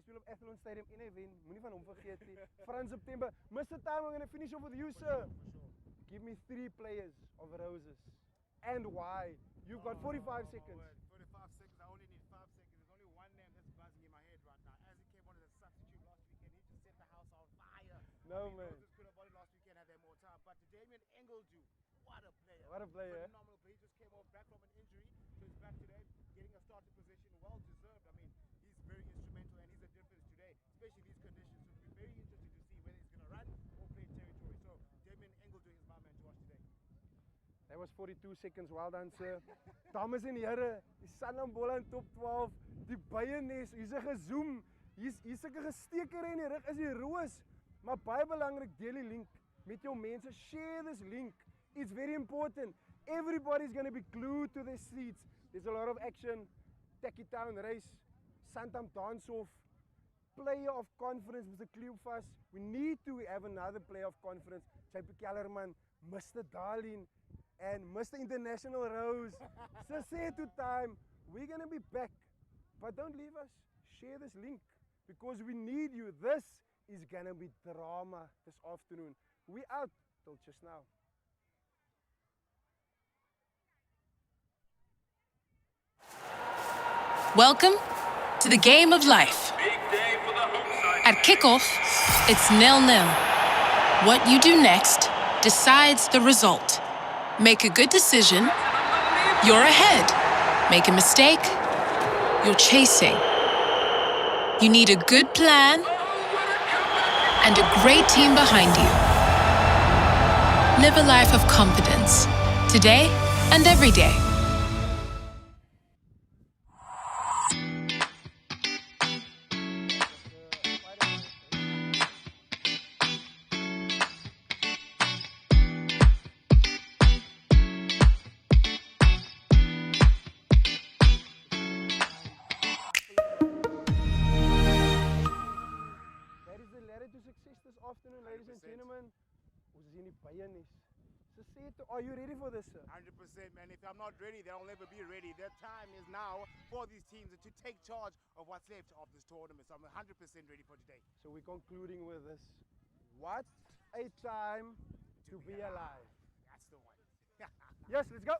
speel op Athlone Stadium en hy wen. Moenie van hom vergeet nie. Frans September. Mr. Time, I'm going to finish off with you, sir. Give me 3 players of Roses. And why? You've got 45 seconds. 45 seconds. I only need 5 seconds. There's only one name that's buzzing in my head right now. As he came on as a substitute last weekend, he just set the house on fire. No, man. Roses could have won it last weekend had they more time. But Damien Engledew, what a player. What a player. Phenomenal player. He just came back from an injury. So he's back today, getting a starting position. Well deserved. I mean, he's very instrumental and he's a difference today, especially these conditions. So it'll be very interesting to see whether he's going to run or play territory. So Damien Engledew is my man to watch today. That was 42 seconds. Well done, sir. Dames en here, die Sanlam Boland top 12. Die Beienes, hier's 'n gezoom. Hier's 'n gesteker in die rug is die roos. Maar baie belangrik, deel die link met jou mense. Share this link. It's very important. Everybody's going to be glued to their seats. There's a lot of action. Tacky Town race, Santam dance-off, player of conference, Mr. Cleophas. We need to have another player of conference. JP Kellerman, Mr. Darlene, and Mr. International Rose. So say to time, we're going to be back. But don't leave us. Share this link because we need you. This is going to be drama this afternoon. We out till just now. Welcome to the game of life. At kickoff, it's 0-0. What you do next decides the result. Make a good decision, you're ahead. Make a mistake, you're chasing. You need a good plan and a great team behind you. Live a life of confidence, today and every day. Afternoon, ladies and gentlemen. Ons is hier in die Beienes. So say to, are you ready for this, sir? 100%, man. If I'm not ready, they'll never be ready. Their time is now for these teams to take charge of what's left of this tournament. So I'm 100% ready for today. So we're concluding with this. What a time to be alive. That's the one. Yes, let's go.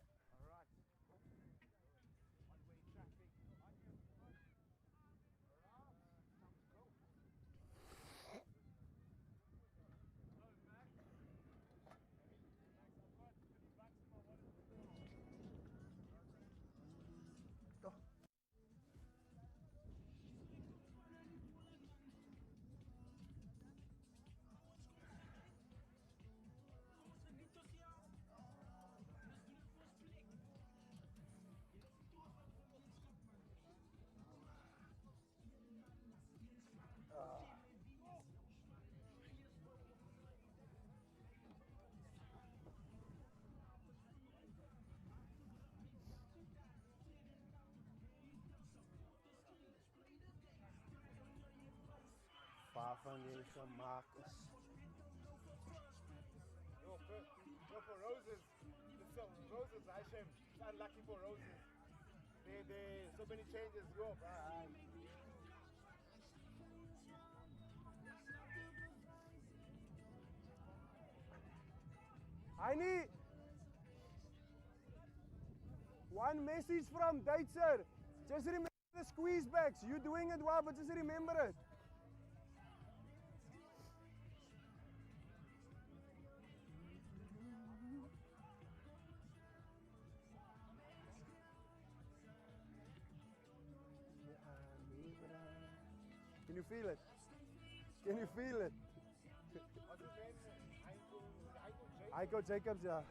Van deze makers. Yo, for Roses, Roses, Hashem, it's unlucky for Roses. They so many changes. Yo, I need one message from Duitser. Just remember the squeeze backs. You're doing it well, but just remember it. Can you feel it? Can you feel it? Heiko Jacobs, yeah.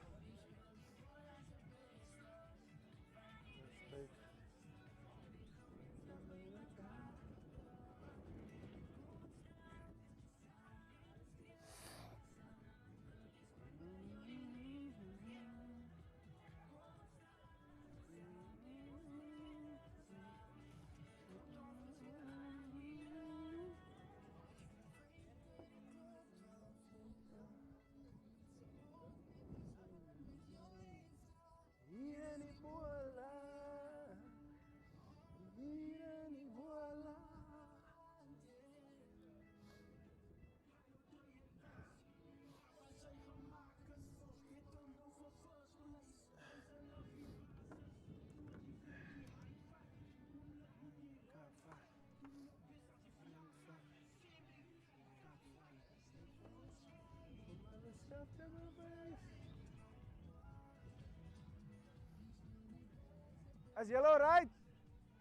As julle alright?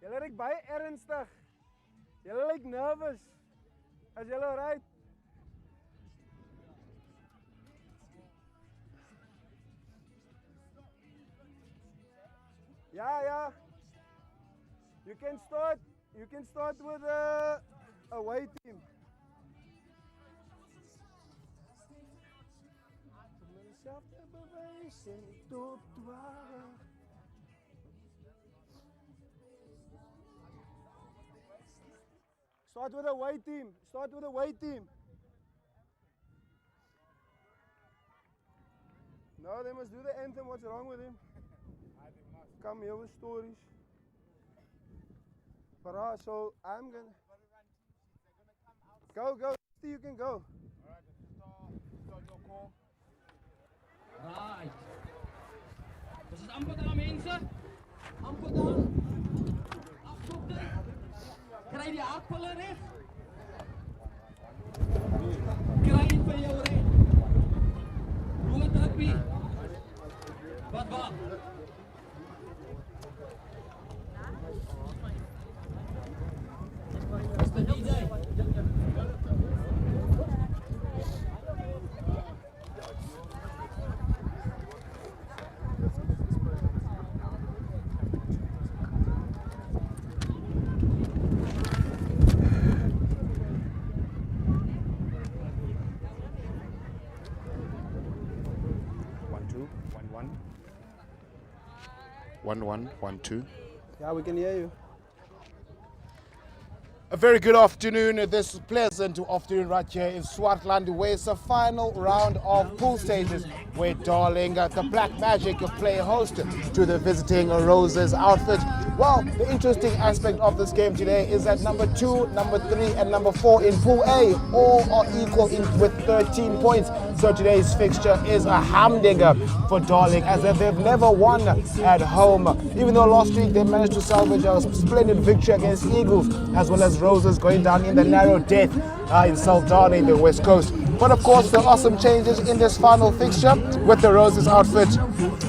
Julle lyk baie ernstig. Julle lyk nervous. As julle alright? Yeah. You can start with a away team. Start with a away team. No, they must do the anthem. What's wrong with him? Come here with stories. Farah, so I'm gonna go. You can go. Alright, start your call. Right. Dis is amper daar mense. Amper daar. Afstop dit. Kry die hakpille reg. Kry dit vir jou reg. Rood rugby. Wat? Mr. DJ. 1-1, 1-2. Yeah, we can hear you. A very good afternoon. This pleasant afternoon right here in Swartland, where it's the final round of pool stages, where Darling, the Black Magic, play host to the visiting Roses outfit. Well, the interesting aspect of this game today is that number 2, number 3, and number 4 in Pool A all are equal with 13 points. So today's fixture is a humdinger for Darling, as they've never won at home. Even though last week they managed to salvage a splendid victory against Eagles, as well as Roses going down in the narrow death in Saldanha in the West Coast. But of course, there are some changes in this final fixture with the Roses outfit.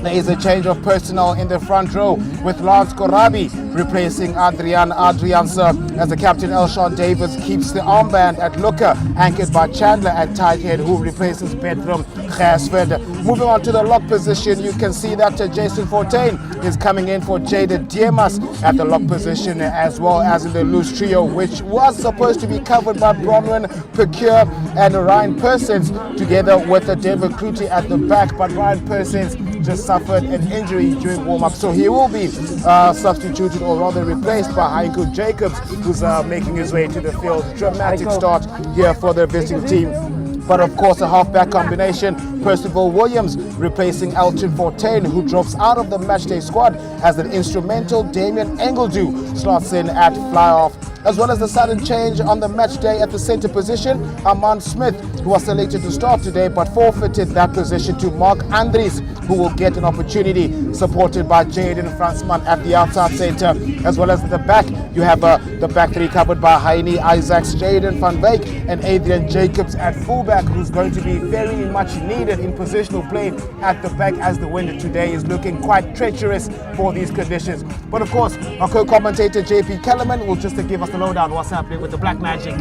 There is a change of personnel in the front row, with Lance Korabi replacing Adrianse, as the captain Elshawn Davids keeps the armband at looker, anchored by Chandler at tight head, who replaces Bedram Gasford. Moving on to the lock position, you can see that Jason Fortain is coming in for Jaded Diemas at the lock position, as well as in the loose trio, which was supposed to be covered by Bronwyn Pecure and Ryan Persons, together with David Cloutey at the back. But Ryan Persons just suffered an injury during warm-up, so he will be substituted, or rather replaced, by Heinkel Jacobs, who's making his way to the field. Dramatic start here for the visiting team. But of course, a half-back combination, Percival Williams replacing Elton Fortain, who drops out of the matchday squad, as an instrumental Damien Engledew slots in at fly-off. As well as the sudden change on the match day at the centre position, Armand Smith, who was selected to start today but forfeited that position to Mark Andries, who will get an opportunity, supported by Jaden Fransman at the outside centre. As well as the back, you have the back three covered by Heine Isaacs, Jaden van Wyk and Adrian Jacobs at fullback, who's going to be very much needed in positional play at the back, as the wind today is looking quite treacherous for these conditions. But of course, our co-commentator JP Kellerman will just give us the lowdown what's happening with the Black Magic.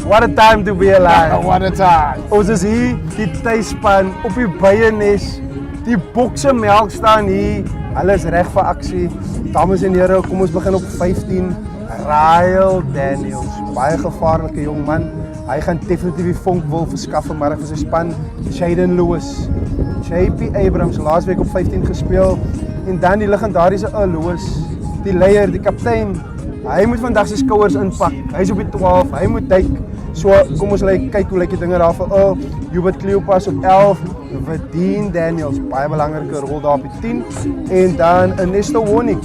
What a time to be alive. What a time. Ons is hier, die tuisspan op die Byenes. Die bokse melk staan hier. Hulle is reg vir aksie. Dames en here, kom ons begin op 15. Ryle Daniels, baie gevaarlike jong man. Hy gaan definitief die vonk wil verskaf vanmiddag vir sy span. Shaden Lewis, JP Abrams laasweek op 15 gespeel, en dan die legendariese Lewis, die leier, die kaptein. Hy moet vandag sy skouers inpak. Hy is op die 12, hy moet duik. So kom ons kyk hoe lyk die dinge daar vir Hubert Cleopas op 11, Vadine Daniels, baie belangrike rol daar op die 10, en dan Ernesto Wonik,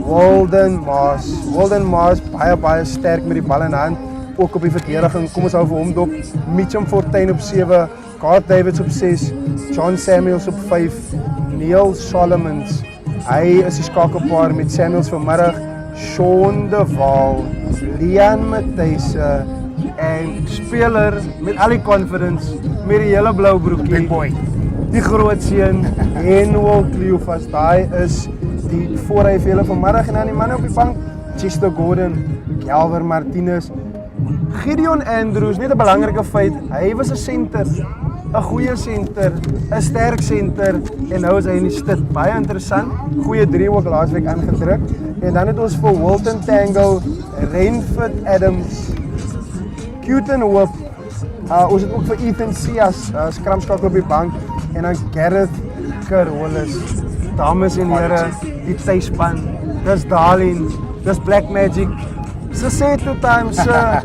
Walden Maas, baie sterk met die bal in hand, ook op die verdediging. Kom ons hou vir hom dop. Mitcham Fortuin op 7, Garth Davids op 6, John Samuels op 5, Neil Solomons, hy is die skakelpaar met Samuels vanmiddag, Sean de Waal, Lian Matthijsse, en speler met al die confidence, met die hele blou broekie. Big boy. Die groot seun, Henwel Cleophas, daai is die voorry vir julle vanmiddag en dan die manne op die bank, Chester Gordon, Calver Martinez, Gideon Andrews, net 'n belangrike feit, hy was 'n senter, 'n goeie senter, 'n sterk senter en nou is hy in die stit. Baie interessant, goeie 3 ook laasweek aangedruk. En dan het ons vir Wilton Tango, Renford Adams, Cuten Hoop, ons het ook vir Ethan Sias, skramskakel op die bank en dan Gareth Carolus. Dames en here, die tuisspan, dis Darling, dis Black Magic. So say 2 times, sir,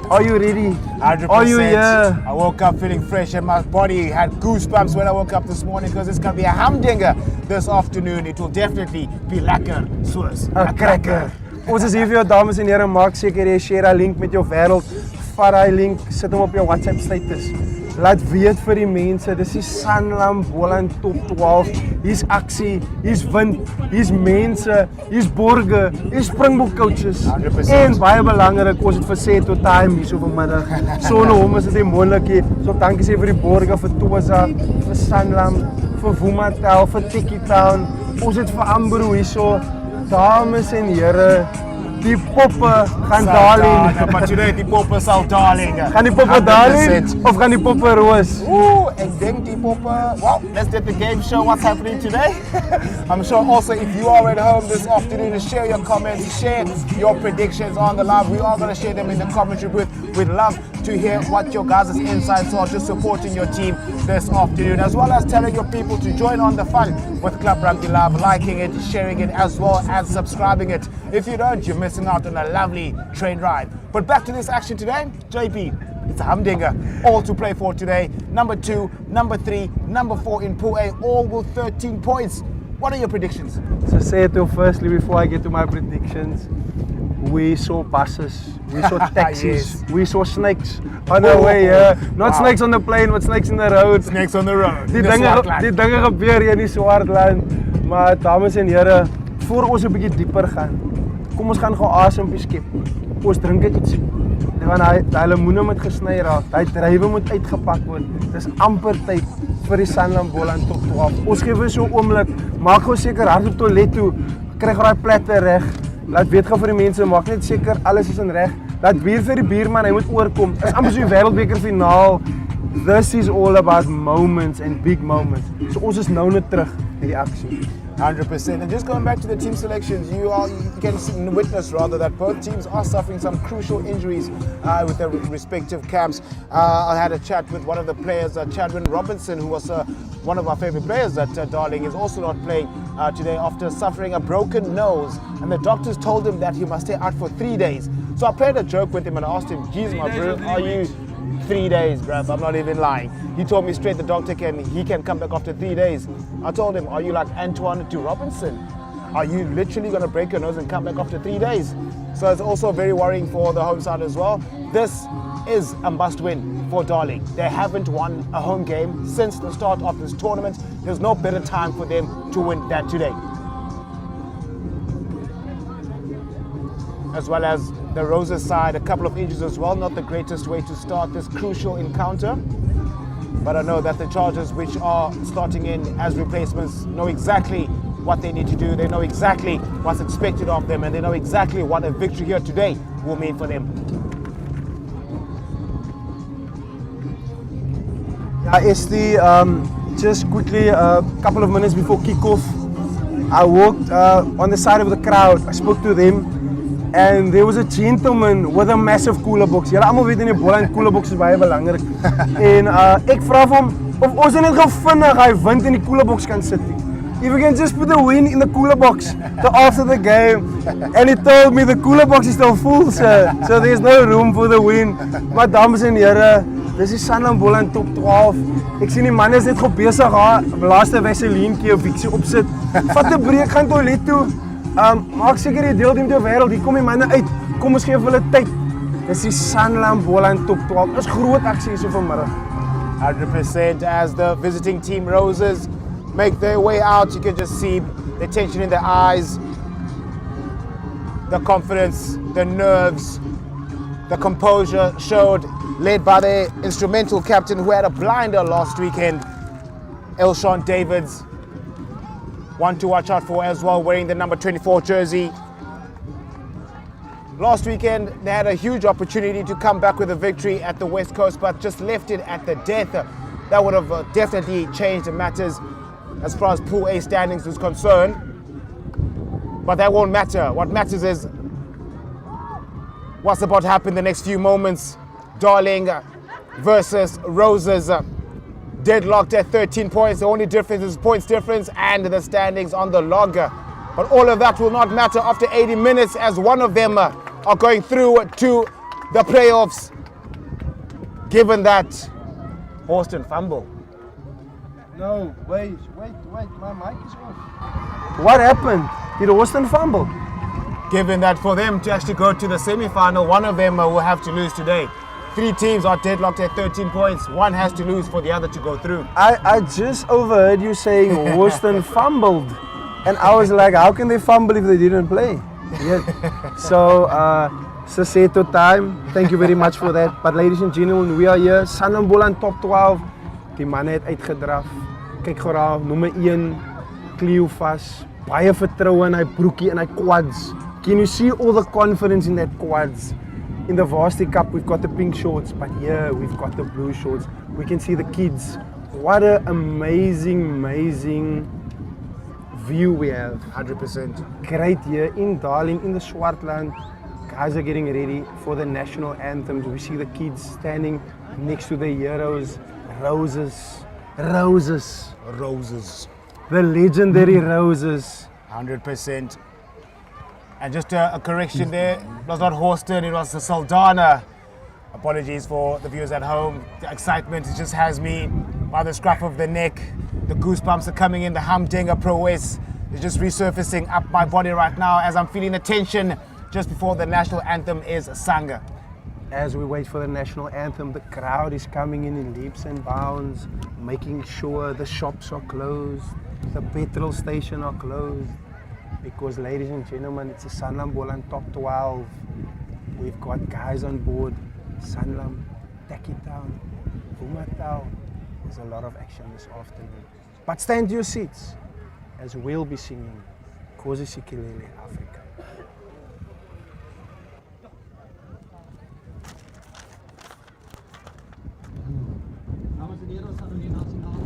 are you ready? 100%. Are you here? I woke up feeling fresh and my body had goosebumps when I woke up this morning because it's going to be a humdinger this afternoon. It will definitely be lekker soos 'n cracker. Ons is hier vir jou dames en here, maak seker jy share daai link met jou wêreld. Vat daai link, sit hom op jou WhatsApp status. Laat weet vir die mense, dis die Sanlam Boland top 12. Hier's aksie, hier's wind, hier's mense, hier's borge, hier's Springbok coaches. 100%. En baie belangrik, ons het vir Set to Time hier so vanmiddag. Sonder hom is dit nie moontlik nie. So dankie sê vir die borge, vir Toza, vir Sanlam, vir Vumatel, vir Tikkie Town. Ons het vir Ambro hierso. Dames en here, die poppe gaan Darling. Maar today die poppe sal Darling. Gaan die poppe Darling of gaan die poppe Roos? Ooh, ek dink die poppe. Well, let's get the game show. What's happening today? I'm sure also if you are at home this afternoon to share your comments, share your predictions on the live. We are going to share them in the commentary booth. We'd love to hear what your guys' insights are, just supporting your team this afternoon, as well as telling your people to join on the fun with Club Rugby Live, liking it, sharing it, as well as subscribing it. If you don't, you're missing out on a lovely train ride. But back to this action today, JP, it's a humdinger, all to play for today. Number 2, number 3, number 4 in Pool A, all with 13 points. What are your predictions? So say it firstly before I get to my predictions. We saw buses, we saw taxis, Yes. we saw snakes on the way here. Not snakes on the plane, but snakes in the road. Snakes on the road. Die dinge gebeur hier in die Swartland. Maar dames en here, voor ons 'n bietjie dieper gaan, kom ons gaan gou asempie skep. Ons drink net ietsie. Want daai lemoene moet gesny raak, daai drywe moet uitgepak word. Dis amper tyd vir die Sanlam Boland top 12. Ons gee vir so 'n oomblik, maak gou seker hardop toilet toe, kry gou daai platte reg. Laat weet gou vir die mense, maak net seker alles is in reg. Laat weer vir die buurman, hy moet oorkom. Dis amper so die wêreldbeker finaal. This is all about moments and big moments. So ons is nou net terug in die aksie. 100%. And just going back to the team selections, you can witness rather that both teams are suffering some crucial injuries with their respective camps. I had a chat with one of the players, Chadwin Robinson, who was one of our favorite players at Darling, is also not playing today after suffering a broken nose. And the doctors told him that he must stay out for 3 days. So I played a joke with him and I asked him, geez, my bro, are you 3 days, bruv? I'm not even lying. He told me straight the doctor he can come back after 3 days. I told him, are you like Antoine to Robinson? Are you literally going to break your nose and come back after 3 days? So it's also very worrying for the home side as well. This is a must win for Darling. They haven't won a home game since the start of this tournament. There's no better time for them to win that today. As well as the Roses side, a couple of injuries as well. Not the greatest way to start this crucial encounter. But I know that the Chargers, which are starting in as replacements, know exactly what they need to do. They know exactly what's expected of them, and they know exactly what a victory here today will mean for them. Yeah, Esti, just quickly, a couple of minutes before kickoff, I walked on the side of the crowd. I spoke to them. And there was a gentleman with a massive cooler box. Julle almal weet in die Boland cooler box is baie belangrik. En ek vra vir hom of ons net gou vinnig hy wind in die cooler box kan sit. If we can just put the win in the cooler box after the game. And he told me the cooler box is still full, sir. So there's no room for the win. Maar dames en here, dis die Sanlam Boland top 12. Ek sien die manne is net gou besig haar laaste Vaselientjie of Vichy opsit. Vat 'n breek, gaan toilet toe. Maak seker jy deel die met jou wêreld, hier kom die manne uit, kom ons gee vir hulle tyd. Dis die Sanlam Boland top 12, is groot aksie hier so vanmiddag. 100% as the visiting team Roses make their way out, you can just see the tension in their eyes, the confidence, the nerves, the composure showed, led by their instrumental captain who had a blinder last weekend, Elshawn Davids. One to watch out for as well, wearing the number 24 jersey. Last weekend, they had a huge opportunity to come back with a victory at the West Coast, but just left it at the death. That would have definitely changed matters as far as Pool A standings was concerned. But that won't matter. What matters is what's about to happen the next few moments. Darling versus Roses, deadlocked at 13 points. The only difference is points difference and the standings on the log. But all of that will not matter after 80 minutes as one of them are going through to the playoffs. Given that Houston fumble. No, wait, my mic is off. What happened? Did Houston fumble? Given that for them to actually go to the semi-final, one of them will have to lose today. 3 teams are deadlocked at 13 points. One has to lose for the other to go through. I just overheard you saying Houston fumbled. And I was like, how can they fumble if they didn't play? Yeah. So, Saseto time. Thank you very much for that. But ladies and gentlemen, we are here. Sanlam Boland top 12. Die manne het uitgedraf. Kyk gou daar, nommer 1, Cleofas. Baie vertroue in hy broekie en hy quads. Can you see all the confidence in that quads? In the Varsity Cup, we've got the pink shorts, but here we've got the blue shorts. We can see the kids. What an amazing view we have. 100%. Great here in Darling, in the Swartland. Guys are getting ready for the national anthems. We see the kids standing next to the heroes. Roses. The legendary Roses. 100%. And just a correction there, it was not Houston, it was the Saldana. Apologies for the viewers at home. The excitement just has me by the scruff of the neck. The goosebumps are coming in, the humdinger prowess is just resurfacing up my body right now as I'm feeling the tension just before the national anthem is sung. As we wait for the national anthem, the crowd is coming in leaps and bounds, making sure the shops are closed, the petrol station are closed. Because ladies and gentlemen, it's a Sanlam Boland top 12. We've got guys on board, Sanlam, Takitown, Vumatau. There's a lot of action this afternoon. But stand to your seats as we'll be singing Kosi Sikelele Africa. Dames en heren, we staan in die nationale.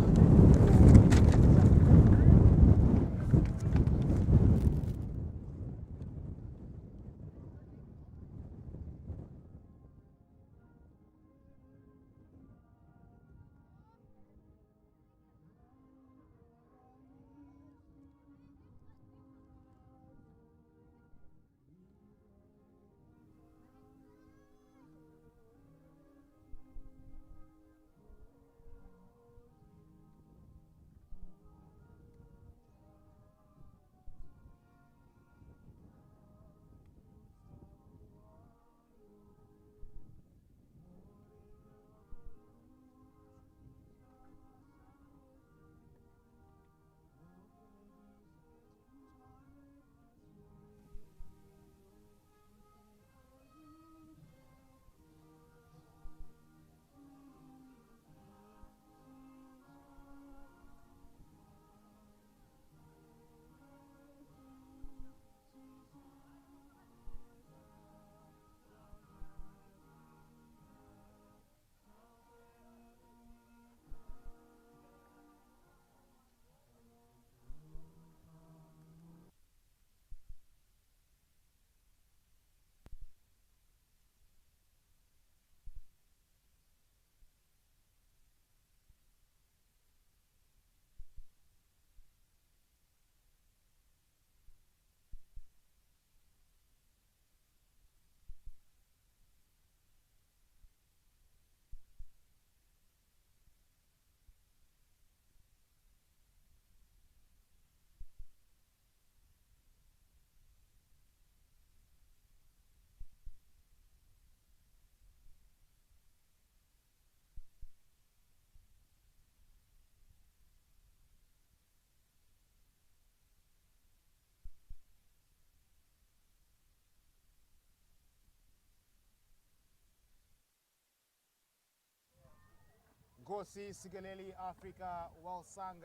Nkosi Sigaleli Africa, well sung,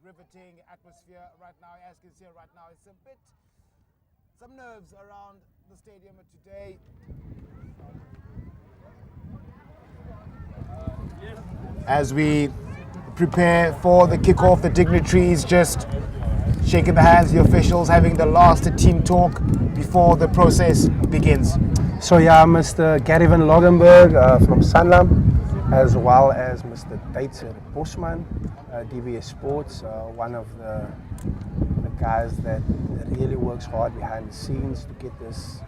riveting atmosphere right now. As you can see right now, it's some nerves around the stadium today. As we prepare for the kickoff, the dignitaries just shaking the hands, the officials having the last team talk before the process begins. So yeah, Mr. Gary van Logenberg from Sanlam, as well as Mr. Duitser Bosman, DBS Sports, one of the guys that really works hard behind the scenes to get this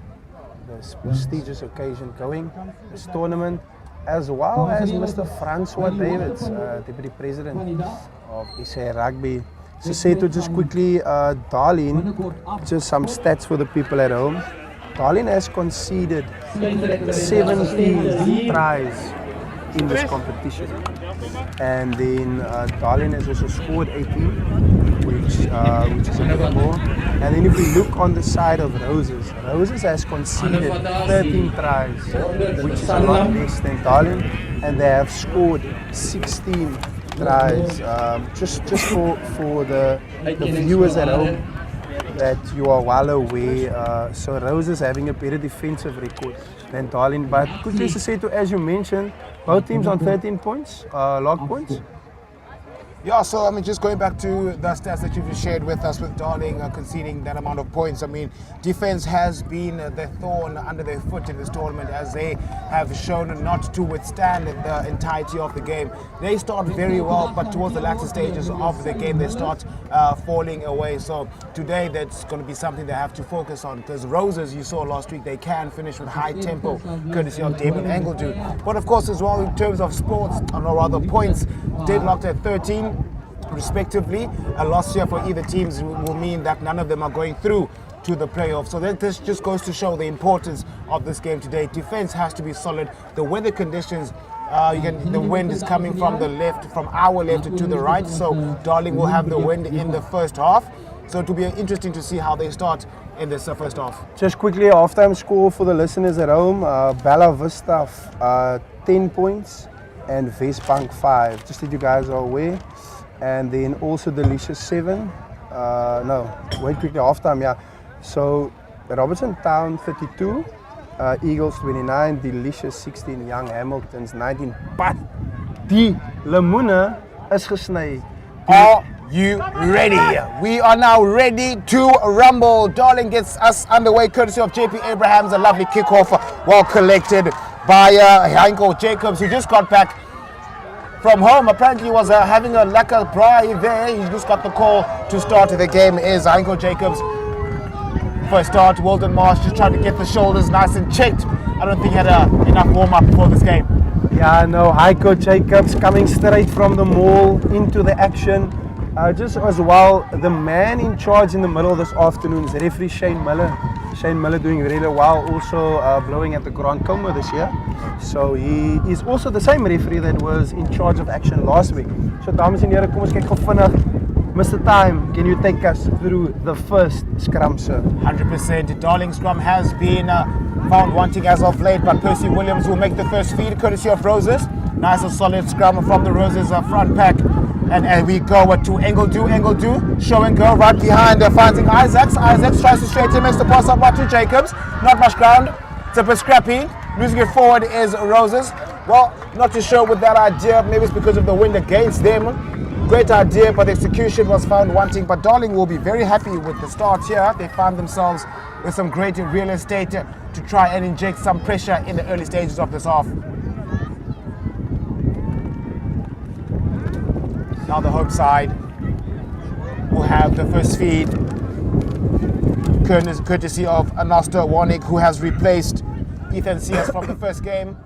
prestigious occasion going, this tournament, as well as Mr. Francois Davids, Deputy President of SA Rugby. So say to just quickly, Darlene, just some stats for the people at home. Darlene has conceded 17 tries in this competition, and then Darlene has also scored 18, which is a little more. And then if we look on the side of Roses, Roses has conceded 13 tries, which is a lot less than Darlene, and they have scored 16 tries. Just for the viewers at home, that you are well aware, so Roses having a better defensive record than Darlene. But quickly to say, as you mentioned, both teams on 13 points, log points. Yeah, so I mean, just going back to the stats that you've shared with us, with Darling conceding that amount of points. I mean, defense has been the thorn under their foot in this tournament, as they have shown not to withstand the entirety of the game. They start very well, but towards the latter stages of the game, they start falling away. So today, that's going to be something they have to focus on, because Roses, you saw last week, they can finish with high tempo, courtesy of Damon Engledew. But of course, as well, in terms of sports, or rather points, deadlocked at 13. Respectively, a loss here for either teams will mean that none of them are going through to the playoffs. So this just goes to show the importance of this game today. Defense has to be solid. The weather conditions, the wind is coming from the left, from our left to the right. So Darling will have the wind in the first half. So it will be interesting to see how they start in this first half. Just quickly, a halftime score for the listeners at home. Bella Vista 10 points and Westbank 5. Just that you guys are aware. And then also Delicious 7. Wait quickly, halftime, yeah. So Robertson Town 32, Eagles 29, Delicious 16, Young Hamiltons 19. But die lemoene is gesny. Are you ready? We are now ready to rumble. Darling gets us underway courtesy of JP Abrahams. A lovely kickoff, well collected by Heinkel Jacobs, who just got back from home. Apparently he was having a lekker braai there. He just got the call to start the game. Is Heinkel Jacobs. First start, Wilden Marsh just trying to get the shoulders nice and checked. I don't think he had enough warm-up for this game. Yeah, no, Heinkel Jacobs coming straight from the mall into the action. Just as well, the man in charge in the middle this afternoon is referee Shane Miller. Shane Miller doing really well, also blowing at the Grand Congo this year. So he is also the same referee that was in charge of action last week. So dames en heren, kom ons kyk gou vinnig. Mr. Time, can you take us through the first scrum, sir? 100%. Darling scrum has been found wanting as of late, but Percy Williams will make the first feed courtesy of Roses. Nice and solid scrum from the Roses front pack. And we go to Engledew, show and go right behind, finding Isaacs tries to straighten, makes the pass up to Jacobs. Not much ground, it's a bit scrappy. Losing it forward is Roses. Well, not too sure with that idea, maybe it's because of the wind against them. Great idea, but the execution was found wanting. But Darling will be very happy with the start here. They found themselves with some great real estate to try and inject some pressure in the early stages of this half. Now the home side will have the first feed, courtesy of Anasta Warnick, who has replaced Ethan Sears from the first game.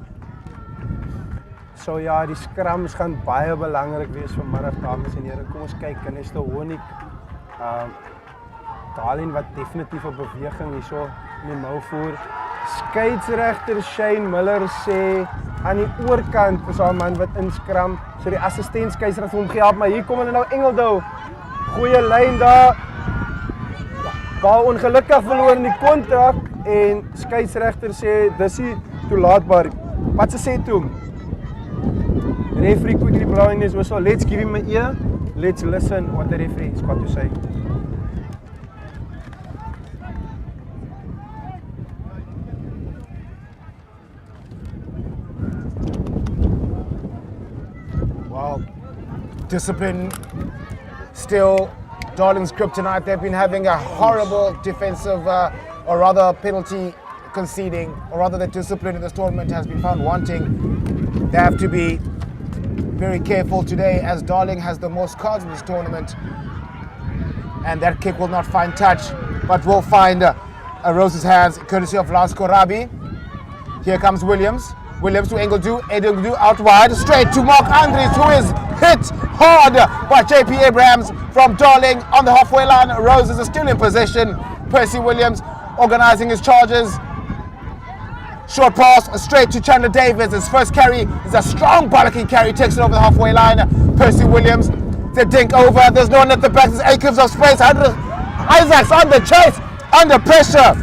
So ja, die scrums gaan baie belangrik wees vanmiddag, dames en here. Kom ons kyk, Anasta Warnick. Darling wat definitief 'n beweging hierso in die mou voer. Skeiedsregter Shane Miller sê aan die oorkant is daar 'n man wat inskram. So die assistent skeiedsregter hom gehelp, maar hier kom hulle nou Engledew. Goeie lyn daar. Bal ongelukkig verloor in die kontrak en skeiedsregter sê dis nie toelaatbaar. Wat sê toe? Referee quickly blowing his whistle. Let's give him an ear. Let's listen what the referee has got to say. Well, discipline still Darling's kryptonite. They've been having a horrible defensive, or rather penalty conceding, or rather the discipline in this tournament has been found wanting. They have to be very careful today as Darling has the most cards in this tournament. And that kick will not find touch, but will find Rose's hands, courtesy of Lance Korabi. Here comes Williams. Williams to Engeldu out wide, straight to Mark Andries, who is hit hard by JP Abrahams from Darling on the halfway line. Roses is still in possession. Percy Williams organising his charges. Short pass straight to Chandler Davis. His first carry is a strong bollocking carry, takes it over the halfway line. Percy Williams, the dink over. There's no one at the back. There's acres of space. Isaacs on the chase, under pressure.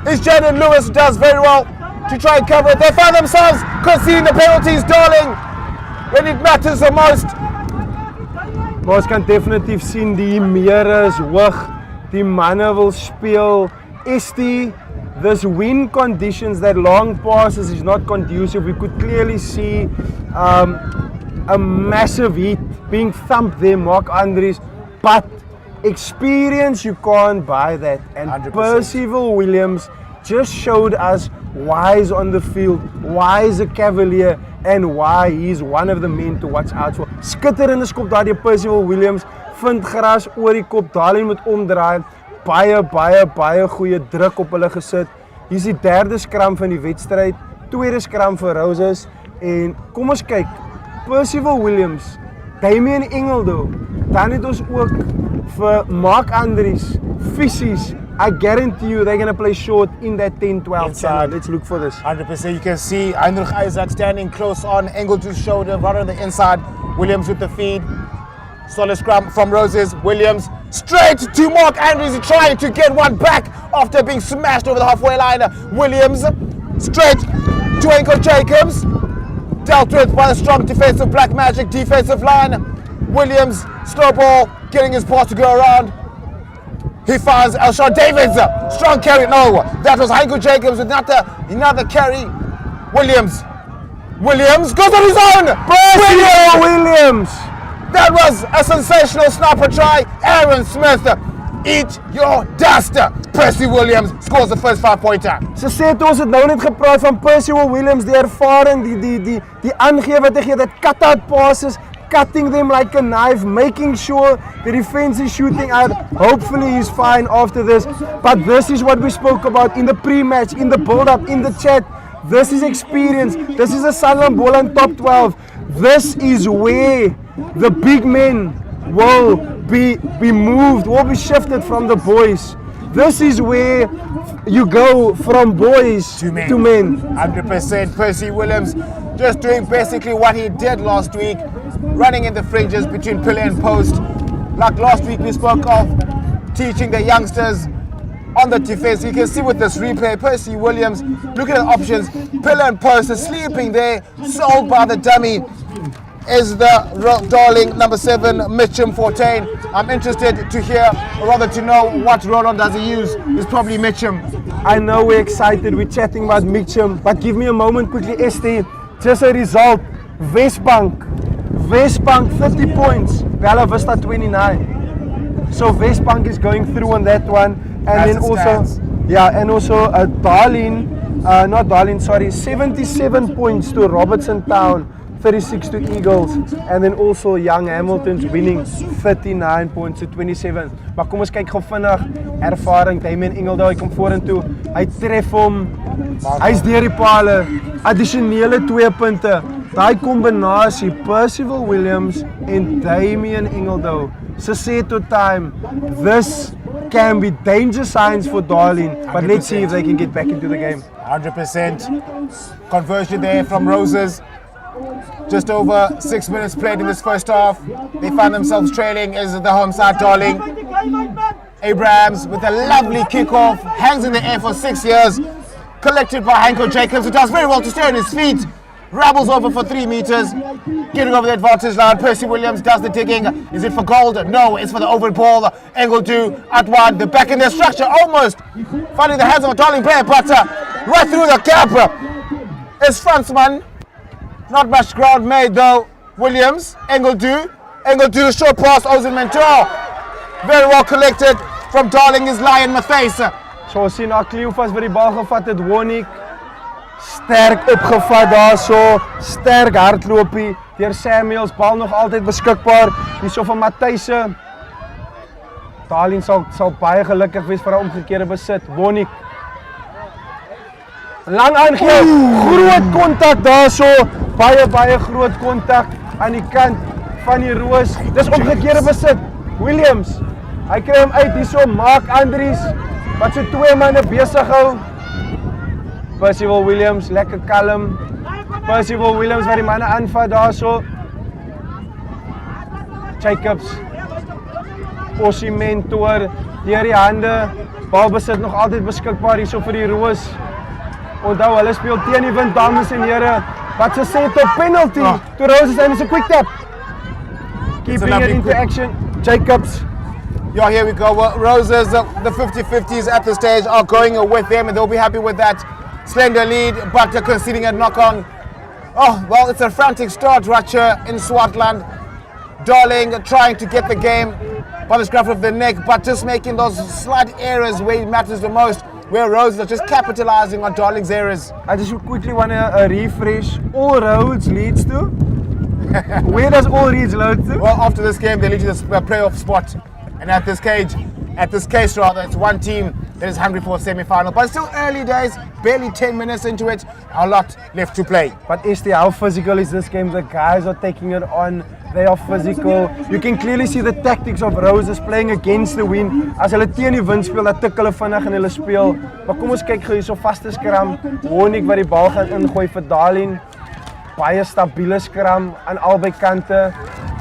It's Jaden Lewis does very well to try and cover it. They find themselves conceding the penalties, Darling, when it matters the most. Maar ons kan definitief sien die meer is hoog. Die manne wil speel. ST, this wind conditions, that long passes is not conducive. We could clearly see a massive heat being thumped there, Mark Andries. But experience, you can't buy that. And 100%. Percival Williams just showed us why he's on the field, why he's a Cavalier, and why he's one of the men to watch out for. Skitterende skop daar die Percival Williams, vind gras oor die kop, Darling moet omdraai. Baie goeie druk op hulle gesit. Hier is die derde skram van die wedstryd, tweede skram vir Roses. En kom ons kyk, Percival Williams, Damien Engeldo, dan het ons ook vir Mark Andries, fisies. I guarantee you they're going to play short in that 10-12 side. Let's look for this. 100%. You can see Heinrich Isaac standing close on Engeldu's shoulder, right on the inside. Williams with the feed. Solid scrum from Roses. Williams straight to Mark Andries, trying to get one back after being smashed over the halfway line. Williams straight to Enko Jacobs. Dealt with by a strong defensive Black Magic defensive line. Williams, slow ball, getting his pass to go around. He finds Elshon Davids, strong carry. No, that was Enko Jacobs with another carry. Williams goes on his own. Williams. That was a sensational sniper try. Aaron Smith, eat your dust. Percy Williams scores the first 5-pointer. Ze sê ons het nou net gepraat van Percival Williams, die ervaring, die aangee wat hy gee, that cut-out passes, cutting them like a knife, making sure the defense is shooting out. Hopefully he's fine after this. But this is what we spoke about in the pre-match, in the build-up, in the chat. This is experience. This is a Sanlam Boland top 12. This is where the big men will be moved, will be shifted from the boys. This is where you go from boys to men. 100%. Percy Williams just doing basically what he did last week, running in the fringes between pillar and post. Like last week we spoke of teaching the youngsters on the defense. You can see with this replay, Percy Williams looking at options, pillar and post, sleeping there, sold by the dummy. Is the Darling number 7, Mitchum Fortain. I'm interested to hear, or rather to know, what Roland does he use. It's probably Mitchum. I know we're excited, we're chatting about Mitchum, but give me a moment quickly, ST. Just a result, Westbank 30 points, Bella Vista 29. So Westbank is going through on that one. And then also, and also Darling, 77 points to Robertson Town. 36 to Eagles, and then also Young Hamilton's winning 39 points to 27. Maar kom ons kyk gou vinnig, ervaring, Damien Engeldo, hy kom vorentoe, hy tref hom, hy's deur die paale, addisionele 2 punte, daai kombinasie, Percival Williams en Damien Engeldo, se sê tot time, this can be danger signs for Darling, but 100%. Let's see if they can get back into the game. 100% conversion there from Roses. Just over 6 minutes played in this first half. They find themselves trailing as the home side, Darling. Abrahams with a lovely kickoff, hangs in the air for 6 years. Collected by Enko Jacobs, who does very well to stay on his feet. rabbles over for 3 meters, getting over the advantage line. Percy Williams does the digging. Is it for gold? No, it's for the over ball. Angle 2 at 1. The back in their structure almost finding the hands of a Darling player, but right through the gap is Fransman. Not much ground made though. Williams, angle 2, short pass, Ozil Mentor. Very well collected from Darling is Lion Matthys. So ons sien Kleofas wat die bal gevat het, Wonik sterk opgevat daar so, sterk hardloopie deur Samuels, bal nog altyd beskikbaar. Hierso van Matthys. Darling sal baie gelukkig wees vir 'n omgekeerde besit. Wonik lang aangee, groot kontak daar so, baie groot kontak aan die kant van die Roos. Dis omgekeerde besit. Williams, hy kry hom uit hierso, Mark Andries wat so 2 manne besig hou. Percival Williams, lekker kalm. Percival Williams wat die manne aanvat daar so. Jacobs, Ossie Mentor, deur die hande. Balbesit nog altyd beskikbaar hierso vir die Roos. Onthou, hulle speel teen die wind, dames en here. Wat se sê tot penalty. To Roses and it's a quick tap. Keeping it into action. Jacobs. Yeah, here we go. Well, Roses, the 50-50s at the stage are going with them and they'll be happy with that slender lead, but conceding a knock-on. Oh, well, it's a frantic start right here in Swartland. Darling trying to get the game by the scruff of the neck, but just making those slight errors where it matters the most, where Roses are just capitalizing on Darling's errors. I just quickly want a refresh. All roads leads to? Where does all roads lead to? Well, after this game, they lead to the playoff spot. And at this case, it's one team that is hungry for a semi-final. But it's still early days, barely 10 minutes into it, a lot left to play. But Esti, how physical is this game? The guys are taking it on. They are physical. You can clearly see the tactics of Roses playing against the wind. As hulle teen die wind speel, dan tik hulle vinnig en hulle speel. Maar kom ons kyk gou hierso, vaste skram. Wonik wat die bal gaan ingooi vir Darling. Baie stabiele skram aan albei kante.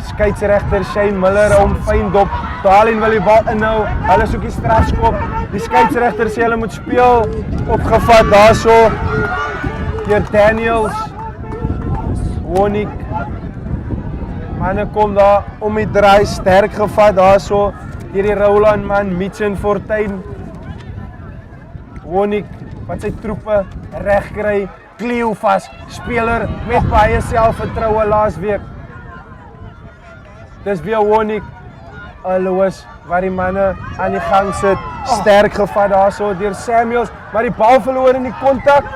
Skeieregter Shane Miller hom fyn dop. Darling wil die bal inhou. Hulle soek die strafskop. Die skeieregter sê hulle moet speel. Opgevat daarso deur Daniels. Wonik. Manne kom daar om die draai, sterk gevat daarso deur die Roland man Mitchen Fortuin. Wonik wat sy troepe reg kry. Kleofas, speler met baie selfvertroue laas week. Dis weer Wonik. Aloos waar die manne aan die gang sit, sterk gevat daarso deur Samuels, maar die bal verloor in die kontak.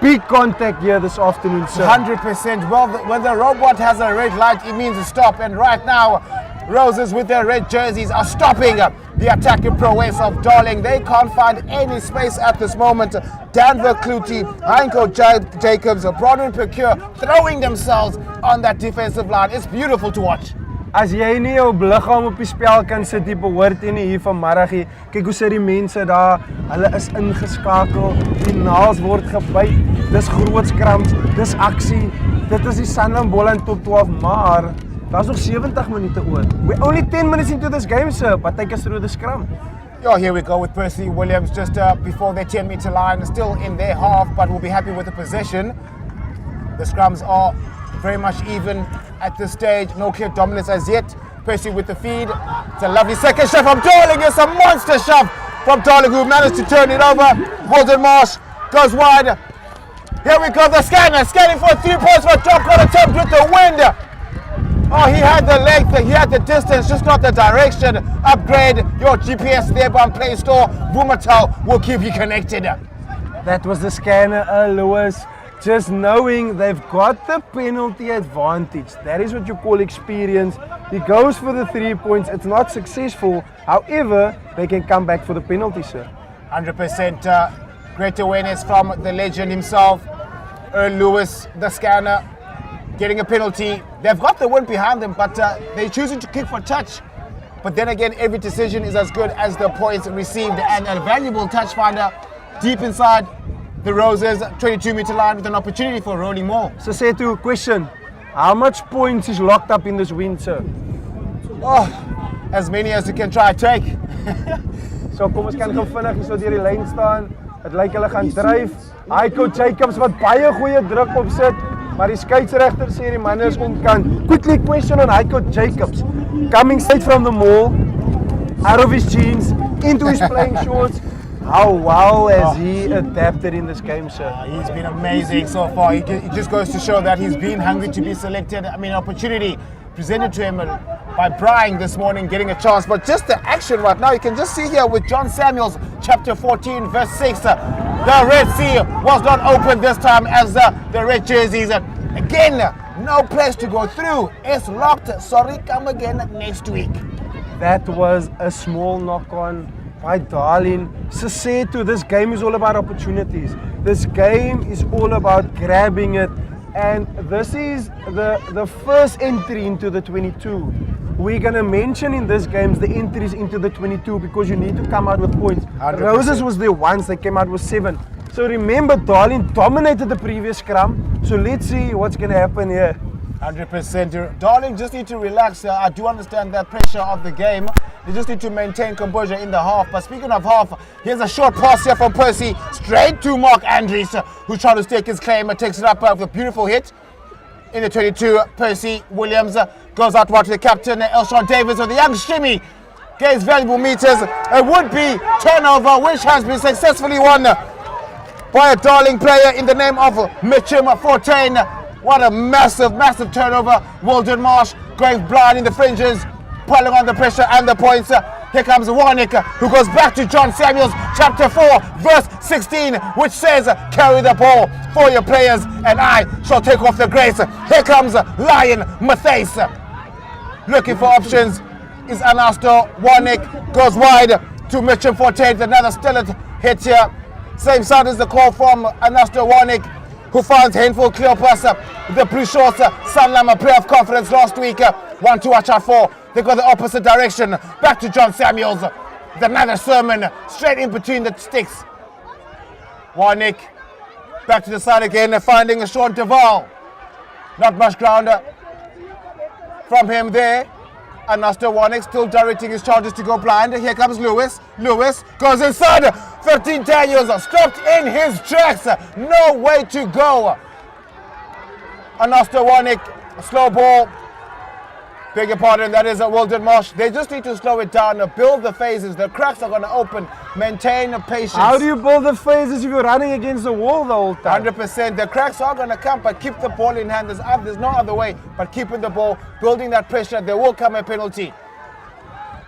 Big contact here this afternoon, sir. 100%. Well, when the robot has a red light, it means a stop. And right now, Roses with their red jerseys are stopping the attacking prowess of Darling. They can't find any space at this moment. Danver Kluti, Heinko Jacobs, Bronwyn Procure throwing themselves on that defensive line. It's beautiful to watch. As jy nie jou liggaam op die spel kan sit, jy behoort nie hier vanmiddag nie. Kyk hoe sit die mense daar, hulle is ingeskakel, die naels word gebyt, dis groot skrams, dis aksie. Dit is die Sanlam Boland top 12, maar daar's nog 70 minute oor. We're only 10 minutes into this game, sir, but take us through the scrum. Yeah, here we go with Percy Williams just before their 10-meter line, still in their half, but we'll be happy with the possession. The scrums are very much even at this stage, no clear dominance as yet. Percy with the feed. It's a lovely second shot from Darling. It's a monster shot from Darling who managed to turn it over. Walden Marsh goes wide. Here we go, the scanner scanning for 3 points for a drop goal attempt with the wind. Oh, he had the length, he had the distance, just not the direction. Upgrade your GPS there on Play Store. Vumatel will keep you connected. That was the scanner, Lewis. Just knowing they've got the penalty advantage. That is what you call experience. He goes for the 3 points. It's not successful. However, they can come back for the penalty, sir. 100% great awareness from the legend himself. Lewis, the scanner, getting a penalty. They've got the win behind them, but they're choosing to kick for touch. But then again, every decision is as good as the points received, and a valuable touch finder deep inside the Roses 22-meter line with an opportunity for rolling more. So say to question, how much points is locked up in this win, sir? Oh, as many as you can try to take. So kom ons kan gou vinnig hier so deur die lyn staan. Dit lyk hulle gaan dryf. Heiko Jacobs wat baie goeie druk opsit, maar die skeieregter sê die man is onkant. Quickly question on Heiko Jacobs. Coming straight from the mall, out of his jeans, into his playing shorts. How well has he adapted in this game, sir? He's been amazing so far. It just goes to show that he's been hungry to be selected. I mean, opportunity presented to him by Brian this morning, getting a chance. But just the action right now, you can just see here with John Samuels, chapter 14, verse 6. The Red Sea was not open this time as the red jerseys. Again, no place to go through. It's locked. Sorry, come again next week. That was a small knock-on by Darling. Sesetu, this game is all about opportunities. This game is all about grabbing it. And this is the first entry into the 22. We're going to mention in this game the entries into the 22 because you need to come out with points. 100%. Roses was there once, they came out with 7. So remember, Darling dominated the previous scrum. So let's see what's going to happen here. 100%. Darling just need to relax. I do understand that pressure of the game. They just need to maintain composure in the half. But speaking of half, here's a short pass here from Percy straight to Mark Andries, who's trying to stake his claim and takes it up with a beautiful hit. In the 22, Percy Williams goes out wide to the captain, Elshon Davis, with the young shimmy. Gains valuable meters. A would-be turnover, which has been successfully won by a Darling player in the name of Mitchum Fortain. What a massive, massive turnover. Wilden Marsh going blind in the fringes, piling on the pressure and the points. Here comes Warnick, who goes back to John Samuels, chapter 4, verse 16, which says, carry the ball for your players, and I shall take off the grace. Here comes Lion Matthais. Looking for options is Anasto. Warnick goes wide to Mitchum Fortain. Another stellar hit here. Same sound as the call from Anasto Warnick, who finds Handful Cleopas, the Blue Shorts, Sanlam, a playoff conference last week. One to watch out for. They go the opposite direction. Back to John Samuels. With another sermon straight in between the sticks. Warnick back to the side again, finding a Sean Duval. Not much ground from him there. And Master Warnick still directing his charges to go blind. Here comes Lewis. Lewis goes inside. 15 Daniels stopped in his tracks. No way to go. And Master Warnick, slow ball. Beg your pardon, that is a Wilden Marsh. They just need to slow it down, build the phases. The cracks are going to open. Maintain patience. How do you build the phases if you're running against the wall the whole time? 100%. The cracks are going to come, but keep the ball in hand. There's no other way but keeping the ball, building that pressure. There will come a penalty.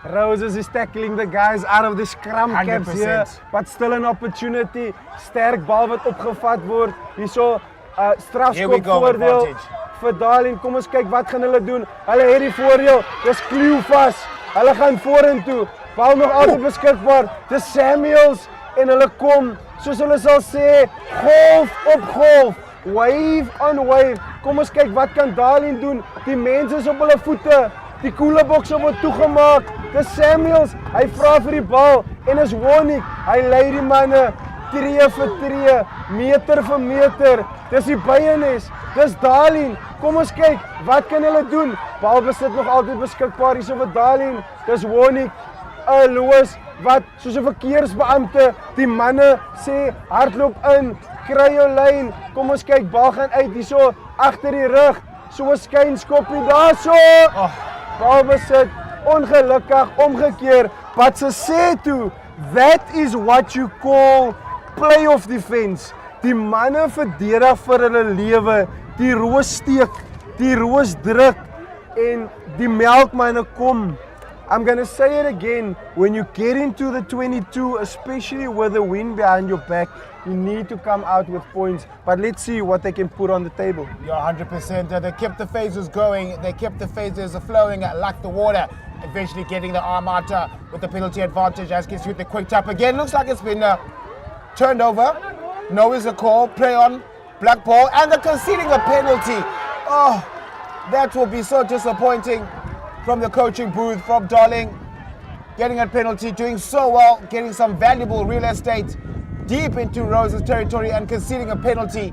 Roses is tackling the guys out of the scrum caps 100%. here, but still an opportunity. Sterk bal wat opgevat word. Hierso Here we strafskop go, voordeel advantage. vir Darling. Kom ons kyk wat gaan hulle doen. Hulle het die voordeel. Dis kluw vas. Hulle gaan vorentoe. Bal nog altyd beskikbaar. Dis Samuels en hulle kom, soos hulle sal sê, golf op golf. Wave on wave. Kom ons kyk wat kan Darling doen. Die mense is op hulle voete. Die koelebokse word toegemaak. Dis Samuels. Hy vra vir die bal en is Warnick. Hy lei die manne tree vir tree, meter vir meter. Dis die Byenes. Dis Darling. Kom ons kyk, wat kan hulle doen? Balbesit nog altyd beskikbaar hier so vir Darling. Dis Warnick. Lewis wat soos 'n verkeersbeampte die manne sê hardloop in, kry jou lyn. Kom ons kyk, bal gaan uit hierso agter die rug. So 'n skynskoppie daarso. Balbesit ongelukkig omgekeer. But Sesetu, that is what you call playoff defense. Die manne verdedig vir hulle lewe. Die roos steek, die roos druk en die melkmanne kom. I'm going to say it again, when you get into the 22, especially with the wind behind your back, you need to come out with points. But let's see what they can put on the table. You're 100%. They kept the phases going. They kept the phases flowing like the water. Eventually getting the arm out with the penalty advantage as gets with the quick tap again. Looks like it's been turned over. No is a call. Play on. Black ball. And they're conceding a penalty. Oh, that will be so disappointing from the coaching booth, from Darling. Getting a penalty, doing so well, getting some valuable real estate deep into Rose's territory and conceding a penalty.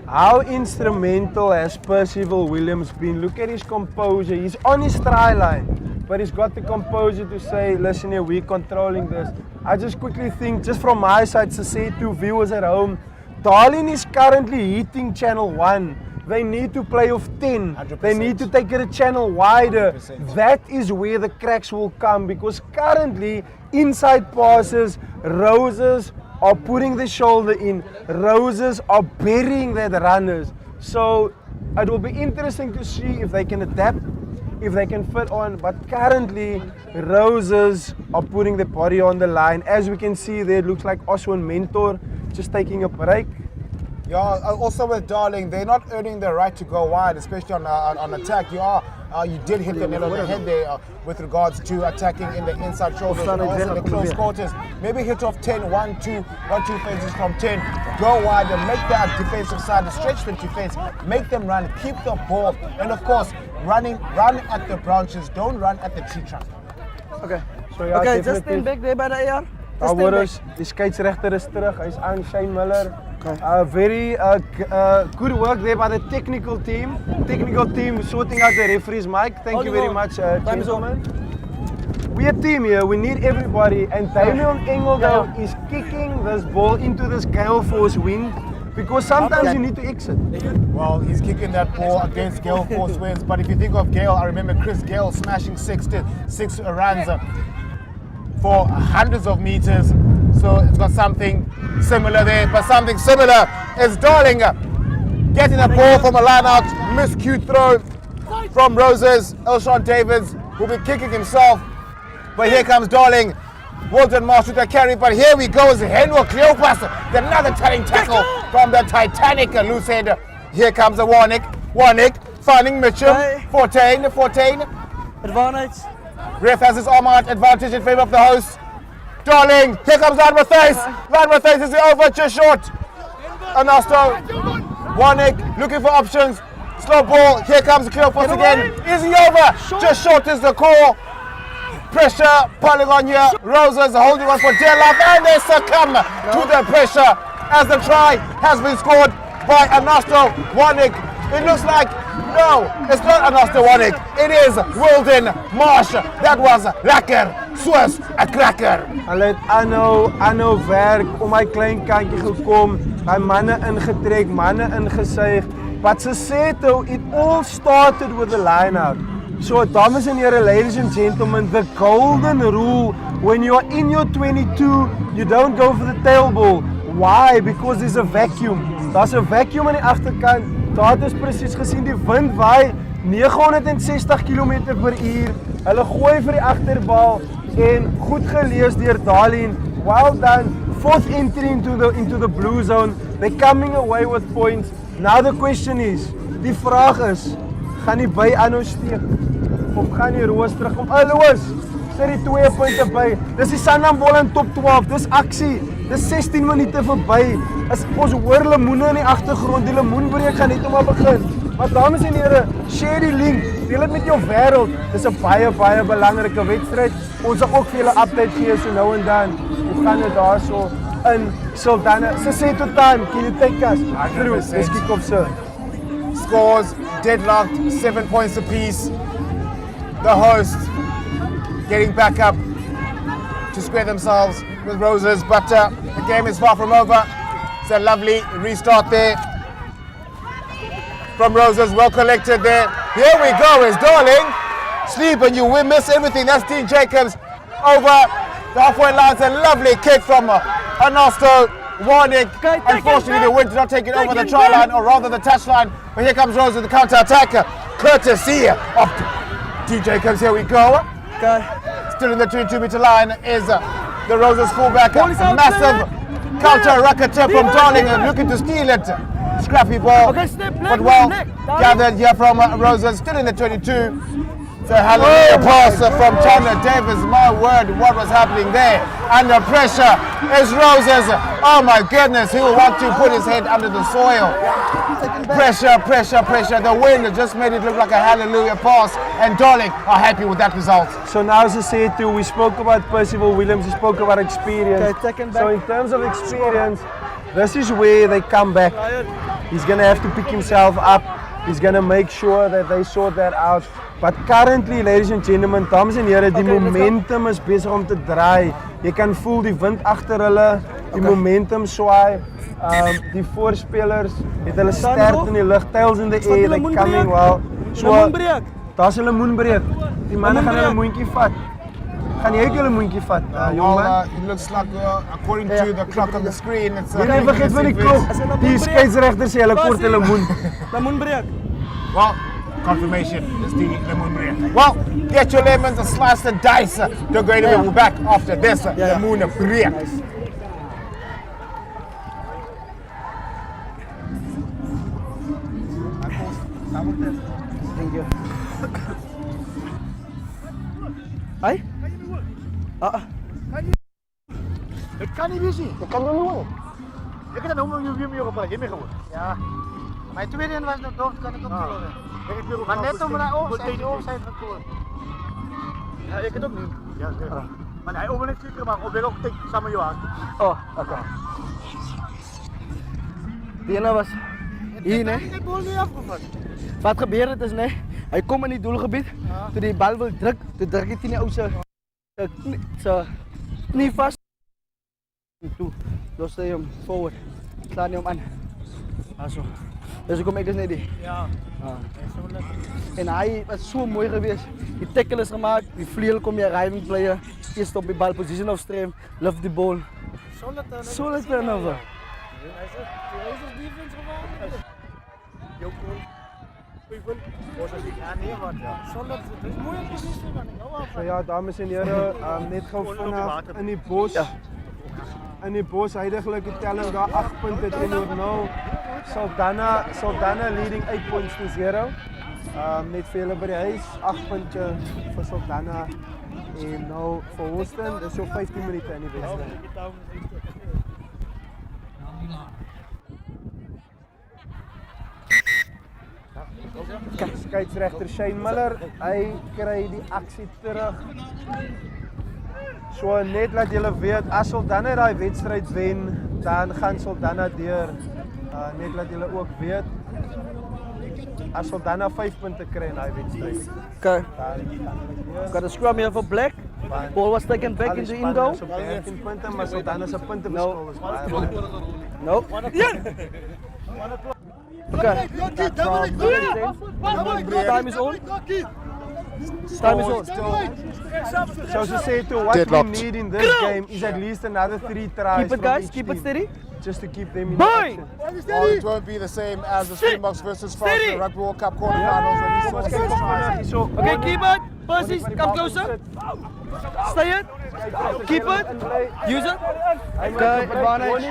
How instrumental has Percival Williams been? Look at his composure. He's on his try line, but he's got the composure to say, listen here, we're controlling this. I just quickly think, just from my side, to say to viewers at home, Darling is currently hitting channel 1. They need to play off 10. 100%. They need to take it a channel wider. 100%. That is where the cracks will come, because currently inside passes, Roses are putting the shoulder in. Roses are burying their runners. So it will be interesting to see if they can adapt, if they can fit on. But currently, Roses are putting the body on the line. As we can see there, it looks like Oswin Mentor just taking a break. Yeah, also with Darling, they're not earning the right to go wide, especially on attack. You did hit the nail on the head there with regards to attacking in the inside shoulders and also the close quarters. Maybe hit off 10, 1-2 phases from 10. Go wide and make that defensive side, the stretch the defense, make them run, keep the ball, and of course, run at the branches, don't run at the tree trunk. Okay, so ja, Okay, just stand back there by the AR. Just stand back. Die scheidsregter is terug. Hy's aan, Shane Miller. Very good work there by the technical team. Technical team sorting out the referee's mic. Thank you very much, gentlemen. We're a team here. We need everybody. And Damian Engel though is kicking this ball into this gale force wind, because sometimes you need to exit. Well, he's kicking that ball against Gale force winds. But if you think of Gale, I remember Chris Gale smashing six runs for hundreds of meters. So it's got something similar there, but something similar is Darling getting a ball from a line out, miscued throw from Roses. Elshawn Davids will be kicking himself, but here comes Darling. Walton Marsh with the carry, but here we go as Henry Cleopas, another telling tackle from the Titanic loose head. Here comes the Warnick finding Mitchell, 14. Advantage. Ref has his arm out, advantage in favour of the host. Darling, here comes Van Matthijs. Van Matthijs is over, just short. Anasto, Warnick looking for options. Slow ball, here comes Cleopas again. Is he over? Just short is the call. Pressure piling on here. Roses holding on for dear life, and they succumb to the pressure as the try has been scored by Anasto Warnick. It looks like, no, it's not Anasto Warnick. It is Wilden Marsh. That was lekker, soos 'n cracker. Hulle het aanhou werk om my klein kantjie gekom, by manne ingetrek, manne ingesuig. But se sê toe, it all started with the line out. So, dames en here, ladies and gentlemen, the golden rule, when you are in your 22, you don't go for the tail ball. Why? Because there's a vacuum. Daar's 'n vacuum aan die agterkant. Daar het ons presies gesien, die wind waai 960 km/h. Hulle gooi vir die agterbal en goed gelees deur Darling. Well done. Fourth entry into the blue zone. They're coming away with points. Now the question is, die vraag is, gaan die by aanhou steek of gaan die Roos terugkom? Loos, sit die 2 punte by. Dis die Sanlam Boland top 12. Dis aksie. Dis 16 minute verby. As ons hoor lemoene in die agtergrond, die lemoenbreek gaan net maar begin. Maar dames en here, share die link. Deel dit met jou wêreld. Dis 'n baie belangrike wedstryd. Ons sal ook vir julle update gee so nou en dan. Hoe gaan dit daarso in Sultana? So say to time, can you take us through this kick-off, sir? Scores deadlocked, 7 points apiece. The host getting back up to square themselves with Roses, but the game is far from over. It's a lovely restart there from Roses, well collected there. Here we go, it's Darling. Sleep and you will miss everything. That's Dean Jacobs over the halfway line. It's a lovely kick from Anasto Warnick. Unfortunately, the wind did not take it over the try line, or rather the touch line. But here comes Roses, the counter-attack, courtesy of Dean Jacobs. Here we go. Still in the 22-meter line is the Roses fullback. Massive counter racketeer from Darling and looking to steal it. Scrappy ball, but well gathered here from Roses. Still in the 22. So hallelujah pass from Chandler Davis. My word, what was happening there? Under pressure is Roses. Oh my goodness, he will want to put his head under the soil. Pressure. The wind just made it look like a hallelujah pass, and Darling are happy with that result. So now, as I said too, we spoke about Percival Williams, we spoke about experience. So in terms of experience, this is where they come back. He's going to have to pick himself up. He's going to make sure that they sort that out. But currently, ladies and gentlemen, dames en heren, die momentum is besig om te draai. Jy kan voel die wind agter hulle, die momentum swaai. Die voorspelers het hulle stert in die lug, tails in the air, they coming well. So, daar's 'n lemoenbreek. Die manne gaan hulle moontjie vat. Gaan jy ook julle moontjie vat, jongen? It looks like, according to the clock on the screen, it's... Jy vergeet van die klok. Die skeieregter sê hulle kort 'n lemoen. Lemoenbreek. Well, confirmation is the lemon break. Well, get your lemons and slice and dice. Don't go anywhere. We're back after this lemon break. Thank you. Hey? Het kan niet wezen. Jy kan hom hoor. Ik heb dat nou weer op je mee gewoon. Ja. Mijn tweede was nog dood, kan ik ook verloren. Maar net om naar oogzijde gekomen. Ja, ik het ook niet. Ja, maar hij over niks zeker, maar op weg ook samen jou aan. Oh, oké. Die ene was hier, nee. Ik heb bol niet afgevat. Wat gebeurt het is, nee. Hij komt in die doelgebied, toen die bal wil druk, toen druk hij die oude knie vast. Toen loste hij hem forward, slaan hij hem aan. Zo. Dus ik kom ik dus net die. Ja. En hij was zo mooi geweest. Die tackle is gemaakt, die vleuel kom je arriving player, eerst op die bal, position of stream, lift the ball. Solid turnover. Hij zegt, hij is als defense gewoon. Jouw goal. Het is moeilijk positie man. So ja, dames en heren, net gou vinnig in die bos. In die bos heidaglik die telling daar 8 punte teenoor 0. Saldanha leading 8 points to 0. Net vir hulle by die huis, 8 punte vir Saldanha en nou vir Houston, dis so 15 minute in die wedstryd. Skeieregter Shane Miller, hy kry die aksie terug. So net laat julle weet, as Saldanha daai wedstryd wen, dan gaan Saldanha deur. Net laat julle ook weet, as Saldanha 5 punte kry in daai wedstryd. Okay. Got a scrum here for Black. Ball was taken back into Indo. So 13 punte, maar Saldanha se punte verskil is baie. No. Okay. Time is on. Time is on. So she said to what Deadlocked. we need in this game is at least another 3 tries. Keep it, guys. Keep it steady. Just to keep them in Boy! action. Well, it won't be the same as the Springboks versus France in the Rugby World Cup quarterfinals when we saw 6 tries. So Okay, keep it. Percy, come closer. Stay it. Keep it. Use it. Okay, advantage.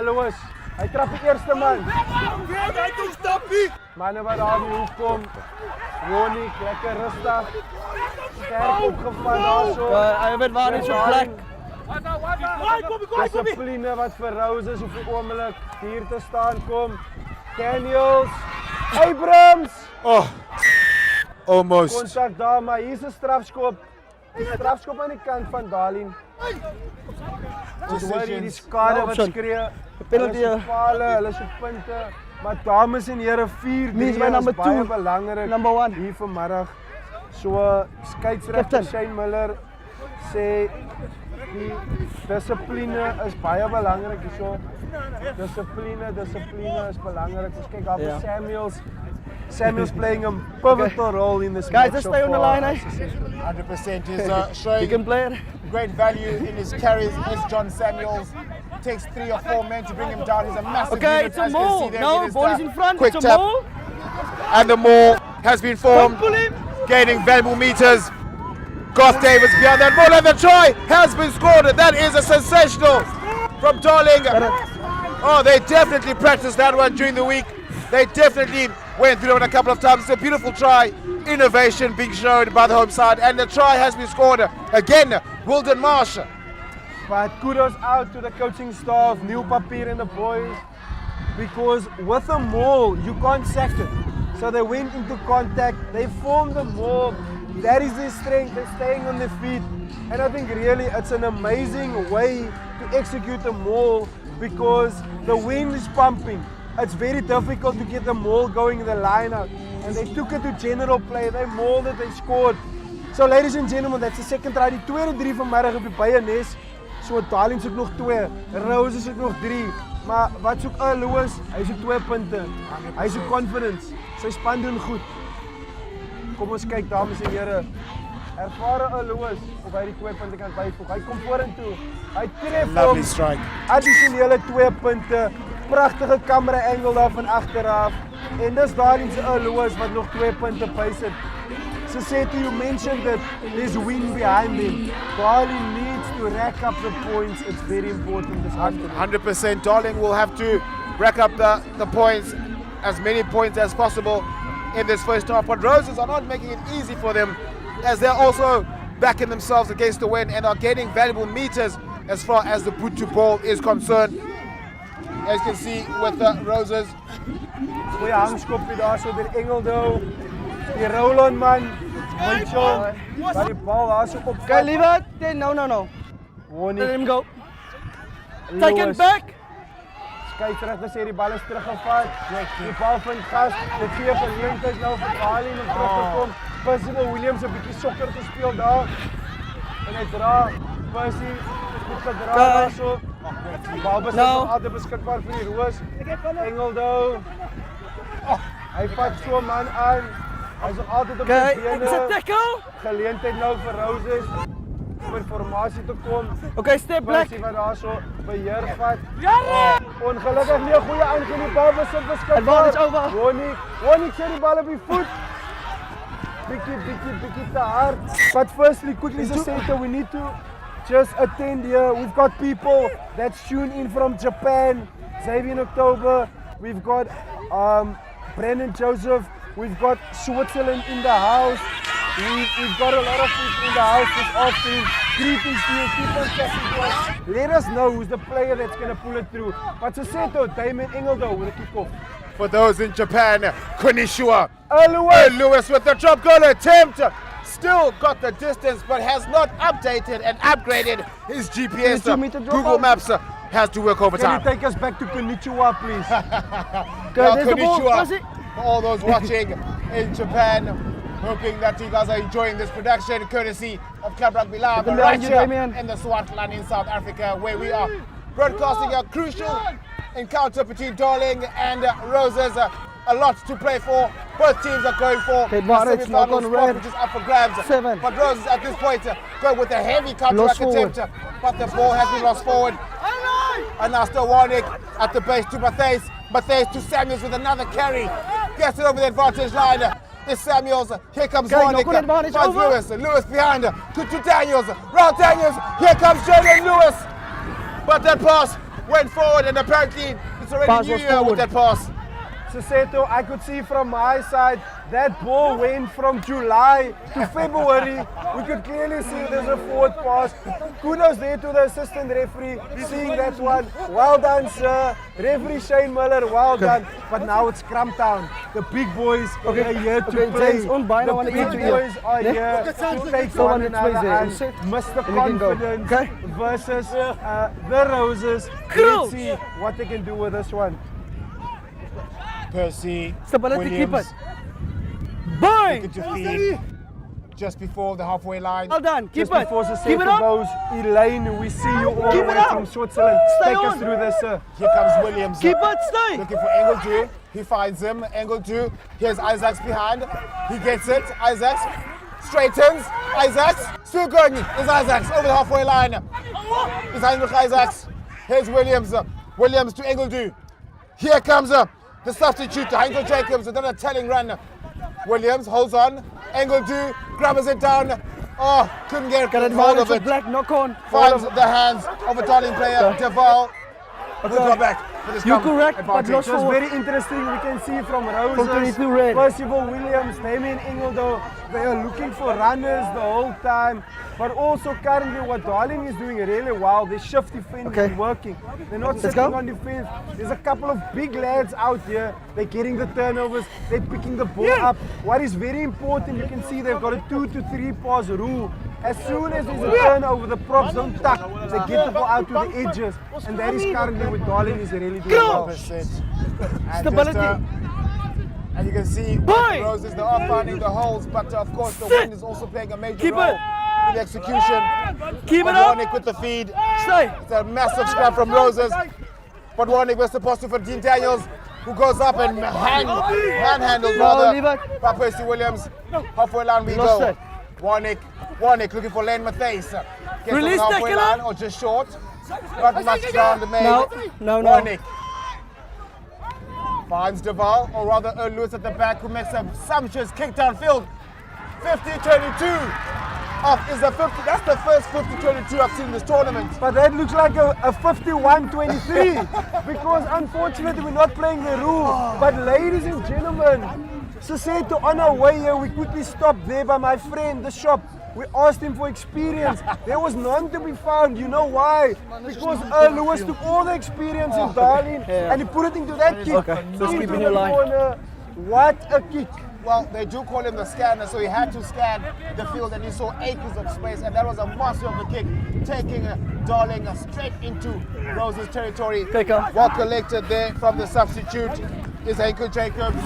Louis, hy trap die eerste man. Hij doet stappie. Manne wat daar in die hoek kom. Wonik, lekker rustig. Sterk opgevat daarso. I have advantage of Black. Discipline wat vir Roses op die oomblik hier te staan kom. Daniels, Abrams. Oh, almost. Kontak daar, maar hier is 'n strafskop. Die strafskop aan die kant van Dalin. Dis waar die skade wat skree. Penalty. Hulle is pale, hulle is op punte. Maar dames en here, 4-3 Means my is number baie 2, belangrik number 1. hier vanmiddag. So skeieregter Captain. Shane Miller sê die dissipline is baie belangrik hierso. Dissipline is belangrik. Ons kyk daar vir Samuel's playing a pivotal role in this match. Guys, just stay on the line, eh? 100% is You showing can play it. great value in his carries. Is John Samuels. Takes 3 or 4 men to bring him down. He's a massive Okay, unit, it's a as you can maul. see there No, with his ball is tap. in front. Quick It's a tap. maul. And the maul has been formed, Pull him. gaining valuable meters. Garth Davis behind that ball, and the try has been scored. That is a sensational from Darling. Oh, they definitely practiced that one during the week. They definitely went through it a couple of times. It's a beautiful try. Innovation being shown by the home side, and the try has been scored again. Wilden Marsh. But kudos out to the coaching staff, Neil Papier and the boys, because with a maul, you can't sack it. So they went into contact, they formed the maul, that is their strength, they're staying on their feet. And I think really it's an amazing way to execute a maul because the wind is pumping. it's very difficult to get the maul going in the line-out. And they took it to general play, they mauled it, they scored. So ladies and gentlemen, that's the second try. Die tweede 3 vanmiddag op die Byenes. So Darling soek nog 2, Rose soek nog 3. Maar wat soek Lewis? Hy soek 2 punte. Hy soek confidence. Sy span doen goed. Kom ons kyk dames en here. Ervare Lewis of hy die 2 punte kan byvoeg. Hy kom vorentoe. Hy tref Lovely hom. strike. Addisionele 2 punte. Pragtige camera angle daar van agteraf. En dis Darling se Lewis wat nog 2 punte bysit. So Seto, you mentioned that there's wind behind him. Darling needs to rack up the points. It's very important this afternoon. 100%. Darling will have to rack up the points, as many points as possible in this first half. But Roses are not making it easy for them, as they're also backing themselves against the wind and are getting valuable meters as far as the put to ball is concerned. As you can see with the Roses. Goeie hangskopie daar so deur Engeldo. Die Roland man. Mitchell. Waar die bal daar so op. Okay, leave it. No. Let him go. Take it back. Kyk terug te sê die bal is teruggevat. Die bal van gas. Dit gee geleentheid nou vir Darling om terug te kom. Percival Williams 'n bietjie sokker te speel daar. En hy dra Percy goed gedra daar so. Die bal is nog altyd beskikbaar vir die Roos. Engeldo. Hy vat so 'n man aan. Hy's nog altyd op die bene. It's a tackle. Geleentheid nou vir Roses om in formasie te kom. Okay, step back. Percy wat daar so beheer vat. Ongelukkig nie 'n goeie aangeneem die bal besit beskikbaar. Advantage over. Wonik sê die bal op die voet. Bietjie te hard. But firstly, quickly Seto, we need to just attend here. We've got people that's tuned in from Japan. Xavier in October. We've got Brendan Joseph. We've got Switzerland in the house. We've got a lot of people in the house this afternoon. Greetings to you. Keep on checking to us. Let us know who's the player that's going to pull it through. But Seto, Damon Engeldo with a kick-off. For those in Japan, Konnichiwa. Lewis. Lewis with the drop goal attempt. Still got the distance, but has not updated and upgraded his GPS. 22 meter drop Google out. Maps has to work Can overtime. you take us back to Konnichiwa, please? There's the ball. Konnichiwa. Pass it. For all those watching in Japan, hoping that you guys are enjoying this production courtesy of Club Rugby Live Good right luck, here Damien. in the Swartland in South Africa, where we are broadcasting a crucial encounter between Darling and Roses. A lot to play for. Both teams are going for the advantage, knock semi-final on spot, red. which is up for grabs. 7. But Roses at this point go with a heavy counter-attack Lost attempt, but the ball has been lost forward. And now still Warnick at the base to Matthäus. Matthäus to Samuels with another carry. Gets it over the advantage line. It's Samuels. Here comes Okay, Warnick. no good advantage, Finds over. Lewis. Lewis behind. To Daniels. Round Daniels. Here comes Jordan Lewis. But that pass went forward, and apparently it's already Pass New was Year forward. with that pass. Seto, I could see from my side that ball went from July to February. We could clearly see there's a forward pass. Kudos there to the assistant referee seeing that one. Well done, sir. Referee Shane Miller, well done. But now it's Scrum Town. The big boys are here to play. James, onbyna The wanna big eat to you. boys are here to take Go one on, it's another there. and Sit. Mr. And we can go. Confidence Okay. versus the Roses. Let's see what they can do with this one. Percy Stability, keep Williams it. Bang! looking to feed just before the halfway line. Well done. Keep Just it. before Keep it Seto up. goes, Elaine, we see you all Keep the it way up. from Switzerland. Stay Take us on. through this, sir. Here comes Williams. Keep it. Stay. Looking for Engeldew. He finds him. Engeldew. Here's Isaacs behind. He gets it. Isaacs straightens. Isaacs. Still going. Is Isaacs over the halfway line. Is Heinrich Isaacs. Here's Williams. Williams to Engeldew. Here comes the substitute, Heinrich Jacobs. Another telling run. Williams holds on. Engeldew grabs it down. Oh, couldn't get Got hold of advantage it. of black knock on. Finds the hands of a Darling player, Deval. We'll come back for this You're scrum correct, but advantage. lost Just forward. very interesting. We can see from From Roses, 22 red. Percival Williams, Damien Engeldo, they are looking for runners the whole time. But also currently what Darling is doing really well, they shift defense Okay. is working. They're not Let's sitting go. on defense. There's a couple of big lads out here. They're getting the turnovers. They're picking the ball up. What is very important, you can see they've got a 2 to 3 pass rule. As soon as there's a turnover, the props don't tuck. They get the ball out to the edges. And that is currently what Darling is really doing well. 100%. And Stability. just, and you can see Boy! the Roses, they are finding the holes, but of course the wind is also playing a major Keep role it. in the execution. Keep it up. Warnick with the feed. Stay. It's a massive scrap from Roses. But Warnick was supposed to for Dean Daniels, who goes up and manhandles leave rather it. by Percy Williams. Halfway line we Lost go. it. Warnick looking for Lane Matthijs. Gets Release on the halfway tackle. line or just short. Not much ground made. No. Warnick finds Duval, or rather Earl Lewis at the back, who makes a sumptuous kick downfield. 50-22. Is the 50? That's the first 50-22 I've seen in this tournament. But that looks like a 51-23 because unfortunately we're not playing the rule. But ladies and gentlemen, so said to on our way here, we quickly stopped there by my friend, the shop. We asked him for experience. There was none to be found. You know why? Because Earl Lewis took all the experience in Darling and he put it into that kick. Okay, so into keep in the your line. corner. What a kick. Well, they do call him the scanner, so he had to scan the field and he saw acres of space, and that was a master of a kick, taking Darling straight into Rose's territory. Kicker. Well collected there from the substitute is Henko Jacobs.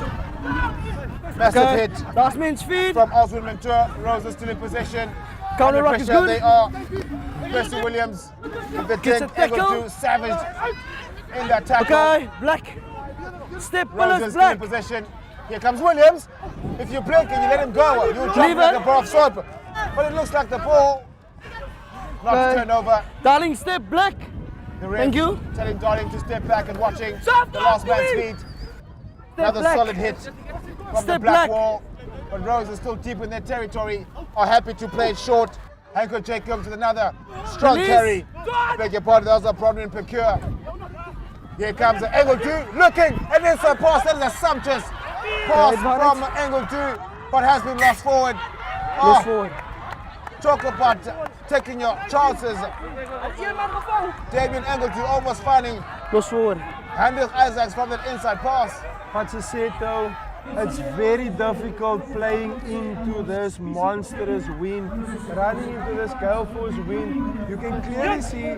Massive hit Last man's feed. from Oswald Mentor. Roses still in possession. Counter Under rock is pressure good. They are. Percy Williams with the Gets a kick, able tackle. to savage in that tackle. Okay, black. Step Roses pillars, still in black. possession. Here comes Williams. If you blink and you let him go, you jump Leave like it. a bar of soap. But it looks like the ball not Okay. turned over. Darling, step black. The ref Thank you. telling Darling to step back and watching Stop, the last man's please. feet. Step Another black. solid hit from the Step black black. wall. But Rose is still deep in their territory. Are happy to play it short. Hanko Jacobs with another strong Release. carry. Beg your pardon, that was a problem in Procure. Here comes the angle 2, looking, and it's a pass. That is a sumptuous pass from angle 2, but has been lost forward. Lost forward. Talk about taking your chances. Damien Engelty almost finding Lost forward. Handel Isaacs from that inside pass. But to say though, it's very difficult playing into this monstrous wind, running into this gale force wind. You can clearly see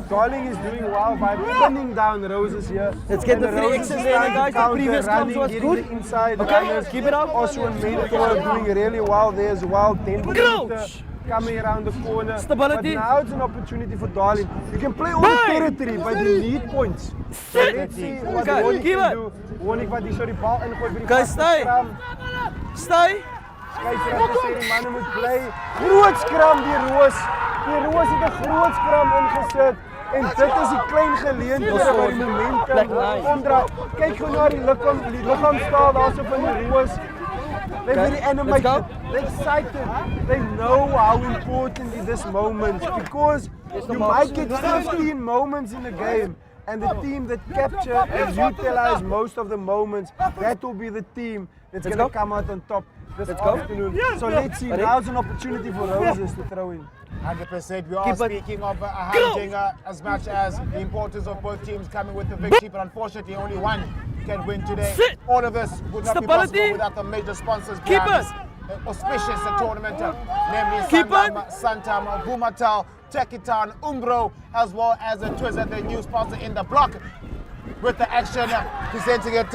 Darling is doing well by pinning down Roses here. Let's get And the three Roses X's is in, trying to guys. The counter, previous comes running, was getting good. the inside Okay, runners. keep it up. Also and Mentor doing really well there as well. 10 Crouch. coming around the corner. Stability. But now it's an opportunity for Darling. You can play all the Bang. territory, but you need points. So let's see what Okay, Warnick keep can it. do. Warnick wat hier so die bal ingooi vir die Guys, vaste stay. skram. Stay. Skeieregter sê die manne moet bly. Groot skram die Roos. Die Roos het 'n groot skram ingesit. En dit is die klein geleenthede waar die Black momentum line. kontra. Kyk gou na die liggaamstaal daarso van die Roos. They're very let's animated, go. they're excited, they know how important it is moment because you might get 15 moments in a game and the team that capture and utilize most of the moments, that will be the team that's going to go. come out on top this Let's go. afternoon. So let's see, now's an opportunity for Roses to throw in. 100%. We are Keep it. speaking of a Hamjinger as much as the importance of both teams coming with the victory, but unfortunately only one can win today. Sit. All of this would not be Stability. possible without the major sponsors Keep behind it. this auspicious tournament, namely Keep Sanlam, Santam, Vumatal, Tekitan, Umbro, as well as Twizzle, the new sponsor in the block. With the action presenting it,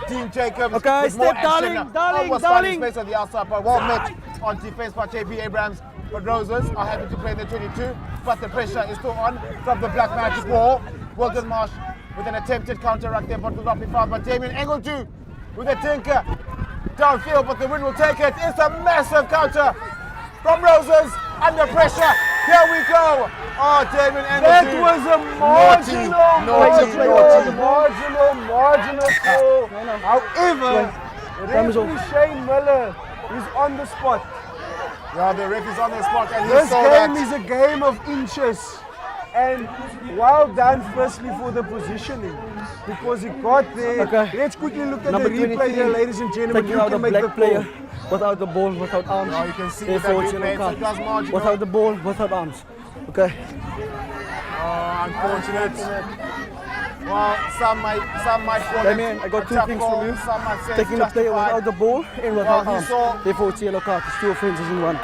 Team Jacobs Okay, with more step, action. darling, Almost darling. finding space on the outside, but well met on defense by JP Abrams. But Roses are happy to play in the 22, but the pressure is still on from the Black Magic wall. Wilton Marsh with an attempted counter-attack there, but will not be found by Damien Engeltu with a tinker downfield, but the wind will take it. It's a massive counter from Roses under pressure. Here we go. Oh, Damien That Engeltu. was a marginal goal. However, referee Shane Miller is on the spot. Yeah, the ref is on the spot and he This saw game that. is a game of inches. And well done firstly for the positioning because he got there. Okay. Let's quickly look at Number the replay 23, here, ladies and gentlemen. Taking You out the can make the black call. player without the ball, without arms. Now you can see Therefore, that it's replay, yellow so it does card. marginal. Without the ball, without arms. Okay. Oh, unfortunate. Well, some might call Damien, it I got a two tough things call, from you. Some might say Taking the it's player justified. without the ball and without he arms. saw- Therefore, it's yellow card. It's two offenses in one.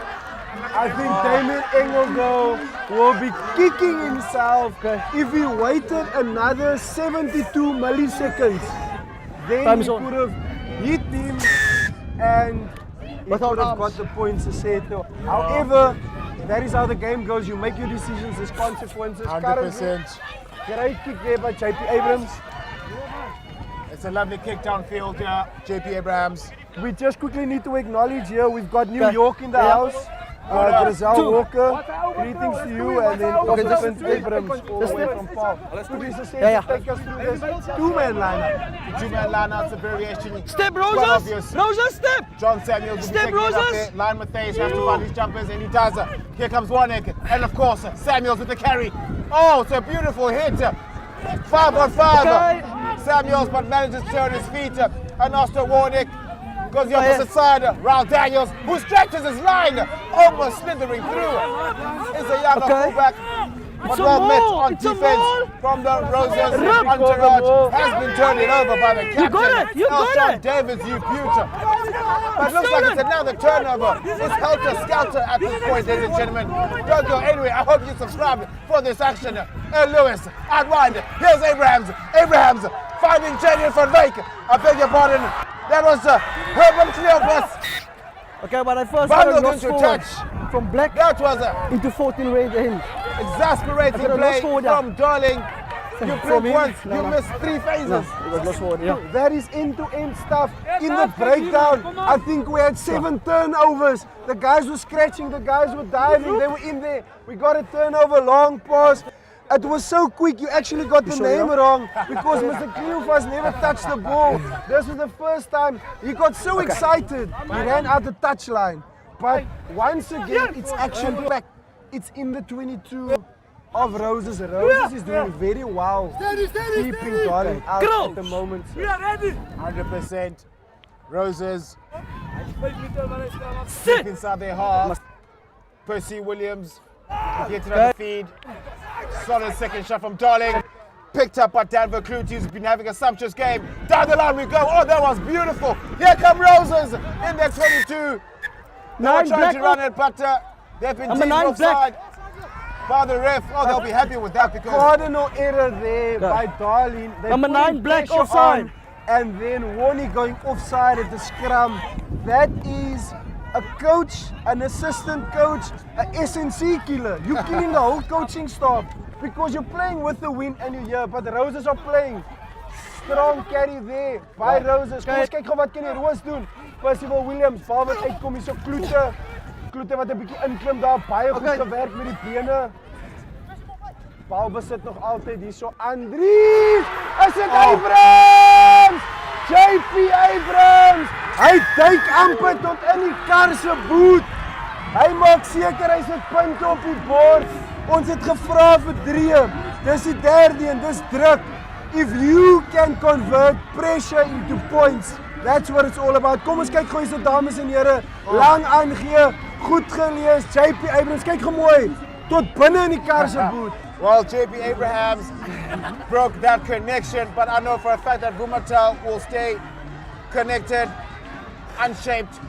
I think Damien Engel will be kicking himself if he waited another 72 milliseconds. Then he could have hit him and he could have got the points to say it. However, that is how the game goes. You make your decisions, there's consequences. 100%. Great kick there by JP Abrams. It's a lovely kick downfield here, JP Abrams. We just quickly need to acknowledge here, we've got New York in the house. Grisel Walker, greetings to you, and then Vincent Abrams all the way from Paul. Quickly to take us through this two-man lineup. Two-man lineup's a variation. Step Roses! Roses, step! John Samuels will be taking it up there. Lion Matthews has to find his jumpers, and he does. Here comes Warnick, and of course, Samuels with the carry. Oh, it's a beautiful hit. 5 on 5. Samuels, but manages to turn his feet. And Austin Warnick goes the opposite side. Raul Daniels, who stretches his line, almost slithering through. Is a younger fullback, but well met on defense from the Roses. Entourage has been turned over by the captain, Elshon Davis, you beauty. But looks like it's another turnover. It's helter-skelter at this point, ladies and gentlemen. Don't go anyway. I hope you subscribe for this action. Lewis, out wide. Here's Abrahams. Abrahams finding Jadon van Wyk. I beg your pardon. That was Herbert Cleopas. Okay, but I first bundled into touch from black that was into 14 range in. Exasperating play from Darling. You blink once, No. you miss 3 phases. It was lost forward, yeah. That is end-to-end stuff. In the breakdown, I think we had 7 turnovers. The guys were scratching, the guys were diving, they were in there. We got a turnover, long pass. It was so quick, you actually got the name wrong because Mr. Cleopas never touched the ball. This was the first time. He got so excited, he ran out the touchline. But once again, it's action-packed. It's in the 22 of Roses. Roses is doing very well, keeping Darling out at the moment. 100%. Roses deep inside their half. Percy Williams getting on the feed. Solid second shot from Darling. Picked up by Dan Verclute, who's been having a sumptuous game. Down the line we go. Oh, that was beautiful. Here come Roses in their 22. They were trying to run it, but they've been taken offside by the ref. Oh, they'll be happy with that because cardinal error there by Darling. Number 9 black offside. And then Warnie going offside at the scrum. That is a coach, an assistant coach, an SNC killer. You're killing the whole coaching staff because you're playing with the wind and you're here, but the Roses are playing. Strong carry there by Roses. Kom ons kyk gou wat kan die Roos doen. Percival Williams, bal wat uitkom hier so Kloete. Kloete wat 'n bietjie inklim daar, baie goed gewerk met die bene. Bal besit nog altyd hier so Andries. Is dit Abrams? JP Abrams. Hy duik amper tot in die kar se boot. Hy maak seker hy sit punte op die bord. Ons het gevra vir 3. Dis die 3de en dis druk. If you can convert pressure into points, that's what it's all about. Kom ons kyk gou hierse dames en here. Lang aangee, goed gelees. JP Abrams, kyk gou mooi. Tot binne in die kar se boot. well, JP Abrahams broke that connection, but I know for a fact that Vumatel will stay connected, unshaped,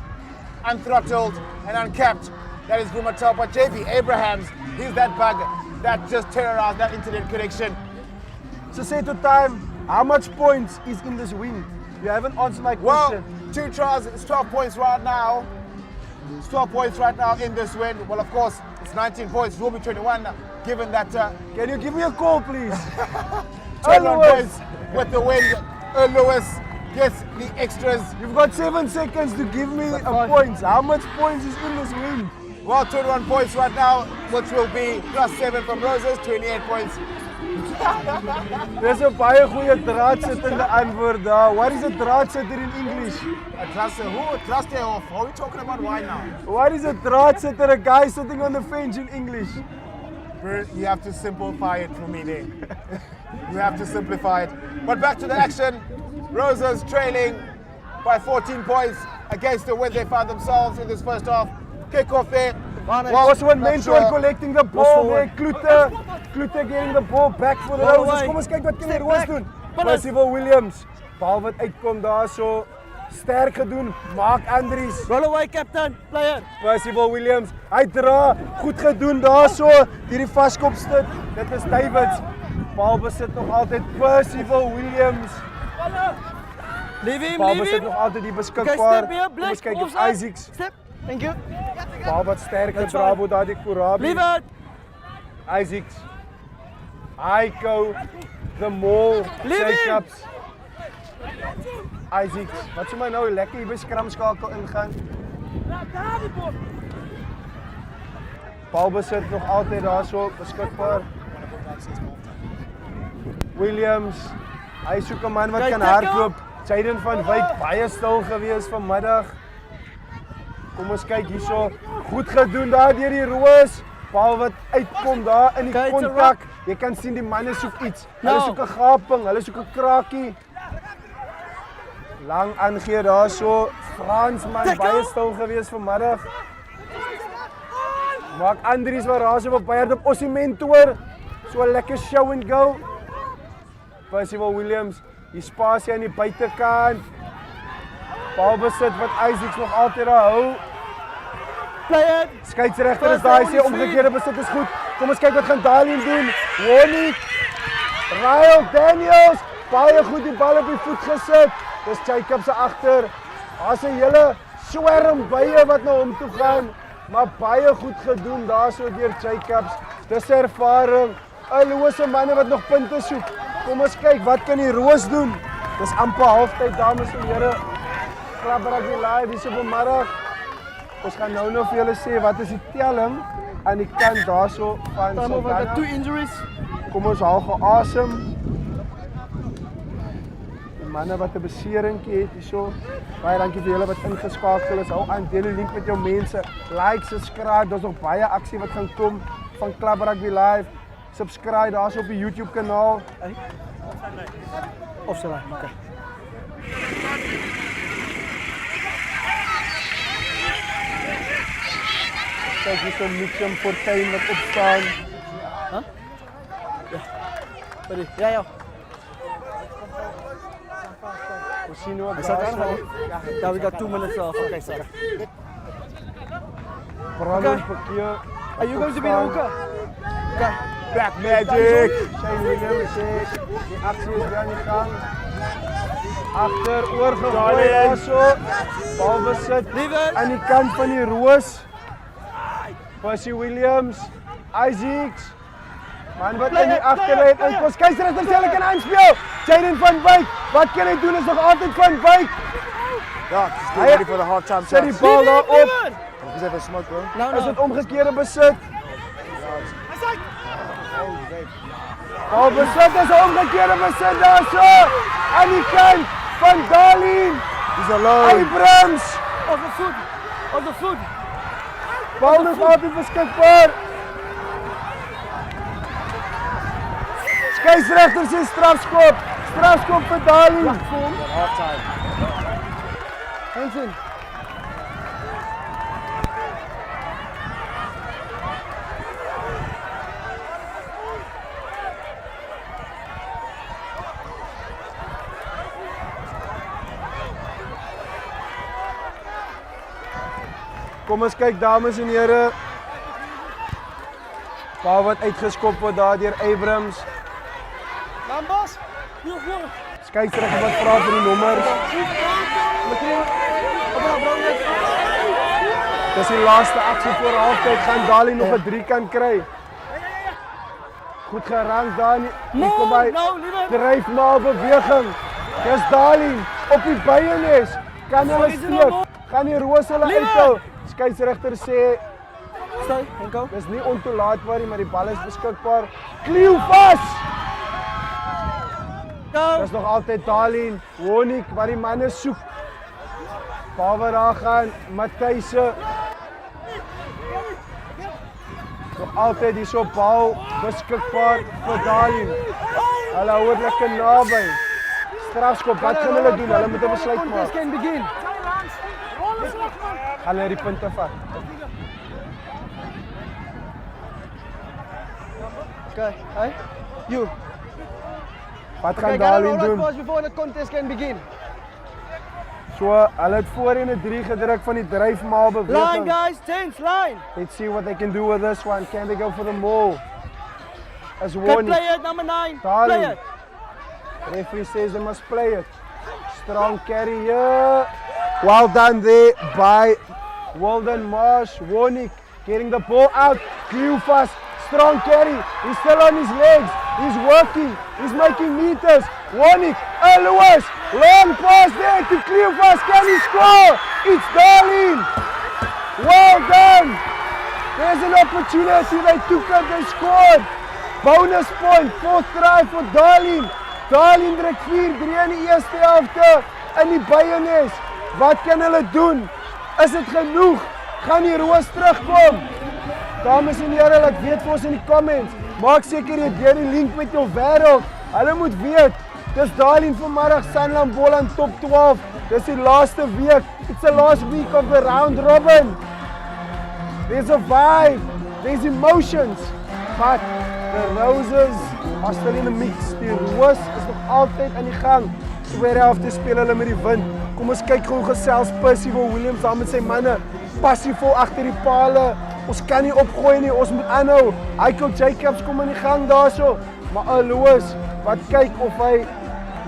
unthrottled, and uncapped. That is Vumatel, but JP Abrahams, he's that bug that just terrorized that internet connection. So say to time, how much points is in this win? You haven't answered my question. Well, 2 tries, it's 12 points right now. It's 12 points right now in this win. Well, of course, it's 19 points. It will be 21 now, given that... Can you give me a call, please? 21 points with the win. Lewis gets the extras. You've got 7 seconds to give me a points. How much points is in this win? Well, 21 points right now, which will be plus 7 from Roses, 28 points. There's a baie goeie draadsittende antwoord daar. What is a draadsitter in English? A traster, who? Traster off. Are we talking about why now? What is a draadsitter? A guy sitting on the bench in English. You have to simplify it for me there. You have to simplify it. But back to the action. Roses trailing by 14 points against the win they found themselves in this first half. Kick off there. Well, was one mentor collecting the ball there. Kloete getting the ball back for the Roses. Kom ons kyk wat kan die Roos doen. Percival Williams. Bal wat uitkom daar so. sterk gedoen. Mark Andries. Roll away, captain. Player. Percival Williams. Hy dra. Goed gedoen daarso. Hierdie vaskopstuk. Dit is Davids. Bal besit nog altyd Percival Williams. Leave him, Bal leave besit him. nog altyd die Okay, beskikbaar. step here, Kom ons kyk Blake. of Offside. Isaacs. Step. Thank you. Bal wat sterk That's gedra fine. word daardie Kurabi. Leave it. Isaacs. Aiko. The Mall. Leave him. Jacobs. Isaacs. Wat sê my nou lekker hier by skramskakel ingaan. Bal besit nog altyd daarso beskikbaar. Williams. Hy soek 'n man wat Kyk, kan tackle. hardloop. Jaden van Wyk baie stil gewees vanmiddag. Kom ons kyk hierso. Goed gedoen daar deur die Roos. Bal wat uitkom daar in die Kyk, it's a kontak. Jy kan sien die manne soek iets. Hulle Nou. soek 'n gaping, hulle soek 'n krakie. Lang aangee daarso. Fransman Tackle. baie stil gewees vanmiddag. Maak Andries wat raas op baie op Osimentoor. So 'n lekker show and go. Percival Williams, die spasie aan die buitekant. Bal besit wat Isaacs nog altyd daar hou. Play it. Skeieregter is daar, hy sê omgekeerde besit is goed. Kom ons kyk wat gaan Dalien doen. Woniek. Ryle Daniels, baie goed die bal op die voet gesit. Dis Jacobs se agter. Daar's 'n hele swerm bye wat na hom toe gaan, maar baie goed gedoen daarso deur Jacobs. Dis ervaring. 'n Lose manne wat nog punte soek. Kom ons kyk wat kan die Roos doen. Dis amper halftyd dames en here. Klapperak live hier so vanmiddag. Ons gaan nou vir julle sê wat is die telling aan die kant daarso van Some of the Saldanha. 2 injuries. Kom ons haal geasem. Die manne wat 'n beseringkie het hierso. Baie dankie vir julle wat ingeskakel is. Hou aan, deel die link met jou mense. Like, subscribe. Daar's nog baie aksie wat gaan kom van Club Rugby Live. Subscribe daarso op die YouTube kanaal. Offside. Okay. Kyk hier so Mitchum Fortuin wat opstaan. Ready? Ja. Ons sien nou Is dat daarso. aan? Yeah, we got 2 minutes off. Okay, sir. Brandon Okay. Verkeer. Are you going to be the hooker? Okay. Black Magic. Shane Williams sê die aksie is weer aan die gang. Agter oorgegooi daarso. Bal besit Leave it. aan die kant van die Roos. Percy Williams, Isaacs. Man wat in die agterlyn inkom. Keiserregter sê hulle kan aanspeel. Jaden van Wyk. Wat kan hy doen? Is nog altyd van Wyk. Yeah, just get ready for the half-time Sit die shots. bal daar op. Is that a smoke, bro? No, Is dit no. omgekeerde besit? Bal besit is omgekeerde besit daarso. Aan die kant van Dalien. He's alone. Abrams. Off the foot. Off the foot. Bal nog altyd beskikbaar. Skeieregter sê strafskop. Strafskop vir Dalien. Half-time. Hansen. Kom ons kyk dames en here. Bal wat uitgeskop word daar deur Abrams. Numbers. Skeieregter wat vra vir die nommers. Dis die laaste aksie voor halftyd. Gaan Dalien nog 'n 3 kan kry. Goed gerang daar. Hier kom hy. No, leave it. Dryf na beweging. Dis Dalien op die byenes. Kan hulle steek? Gaan die Roos hulle uithou? Skeieregter sê Stay and go. dis nie ontoelaatbaar nie, maar die bal is beskikbaar. Kleuw vas. Go. Dis nog altyd Dalien, Woniek wat die manne soek. Bal wat daar gaan, Matthijse. Nog altyd hier so bal beskikbaar vir Dalien. Hulle hou dit lekker naby. Strafskop, wat gaan hulle doen? Hulle moet 'n besluit Contest maak. can begin. Gaan hulle die punte vat? Okay. Hey. You. Wat Okay, gaan gotta Dalien roll out doen? fast before the contest can begin. So, hulle het voorin 'n 3 gedruk van die dryfmaal beweging. Line, guys, tense, line. Let's see what they can do with this one. Can they go for the maul? As Good one. play it, number 9. Darling. Play it. Referee says they must play it. Strong carry here. Well done there by Walden Marsh. Warnick getting the ball out. Cleofas, strong carry. He's still on his legs. He's working. He's making meters. Warnick, Lewis. Long pass there to Cleofas. Can he score? It's Darling. Well done. There's an opportunity. They took it. They scored. Bonus point. 4th try for Darling. Darling druk 4-3 in die eerste helfte in die Beyenes. Wat kan hulle doen? Is dit genoeg? Gaan die Roos terugkom? Dames en here, laat weet vir ons in die comments. Maak seker jy deur die link met jou wêreld. Hulle moet weet. Dis Darling vanmiddag Sanlam Boland top 12. Dis die laaste week. It's the last week of the round robin. There's a vibe. There's emotions. But the Roses are still in the mix. Die Roos is nog altyd aan die gang. Tweede helfte speel hulle met die wind. Kom ons kyk gou gesels Percival Williams daar met sy manne. Passievol agter die pale. Ons kan nie opgooi nie. Ons moet aanhou. Michael Jacobs kom in die gang daarso. Maar Aloos wat kyk of hy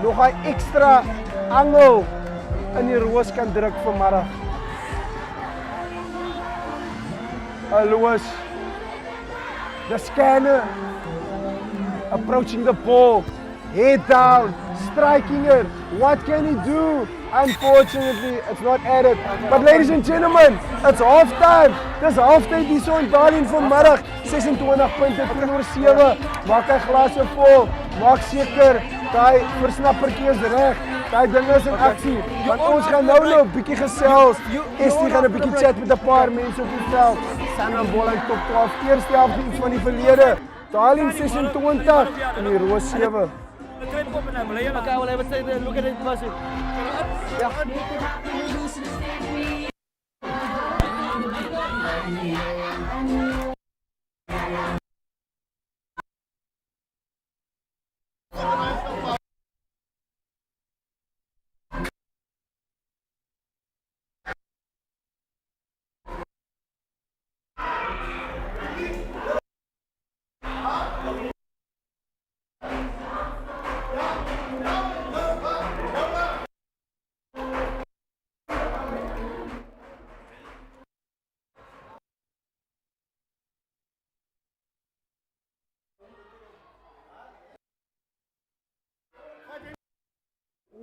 nog 'n ekstra angel in die Roos kan druk vanmiddag. Aloos. The scanner approaching the ball, head down, striking it. What can he do? Unfortunately, it's not added. But ladies and gentlemen, it's halftime. Dis halftyd hier so in Darling vanmiddag. 26 punte teenoor 7. Maak hy glase vol. Maak seker daai versnappertjie is reg. Daai ding is in aksie. Want ons gaan nou 'n bietjie gesels. Estie gaan 'n bietjie chat met 'n paar mense op die veld. Sanlam Boland top 12. Eerste helfte iets van die verlede. Darling 26 en die Roos 7. Okay, well, I would say that look at it, Percy. Yeah.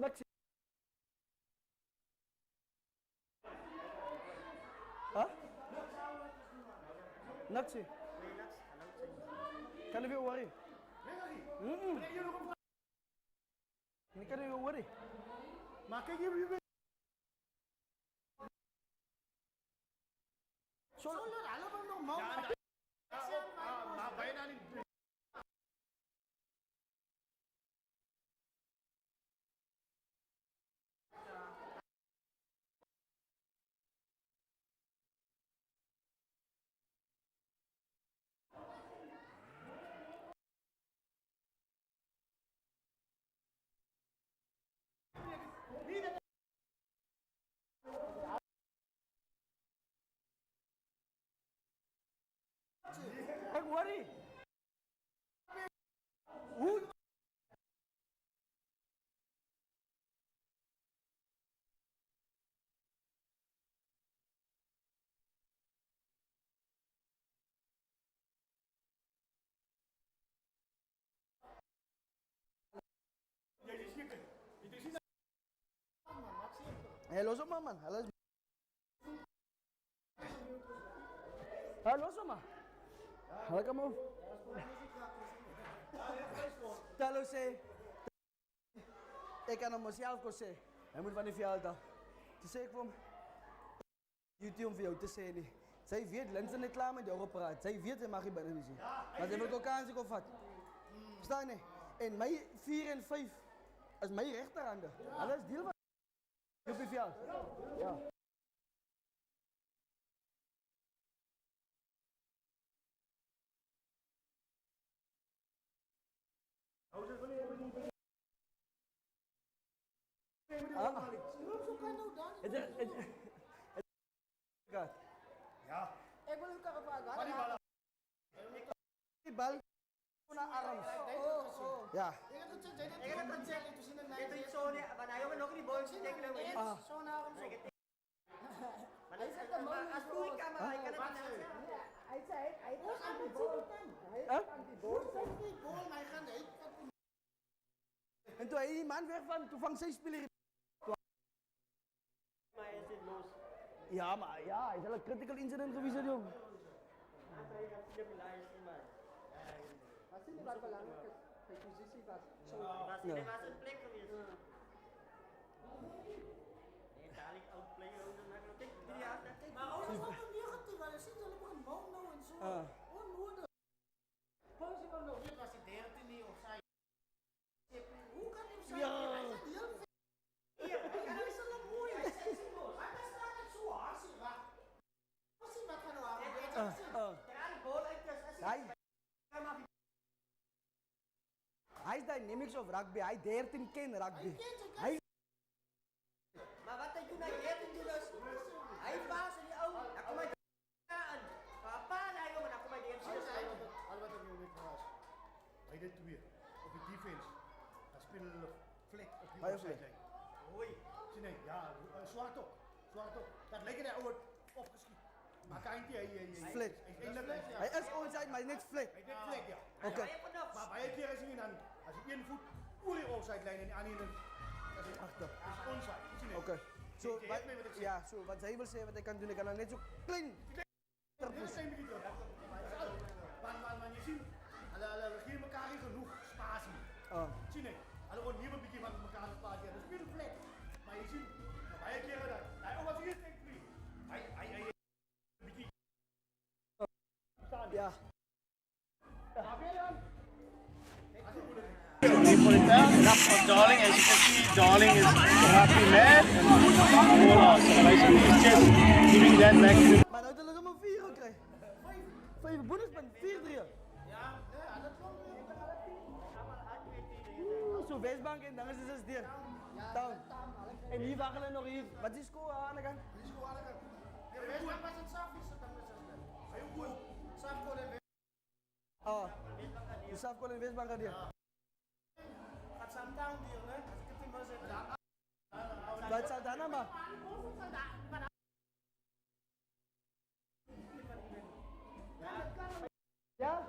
Next. Huh? Next. Kan je worry? Ini kan je worry. Maak je weer. Soalnya halaman nog mau. Maar bijna niet. Don't worry. Hello, so man. Hello, so man. Hallo, kom op. Talo sê ek kan hom myself kon sê. Hy moet van die veld af. Toe sê ek vir hom YouTube vir jou te sê nie. Sy weet Lins is net klaar met jou gepraat. Sy weet hy mag nie binne wees nie. Maar sy wil ook kansie kon vat. Verstaan jy? En my 4 en 5 is my regterhande. Hulle is deel van op die veld. Ja. Ik wil u vragen. Die bal naar arms. Ja. Ik heb het gezegd, toen zien het mij zo niet, maar hij heeft nog niet boos tekenen. Zo'n arm zo. Maar hij zegt de man als doe ik kan, maar hij kan het niet. Hij zei, hij was aan die bal. Hij aan die bal. Hij gaat niet. En toen hij die man wegvangt, toen vangt zijn speler. Maar hij zit los. Ja, maar ja, hij is wel een critical incident geweest, jong. Was het niet wat belangrijk is? De positie was zo. Er was een plek geweest. Nee, dadelijk outplay ook. Maar alles wat er negatief was, je ziet dat op een bal nou en zo. Onnodig. Volgens mij nog niet, was hij 13 niet of zij. Hoe kan hij zijn? Hij is heel veel. Hij is al mooi. Hij is sensiloos. Hij staat het zo hard. Wat zie je wat van nou aan? Hij is dynamics of rugby, hij 13 ken rugby. Hij Maar wat hij toen hij 13 doet is, hij was in die oude, dan kom hij aan. Papa, nee jongen, dan kom hij die Al wat ik nu weet was, bij dit weer, op de defense, dan spelen we vlek op die opzijdlijn. Hoi. Zie nee, ja, zwart ook. Dat lijkt hij over opgeschiet. Maar kan hij flik. Hij is onside, maar niet flik. Hij deed vlek, ja. Oké. Maar bij een keer is hij dan, als hij één voet voor die opzijdlijn en die andere, dat is Achter. onside. Zie nee. Oké. Zo, Kijk mee wat ik zeg. ja, zo, wat hij wil zeggen, wat hij kan doen, ik kan dan net zo kling. Dat is een beetje terug. Maar je ziet, we geven elkaar niet genoeg spatie. Zie nee, we worden hier een beetje van elkaar spatie. Dat is weer een vlek. Maar je ziet, bij een keer dat, hij wat hier denkt, hij een beetje. Ja. Darling, as you can see, Darling is happy mad and Boland. So basically he's just giving that back to. Maar nou zullen ze maar 4 krijgen. 5 bonuspunt, 4-3. Zo wijsbank en dan is het 6-3. Down. En hier wachten we nog hier. Wat is de score aan de kant? Wijsbank was het Safis, dan was het heel goed. Safko en De Safko en Wijsbank gaan hier. gaat samen down hier, hè? Als ik het niet meer zeg. Wat staat daar nou maar? Ja?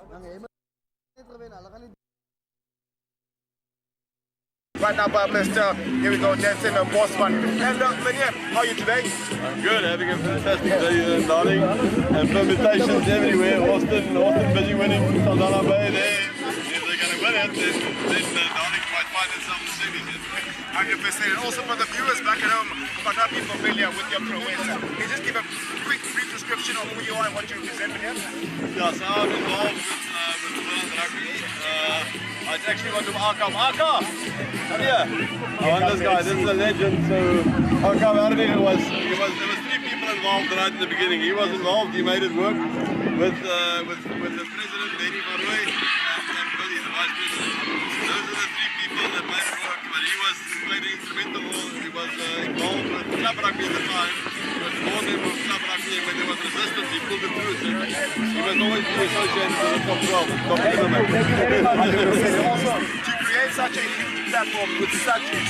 Dan ga je maar niet winnen, dan gaan niet. Right now by Mr. Here we go, Nelson and Bossman. And Menier, how are you today? I'm good, having a fantastic day in Darling. And permutations everywhere. Austin busy winning Sanlam Bay there. If they're going to win it, then Darling might find themselves in the semis. 100%. And also for the viewers back at home who might not be familiar with your prowess, can you just give a quick brief description of who you are and what you represent here? Yeah, so I'm involved with Boland rugby. I actually want to Arkham. Come here. I want this guy. This is a legend. So Arkham Arvin there was 3 people involved right in the beginning. He was involved. He made it work with the president, Lady Van Roy, and Billy, the vice president. Those are the 3 people that made it work. But he played an instrumental role. He was involved with club rugby at the time. He was more than club rugby, and when there was resistance, he pulled it through. So he was always be associated with the top 12, top 11. Also, to create such a huge platform with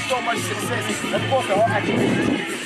so much success, of course, there are actually.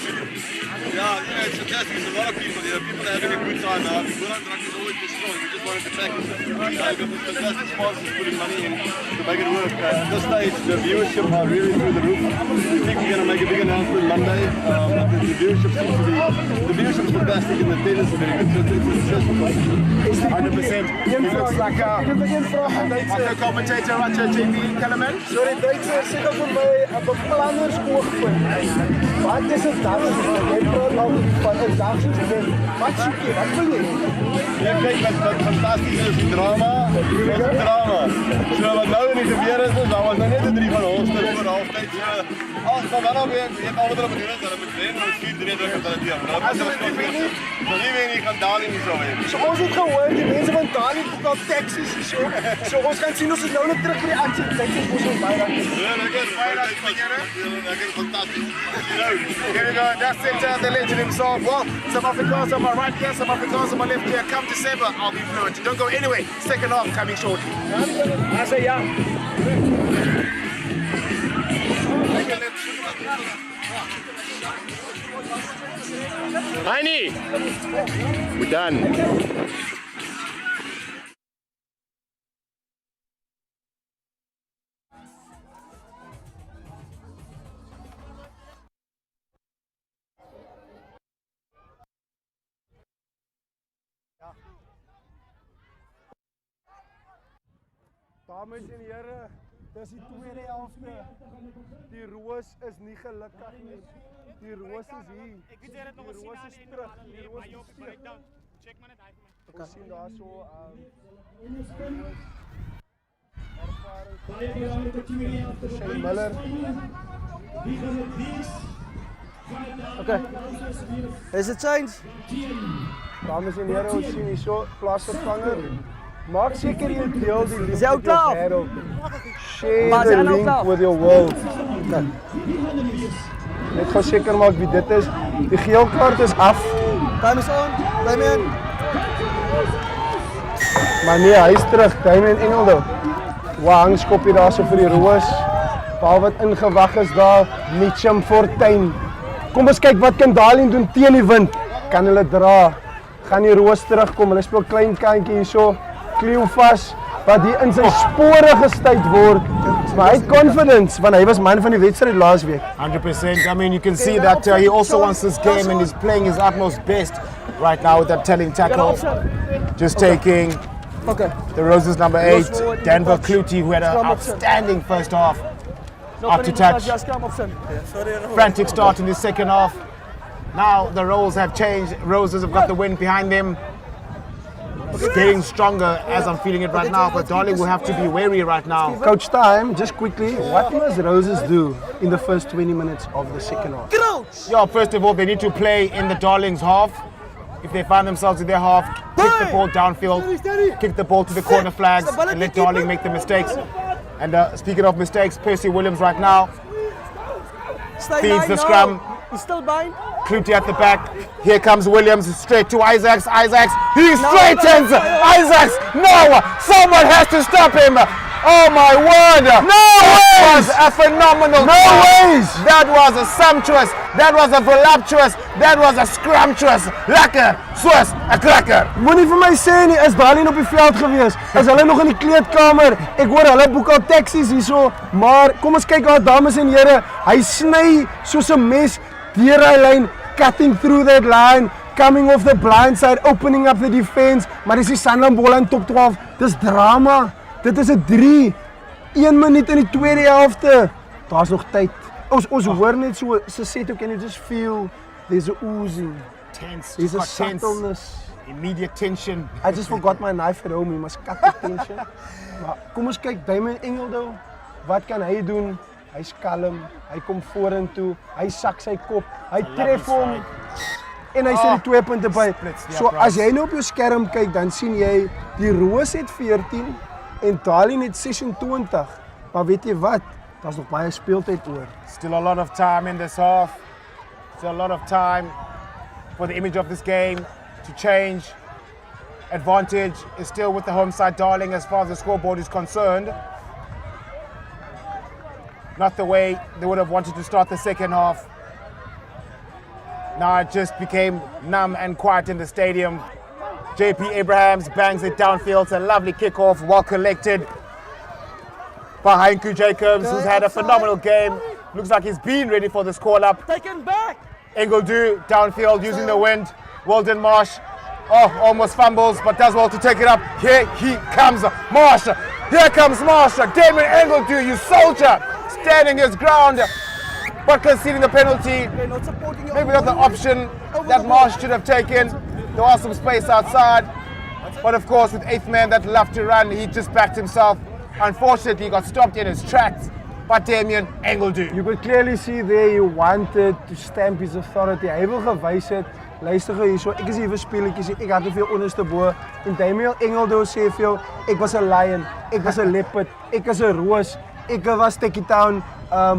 Yeah, it's fantastic. There's a lot of people here. People are having a good time now. Boland rugby has always been strong. We just wanted to back it. They've got this fantastic sponsors putting money in to make it work. At this stage, the viewership are really through the roof. We think we're going to make a big announcement Monday. The viewership seems to be, the viewership's fantastic and the tennis is very good. So it's a successful competition. 100%. He looks like a commentator, JP Kellerman. Sorry, Duitse zeggen voor mij op een planners oogpunt. Wat is het dagelijks? Jij praat al van een dagelijks. Wat zoek je? Wat wil je? Ja, kijk, wat fantastisch is die drama. was een drama. So wat nou in die gebeur is, daar was nou net 'n 3 van Holsted voor halftyd. So van dan af weet al wat hulle bedoel is, hulle moet wen, hulle skiet 3 druk op hulle team. As hulle nie wen nie, dan nie wen nie, gaan Darling nie so wen. So ons het gehoor die mense van Darling het al taxis so. So ons gaan sien ons is nou net terug by die aksie. Dink ek ons moet baie dankie. Ja, lekker, baie dankie van julle. Lekker fantasties. Here we go, that's it, the legend himself. Well, some Africans on my right here, some Africans on my left here. Come December, I'll be fluent. Don't go anyway. Second half coming shortly. I say ja. Heini, we're done. Dames en here, dis die tweede helfte. Die Roos is nie gelukkig nie. Die Roos is hier. Ek weet jy het nog gesien aan die terug. Die Roos is breakdown. Check maar net hy vir my. Ons sien daar so Shane Miller. Okay. Is it change? Dames en here, ons sien hier so plaasvervanger. Maak seker jy deel die link Is jy ook klaar? Share the link with your world. Okay. Net gou seker maak wie dit is. Die geel kaart is af. Time is on. Time in. Maar nee, hy is terug. Damien Engelde. Wang skoppie daar so vir die Roos. Paal wat ingewag is daar. Mitchum Fortuin. Kom ons kyk wat kan Darling doen teen die wind. Kan hulle dra? Gaan die Roos terugkom? Hulle speel klein kantjie hierso. Kleu vas wat hier in sy spore gestuit word. Maar hy het confidence want hy was man van die wedstryd laas week. 100%. I mean, you can see that he also wants this game and he's playing his utmost best right now with that telling tackle. Just taking the Roses number 8, Denver Clutie, who had an outstanding first half. After touch. Frantic start in the second half. Now the roles have changed. Roses have got the win behind them. It's getting stronger as I'm feeling it right now, but Darling will have to be wary right now. Coach Time, just quickly, what must Roses do in the first 20 minutes of the second half? Yeah, first of all, they need to play in the Darlings half. If they find themselves in their half, kick the ball downfield, kick the ball to the corner flags, and let Darling make the mistakes. And speaking of mistakes, Percy Williams right now feeds the scrum. He's still bind. Clutie at the back. Here comes Williams straight to Isaacs. Isaacs, he straightens. Isaacs, no! Someone has to stop him. Oh my word! No That ways! was a phenomenal. No ways! That was a sumptuous. That was a voluptuous. That was a scrumptious. Lekker, soos 'n cracker. Moenie vir my sê nie, is Darling op die veld gewees? Is hulle nog in die kleedkamer? Ek hoor hulle boek al taksies hierso, maar kom ons kyk daar dames en here. Hy sny soos 'n mes deur hy lyn, cutting through that line, coming off the blind side, opening up the defense. Maar dis die Sanlam Boland top 12. Dis drama. Dit is 'n 3. 1 minuut in die tweede helfte. Daar's nog tyd. Ons hoor net so, se sê toe, can you just feel there's a oozing. Tense. There's a Just got tense. subtleness. Immediate tension. I just forgot my knife at home. We must cut the tension. Maar kom ons kyk Damien Engelde. Wat kan hy doen? Hy's kalm. Hy kom vorentoe. Hy sak sy kop. Hy tref hom. En hy sit die 2 punte by. So as jy nou op jou skerm kyk, dan sien jy die Roos het 14 en Darling het 26. Maar weet jy wat? Daar's nog baie speeltyd oor. Still a lot of time in this half. Still a lot of time for the image of this game to change. Advantage is still with the home side Darling as far as the scoreboard is concerned. Not the way they would have wanted to start the second half. Now it just became numb and quiet in the stadium. JP Abrahams bangs it downfield. It's a lovely kickoff, well collected by Heinku Jacobs, who's had a phenomenal game. Looks like he's been ready for this call-up. Taken back. Engledew downfield using the wind. Weldon Marsh, almost fumbles, but does well to take it up. Here he comes, Marsh. Here comes Marsh. Damien Engledew, you soldier, standing his ground, but conceding the penalty. Maybe not the option that Marsh should have taken. There was some space outside. But of course, with 8th man that loved to run, he just backed himself. Unfortunately, he got stopped in his tracks by Damian Engeldu. You could clearly see there he wanted to stamp his authority. Hy wil gewys het, luister gou hierso, ek is hier vir speletjies, ek het te veel onderste bo. En Damian Engeldu sê vir jou, ek was 'n lion, ek was 'n leopard, ek is 'n roos, ek was Tekkie Town,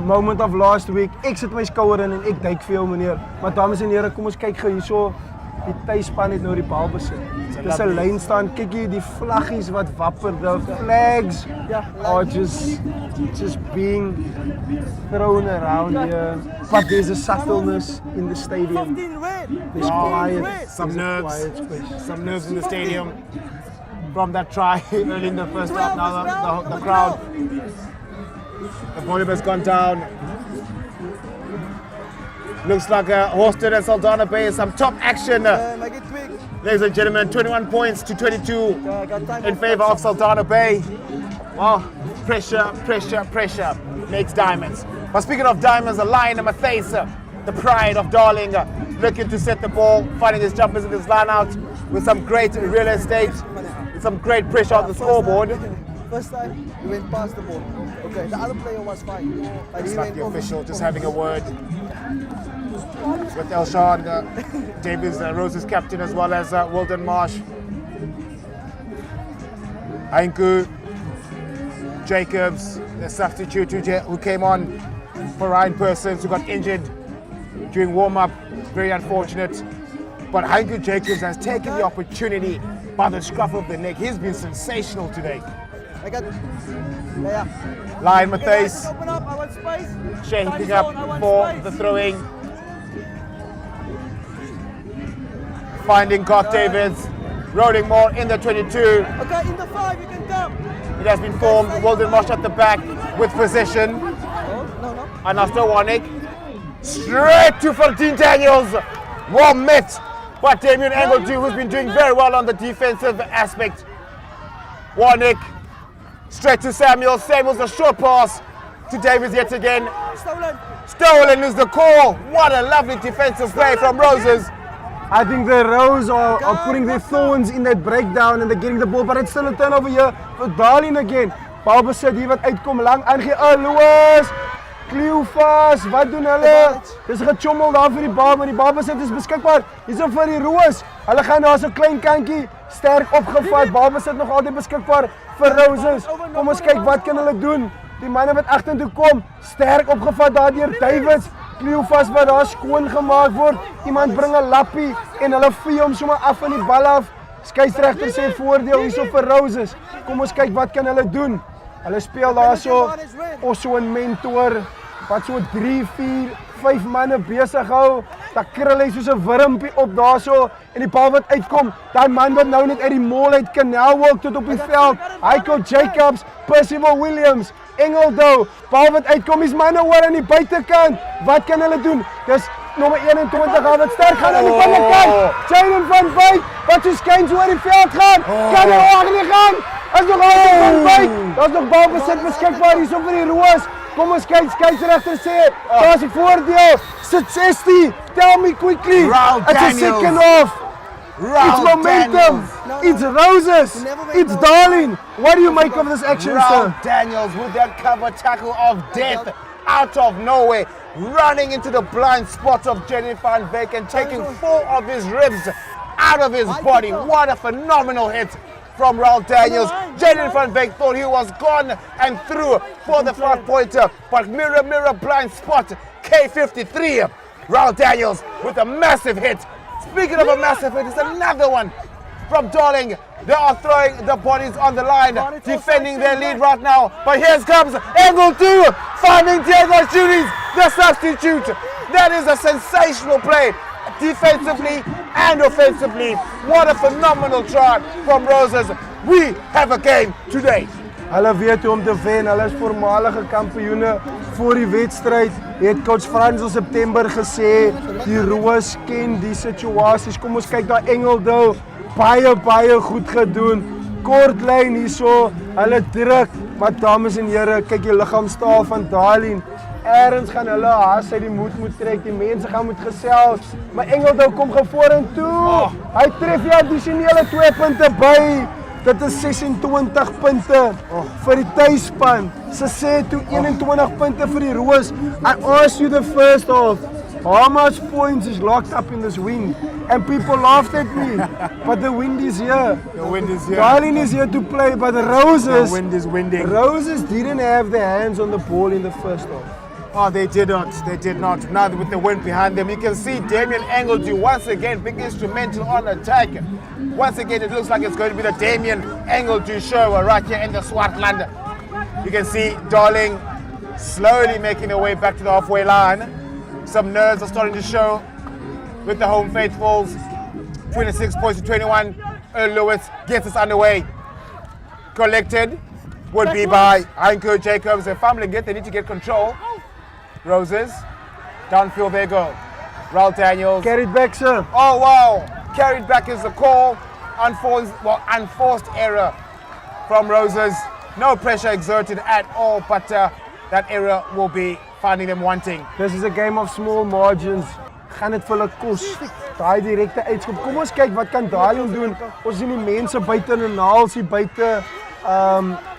moment of last week. Ek sit my skouer in en ek duik vir jou meneer. Maar dames en here, kom ons kyk gou hierso. Die tuisspan het nou die bal besit. Dis 'n lyn staan. Kyk hier die vlaggies wat wapper, the flags are just being thrown around here. But there's a subtleness in the stadium. There's quiet, some there's a nerves, quiet space. some nerves in the stadium from that try early in the first half. Now the crowd, the volume has gone down. Looks like Horsted and Saldanha Bay is some top action. Make it quick. Ladies and gentlemen, 21 points to 22 in favor of Saldanha Bay. Well, pressure, pressure, pressure makes diamonds. But speaking of diamonds, the Lion and Mathaisa, the pride of Darling, looking to set the ball, finding his jumpers in his line out with some great real estate, with some great pressure on the scoreboard. First time, he went past the ball. Okay, the other player was fine. But It's he like went the over. official just having a word with Elshawn Davies, Rose's captain, as well as Wilden Marsh. Hainku, Jacobs, the substitute who came on for Ryan Persons, who got injured during warm-up. Very unfortunate. But Hainku Jacobs has taken the opportunity by the scruff of the neck. He's been sensational today. I got. Yeah. Lion Hey, guys, Matthijs open up. I want space. shaping Time up zone, I want for space. the throwing. Finding Garth Davids, rolling more in the 22. Okay, in the 5, you can come. It has been formed. Wilden Marsh at the back with possession. No. And after Warnick, straight to 14 Daniels. Well met by Damian Engeldu, who's been doing very well on the defensive aspect. Warnick, straight to Samuel. Samuel's a short pass to Davies yet again. Stolen is the call. What a lovely defensive play from Roses. I think the Rose are putting their thorns in that breakdown and they're getting the ball, but it's still a turnover here for Darling again. Bal besit hier wat uitkom, lang aangee. Louis, Cleofas, wat doen hulle? Dis gechommel daar vir die bal, maar die bal besit is beskikbaar. Hier's hom vir die Roos. Hulle gaan daar so 'n klein kantjie sterk opgevat. Bal besit nog altyd beskikbaar vir Roses. Kom ons kyk wat kan hulle doen. Die manne wat agtertoe kom, sterk opgevat daar deur Davids. Cleofas wat daar skoon gemaak word. Iemand bring 'n lappie en hulle vee hom sommer af van die bal af. Skeieregter sê voordeel hierso vir Roses. Kom ons kyk wat kan hulle doen. Hulle speel daarso of so 'n mentor wat so 3, 4, 5 manne besig hou. Dan krul hy soos 'n wurmpie op daarso en die bal wat uitkom, daai man wat nou net uit die mall uit Canal Walk tot op die veld. Haiko Jacobs, Percival Williams, Engeldo, bal wat uitkom, is manne hoor aan die buitekant. Wat kan hulle doen? Dis nommer 21 wat sterk gaan aan die binnenkant. Jayden van Wyk, wat so skuins oor die veld gaan. Kan hy ook nie gaan? Is nog altyd van Wyk. Daar's nog bal besit beskikbaar hierso vir die Roos. Kom ons kyk, skeieregter sê, daar's 'n voordeel. Sit 60. Tell me quickly. It's a second off. It's momentum. It's Roses. It's Darling. What do you make of this action, sir? Daniels with that cover tackle of death out of nowhere, running into the blind spot of Jenny van Beek and taking 4 of his ribs out of his body. What a phenomenal hit from Raul Daniels. Jenny van Beek thought he was gone and through for the 5-pointer, but mirror blind spot, K53. Raul Daniels with a massive hit. Speaking of a massive hit, it's another one from Darling. They are throwing the bodies on the line, defending their lead right now. But here comes Engeldu, finding Diego Junis, the substitute. That is a sensational play, defensively and offensively. What a phenomenal try from Roses. We have a game today. Hulle weet hoe om te wen. Hulle is voormalige kampioene voor die wedstryd. Het coach Frans in September gesê, die Roos ken die situasies. Kom ons kyk daar Engeldo, baie goed gedoen. Kort lyn hierso, hulle druk. Maar dames en here, kyk die liggaamstaal van Darling. Ergens gaan hulle haas uit die moed moet trek, die mense gaan moet gesels. Maar Engeldou kom gou vorentoe. Hy tref die addisionele 2 punte by. Dit is 26 punte vir die tuisspan. Ze sê toe 21 punte vir die Roos. I asked you the first half, how much points is locked up in this win? And people laughed at me. But the wind is here. The wind is here. Darling is here to play, but the Roses, The wind is winding. Roses didn't have their hands on the ball in the first half. Oh, they did not. They did not. Now with the wind behind them, you can see Damien Engeldew once again being instrumental on attack. Once again, it looks like it's going to be the Damien Engeldew show right here in the Swartland. You can see Darling slowly making their way back to the halfway line. Some nerves are starting to show with the home faithfuls. 26 points to 21. Earl Lewis gets us underway. Collected would be by Heinko Jacobs. If family they need to get control. Roses, downfield they go. Raul Daniels. Carried back, sir. Oh wow, carried back is the call. Unforced error from Roses. No pressure exerted at all, but that error will be finding them wanting. This is a game of small margins. Gaan dit vir hulle kos. Daai direkte uitskop. Kom ons kyk wat kan Darling doen. Ons sien die mense buite in 'n naal, sien buite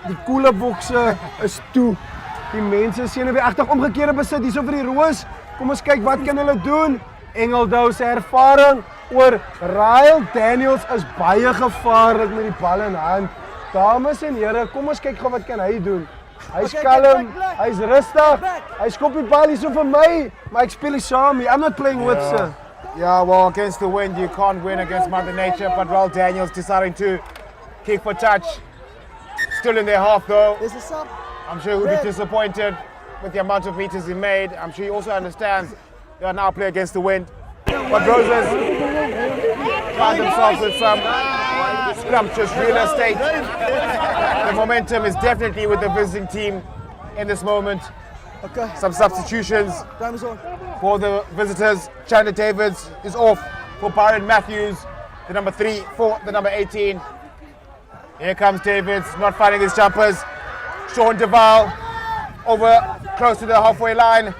die koelebokse is toe. Die mense sien weer agter omgekeerde besit hierso vir die Roos. Kom ons kyk wat kan hulle doen. Engeldou se ervaring oor Raul Daniels is baie gevaarlik met die bal in hand. Dames en here, kom ons kyk gou wat kan hy doen. Hy's kalm, hy's rustig. Hy skop die bal hierso vir my, maar ek speel nie saam nie. I'm not playing with sir. Yeah, well, against the wind, you can't win against Mother Nature, but Raul Daniels deciding to kick for touch. Still in their half though. There's a sub. I'm sure he'll be disappointed with the amount of meters he made. I'm sure he also understands they are now playing against the wind. But Roses find themselves with some scrumptious real estate. The momentum is definitely with the visiting team in this moment. Okay. Some substitutions Time is on. for the visitors. Chandler Davids is off for Byron Matthews, the number 3 for the number 18. Here comes Davids, not finding his jumpers. Sean Duval over close to the halfway line.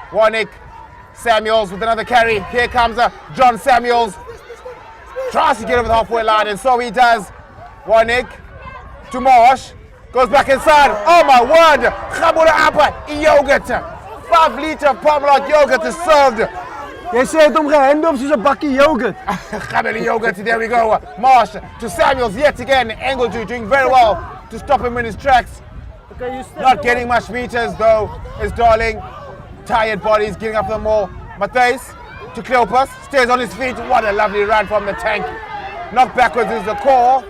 Warnick Samuels with another carry. Here comes John Samuels. Tries to get over the halfway line, and so he does. Warnick to Marsh. Goes back inside. Oh my word! Khabula Appa yogurt. 5-liter Parmalat yogurt is served. Jy sê het hom gehandel soos 'n bakkie yoghurt. Khabula yogurt, there we go. Marsh to Samuels yet again. Engeldew doing very well to stop him in his tracks. Not getting much meters though is Darling. Tired bodies getting up the more. Matthijs to Cleopas, stays on his feet. What a lovely run from the tank. Knock backwards is the call.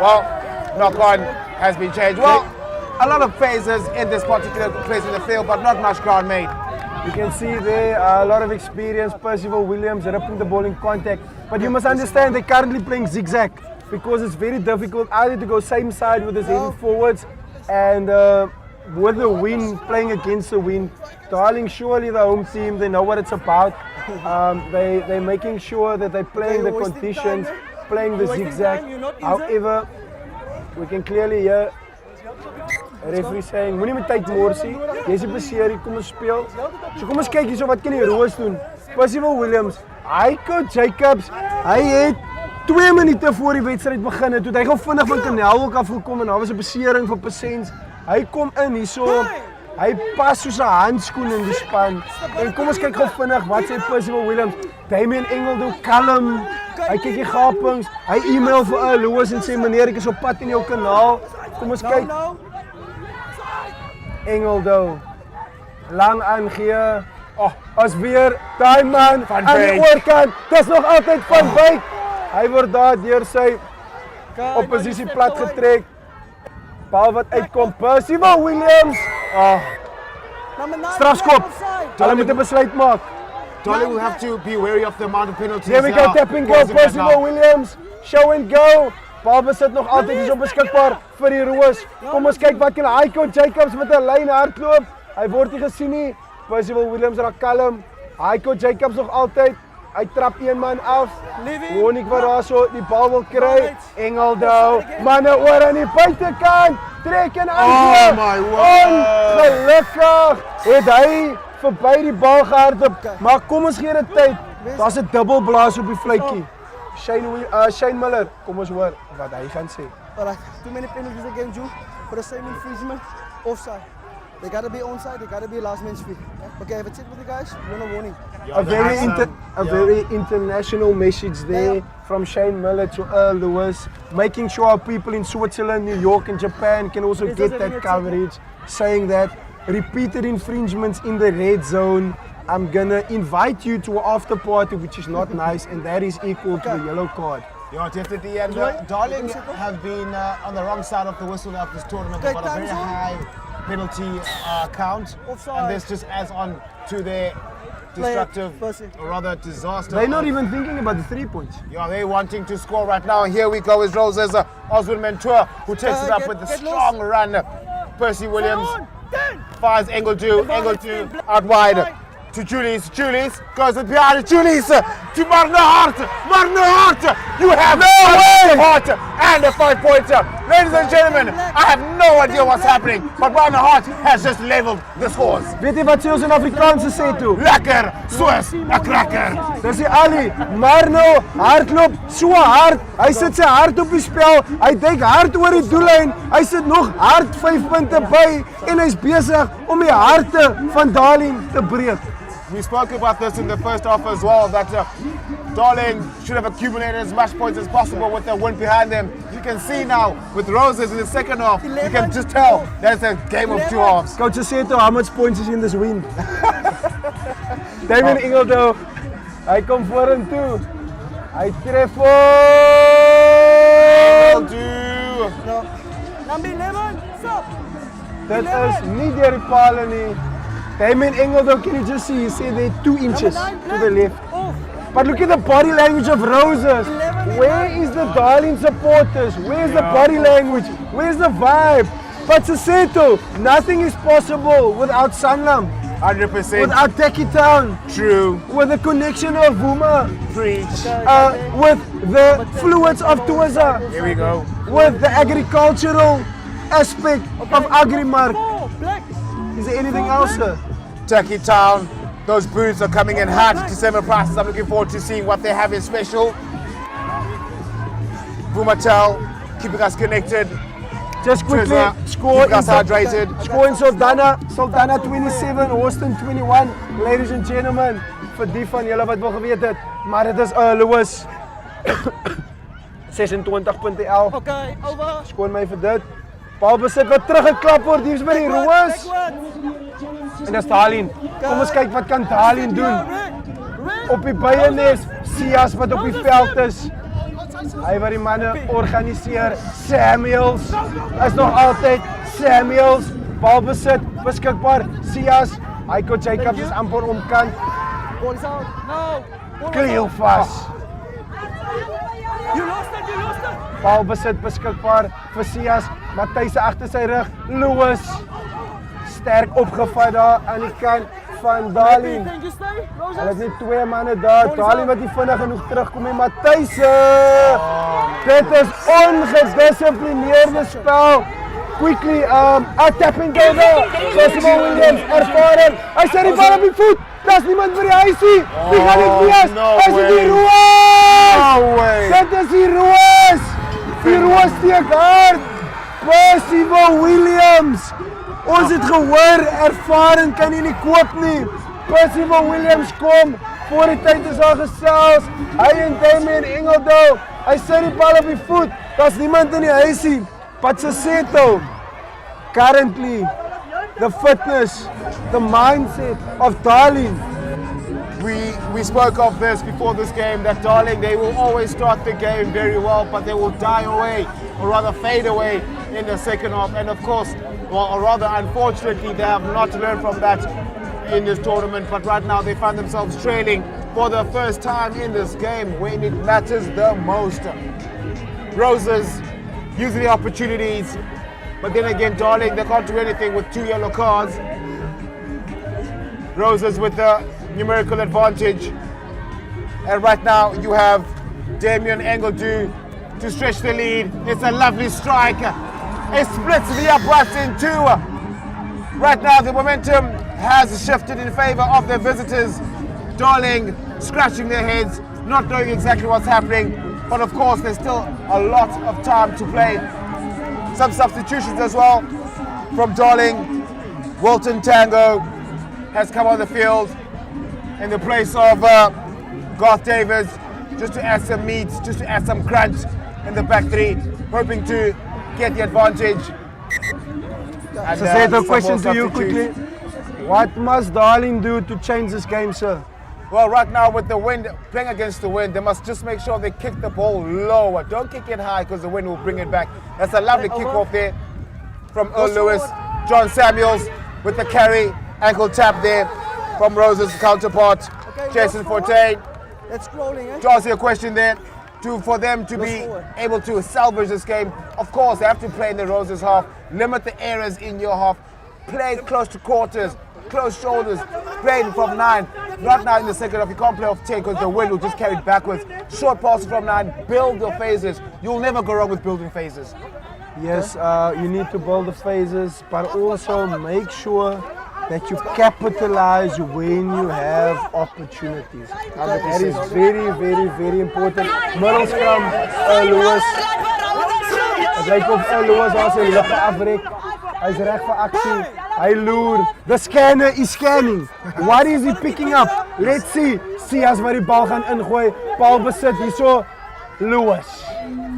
Well, knock on has been changed. Well, a lot of phases in this particular place in the field, but not much ground made. You can see there a lot of experience. Percival Williams ripping the ball in contact. But you must understand they're currently playing zigzag because it's very difficult either to go same side with his heavy forwards and with the wind, playing against the wind. Darling, surely the home team, they know what it's about. They're making sure that they're playing the conditions, playing the zigzag. However, we can clearly hear a referee saying, moenie met tyd morsie, jy's die beseer, kom ons speel. So kom ons kyk hierso wat kan die Roos doen. Percival Williams, Heinko Jacobs, hy het 2 minute voor die wedstryd begin het, toe hy gou vinnig van Kanel ook afgekom en daar was 'n besering vir Persens. Hy kom in hierso, hy pas soos 'n handskoen in die span. En kom ons kyk gou vinnig wat sê Percival Williams. Damien Engeldew kalm. Hy kyk die gapings. Hy e-mail vir Louis en sê meneer, ek is op pad in jou kanaal. Kom ons kyk. Engeldew. Lang aangee. Oh, as weer daai man aan die oorkant. Dis nog altyd van Wyk. Hy word daar deur sy oppositie plat getrek. Bal wat uitkom, Percival Williams. Strafskop. Hulle moet 'n besluit maak. Darling will have to be wary of the amount of penalties. Here we go, tap and go, Percival Williams. Show and go. Bal besit nog altyd is op beskikbaar vir die Roos. Kom ons kyk wat kan Heinko Jacobs met 'n lyn hardloop. Hy word nie gesien nie. Percival Williams raak kalm. Heinko Jacobs nog altyd. Hy trap een man af. Living. Honik wat daar so die bal wil kry. Alright. Engeldou. Manne oor aan die buitekant. Trek en aan. Oh my word. Ongelukkig het hy verby die bal gehardloop. Maar kom ons gee dit tyd. Daar's 'n dubbelblaas op die fluitjie. Shane Miller, kom ons hoor wat hy gaan sê. Alright, too many penalties against you for the same infringement. Offside. They gotta be onside, they gotta be last man's free. Okay, have a chat with the guys, you're on a warning. A very international message there from Shane Miller to Earl Lewis, making sure people in Switzerland, New York and Japan can also get that coverage, saying that repeated infringements in the red zone, I'm gonna invite you to an after party, which is not nice, and that is equal to the yellow card. Yeah, definitely. And Darling have been on the wrong side of the whistle of this tournament. They've got a very high penalty count. Offside. And this just adds on to their destructive, or rather disaster. They're not even thinking about the 3 points. Yeah, they're wanting to score right now. And here we go is Roses, Oswald Mentor, who takes it up with a strong run. Percy Williams finds Engeldew out wide. To Julius, goes with behind Julius, to Marnehart, you have no way! And a 5-pointer. Ladies and gentlemen, I have no idea what's happening, but Marnehart has just leveled the scores. Weet jy wat sê ons in Afrikaanse sê toe? Lekker, soos 'n krakker. Dis die Ali, Marno hardloop so hard, hy sit sy hart op die spel, hy dink hard oor die doellyn, hy sit nog hard 5 punte by en hy's besig om die harte van Darling te breek. We spoke about this in the first half as well, that Darling should have accumulated as much points as possible with the win behind them. You can see now with Roses in the second half, you can just tell that it's a game of 2 halves. Coach Seto, how much points is in this win? Damien Engeldew, hy kom vorentoe. Hy tref Engeldew. Number 11, stop. Dit is nie deur die paal nie. Damien Engeldew, can you just see, you see they're 2 inches to the left. But look at the body language of Roses. Where is the Darling supporters? Where's the body language? Where's the vibe? But Seto, nothing is possible without Sanlam. 100%. Without Taki Town. True. With the connection of Vuma. Preach. With the fluids of Tuaza. Here we go. With the agricultural aspect of Agrimark. Is there anything else, sir? Turkey Town, those booths are coming in hot. December prices, I'm looking forward to seeing what they have in special. Vumatel, keeping us connected. Just quickly, Trizza, score keeping us hydrated. Score in Sultana 27, Austin 21. Ladies and gentlemen, vir die van julle wat wil geweet het, maar dit is Lewis. 26.11. Okay, over. Skoon my vir dit. Balbesit wat teruggeklap word hier by die Roos. En dis Darling. Kom ons kyk wat kan Darling doen. Op die byenes, Sias wat op die veld is. Hy wat die manne organiseer. Samuels is nog altyd Samuels. Balbesit beskikbaar. Sias, Aiko Jacobs is amper omkant. Ball is out. No. Kleel vas. You lost it. Balbesit beskikbaar vir Sias. Matthys agter sy rug. Lewis sterk opgevat daar aan die kant van Darling. Hulle het net 2 manne daar. Darling wat nie vinnig genoeg terugkom nie. Matthys. Dit is ongedisciplineerde spel. Quickly, a tapping goal there. Percy Williams, ervaren. Hy sit die bal op die voet. Daar's niemand vir die huisie. Wie gaan dit wees? Is dit die Roos? No way. Dit is die Roos. Die Roos steek hard. Percy Williams. Ons het gehoor, ervaring kan jy nie koop nie. Percy Williams kom, voor die tyd is al gesels. Hy en Damien Engeldew. Hy sit die bal op die voet. Daar's niemand in die huisie. But Seto, currently, the fitness, the mindset of Darling. We spoke of this before this game, that Darling, they will always start the game very well, but they will die away, or rather fade away in the second half. And of course, or rather unfortunately, they have not learned from that in this tournament. But right now, they find themselves trailing for the first time in this game when it matters the most. Roses using the opportunities, but then again, Darling, they can't do anything with 2 yellow cards. Roses with the numerical advantage. And right now you have Damien Engeldu to stretch the lead. It's a lovely strike. It splits the uprights in two. Right now the momentum has shifted in favor of the visitors. Darling scratching their heads, not knowing exactly what's happening. But of course there's still a lot of time to play. Some substitutions as well from Darling. Wilton Tango has come on the field in the place of Garth Davis, just to add some meat, just to add some crunch in the back three, hoping to get the advantage. And, So say the some question more to you substitutes. quickly. What must Darling do to change this game, sir? Well, right now with the wind, playing against the wind, they must just make sure they kick the ball lower. Don't kick it high because the wind will bring it back. That's a lovely kick off there from Earl Lewis. John Samuels with the carry, ankle tap there from Rose's counterpart, Jason Fortain. That's scrolling, eh? To answer your question there, for them to be able to salvage this game, of course they have to play in the Roses half, limit the errors in your half, play close to quarters, close shoulders, playing from 9, not now in the second half. You can't play off 10 because the wind will just carry it backwards. Short passes from 9, build your phases. You'll never go wrong with building phases. Yes, you need to build the phases, but also make sure that you capitalize when you have opportunities. That is very, very, very important. Middle scrum, Lewis. Het lijkt of Lewis als een lippe afrek. Hij is recht voor actie. Hij loert. The scanner is scanning. What is he picking up? Let's see. Sias waar die bal gaan ingooien. Bal bezit hierso. Lewis.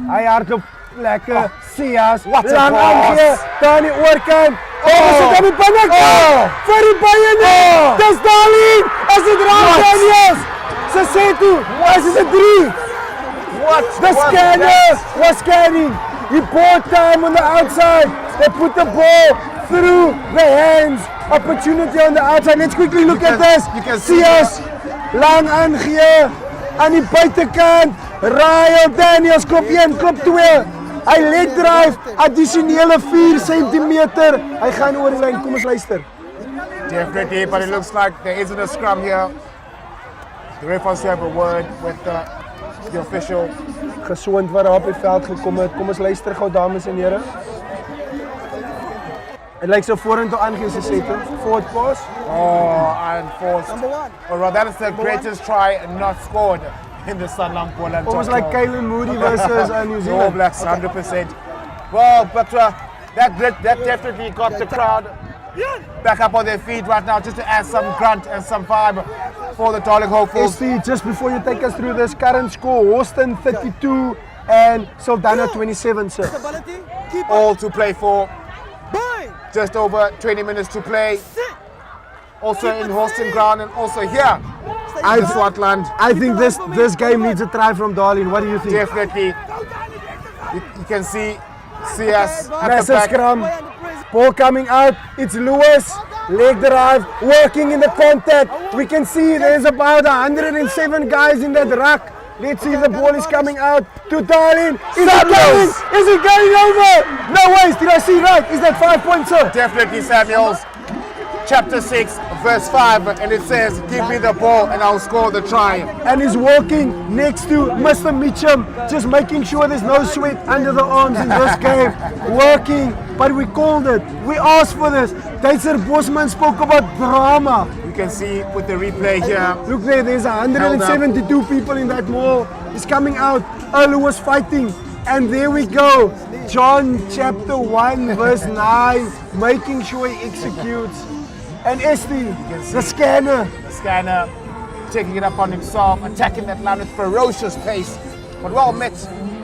Hij hardloop lekker. Sias. Lang aangee. Daar aan die oorkant. Oh, zit aan die binnenkant. Vir die Bayern. Dis Darling. As dit raak Daniels. Ze sê toe. Is dit 'n 3? The scanner was scanning. He bought time on the outside. They put the ball through the hands. Opportunity on the outside. Let's quickly look at this. You can see Sias lang aangee aan die buitekant. Ryle Daniels klop 1, klop 2. Hy leg drive, addisionele 4 centimeter. Hy gaan oor die lyn. Kom ons luister. Definitely, but it looks like there isn't a scrum here. The ref wants to have a word with the official. Gesond wat daar op die veld gekom het. Kom ons luister gou, dames en here. It lyk so vorentoe aangee se sê toe. Forward pass. Oh, and forced. Number 1. Well, right, that is the greatest try not scored in the Sanlam Boland. Almost like Kalen Moody versus New All Zealand. Blacks, 100%. Well, but that definitely got the crowd back up on their feet right now, just to add some grunt and some vibe for the Darling hopefuls. ST, just before you take us through this current score, Houston 32 and Saldana 27, sir. Stability. Keep All to play for. Bind. Just over 20 minutes to play. Also in Houston ground and also here in Swartland. I think this game needs a try from Darling. What do you think? Definitely. You can see us at the Massive back. scrum. Ball coming out. It's Lewis. Leg drive. Working in the contact. We can see there's about 107 guys in that ruck. Let's see if the ball is coming out to Darling. Is it going? Is it going over? No ways. Did I see right? Is that 5 points, sir? Definitely Samuels. Chapter 6, verse 5, and it says, give me the ball and I'll score the try. And he's walking next to Mr. Mitchum, just making sure there's no sweat under the arms in this game. Working, but we called it. We asked for this. Duitser Bosman spoke about drama. You can see with the replay here. Look there, there's 172 people in that mall. He's coming out. Olu was fighting. And there we go. John chapter 1, verse 9, making sure he executes. And Esti, the scanner. The scanner taking it up on himself, attacking that line with ferocious pace. But well met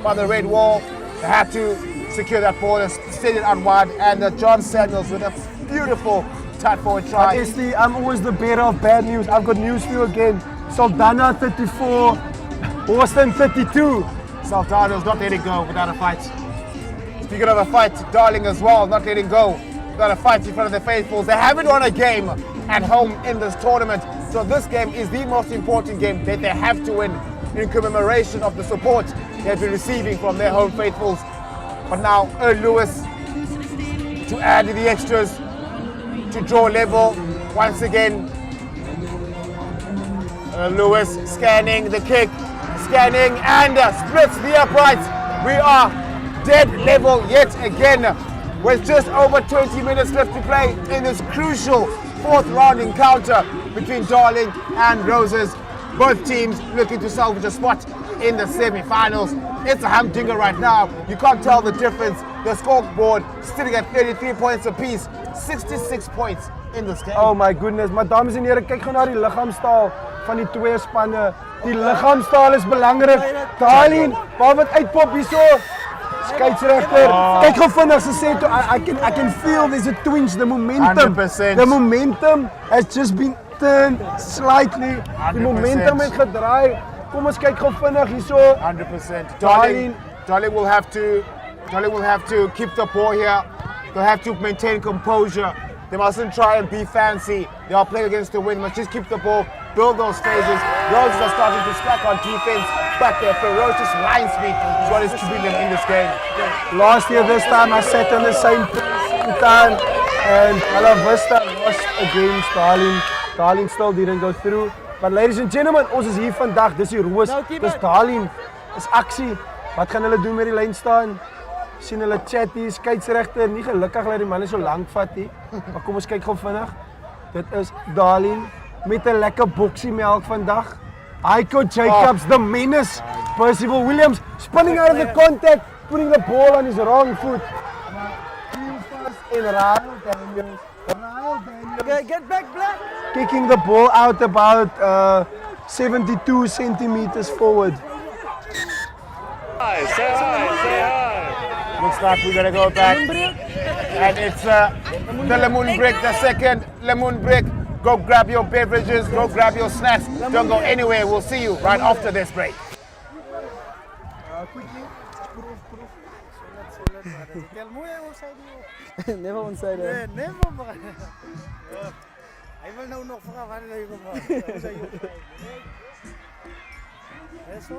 by the red wall. They had to secure that ball and send it out wide. And John Samuels with a beautiful tight forward try. Esti, I'm always the bearer of bad news. I've got news for you again. Saldana 34, Houston 32. Saldana's not letting go without a fight. Speaking of a fight, Darling as well, not letting go without a fight in front of the faithfuls. They haven't won a game at home in this tournament. So this game is the most important game that they have to win in commemoration of the support they've been receiving from their home faithfuls. But now Earl Lewis to add the extras to draw level once again. Lewis scanning the kick, scanning and splits the uprights. We are dead level yet again with just over 20 minutes left to play in this crucial fourth round encounter between Darling and Roses. Both teams looking to salvage a spot in the semi-finals. It's a humdinger right now. You can't tell the difference. The scoreboard sitting at 33 points apiece, 66 points in this game. Oh my goodness, maar dames en heren, kyk gou na die liggaamstaal van die twee spanne. Die liggaamstaal is belangrik. Darling, waar wat uitpop hierso. Skeieregter. Kyk gou vinnig, ze sê toe, I can feel there's a twinge, the momentum. 100%. The momentum has just been turned slightly. Die momentum het gedraai. Kom ons kyk gou vinnig hierso. 100%. Darling will have to keep the ball here. They'll have to maintain composure. They mustn't try and be fancy. They are playing against the wind. Must just keep the ball, build those phases. Roses are starting to slack on defense, but their ferocious line speed is what is keeping them in this game. Last year, this time, I sat on the same time, and Hala Vista lost against Darling. Darling still didn't go through. But ladies and gentlemen, ons is hier vandag. Dis die Roos, dis Darling, dis aksie. Wat gaan hulle doen met die lyn staan? Sien hulle chat hier, skeieregter, nie gelukkig dat die manne so lank vat nie. Maar kom ons kyk gou vinnig. Dit is Darling met 'n lekker boksie melk vandag. Aiko Jacobs, the menace. Percival Williams spinning out of the contact, putting the ball on his wrong foot. In Ryle Daniels. Okay, get back, Black. Kicking the ball out about 72 centimeters forward. Say hi. Looks like we're gonna go back. And it's the lemon break, the second lemon break. Go grab your beverages, go grab your snacks. Don't go anywhere. We'll see you right after this break. Never onside. Never, man. Hij wil nou nog vragen, waar hij gevraagd.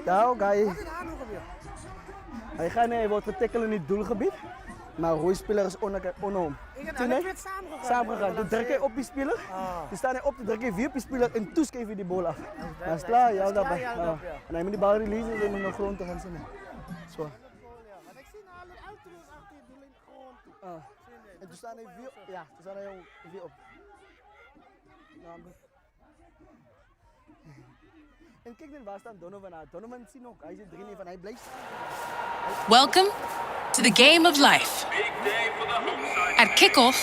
Nou, guy. Hij gaat nee, hij wordt getackeld in het doelgebied. Maar rooispeler is onnoom. Ik heb net Samen gegaan. Dan druk je op die speler. Dan sta je op, dan druk je weer op die speler en toen geef je die bal af. Dat is klaar, ja, daarbij. En hij moet die bal releasen en dan naar grond te gaan zitten. Zo. Ik zie alle auto's achter je doel in de grond. En toen staan hij weer op. Ja, toen staan hij weer op. En kijk dan waar staat Donovan aan. Donovan ziet ook, hij zit 3 van, hij blijft staan. Welcome to the game of life. At kickoff,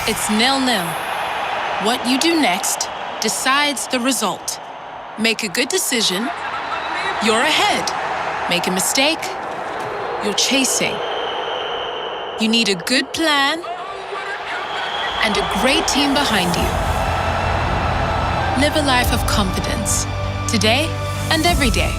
it's 0-0. What you do next decides the result. Make a good decision, you're ahead. Make a mistake, you're chasing. You need a good plan and a great team behind you. Live a life of confidence, today and every day.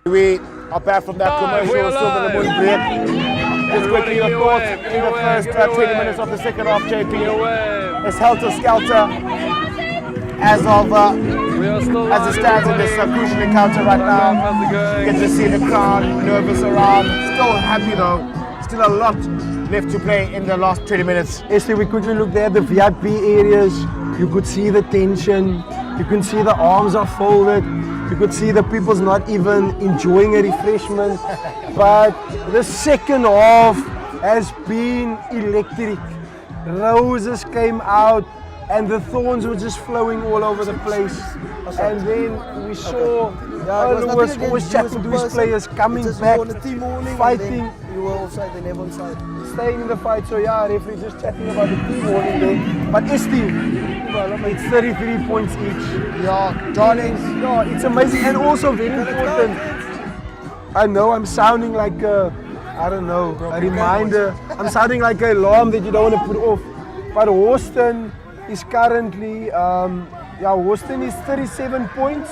We are back from that commercial, still in the moon break. Just quickly, your thoughts in the first 20 minutes of the second half, JP. It's helter-skelter as it stands in this crucial encounter right now. You get to see the crowd nervous around. Still happy though. Still a lot left to play in the last 20 minutes. Yesterday we quickly looked at the VIP areas. You could see the tension. You can see the arms are folded. You could see the people's not even enjoying a refreshment. But the second half has been electric. Roses came out and the thorns were just flowing all over the place. And then we saw Lewis always chatting to his players, coming back, fighting. You were offside, they never onside. Staying in the fight, so yeah, referee just chatting about the team warning there. But it's 33 points each. Yeah, Darling. Yeah, it's amazing and also very important. I know I'm sounding like a, I don't know, a reminder. I'm sounding like an alarm that you don't want to put off. But Houston is currently, Houston is 37 points.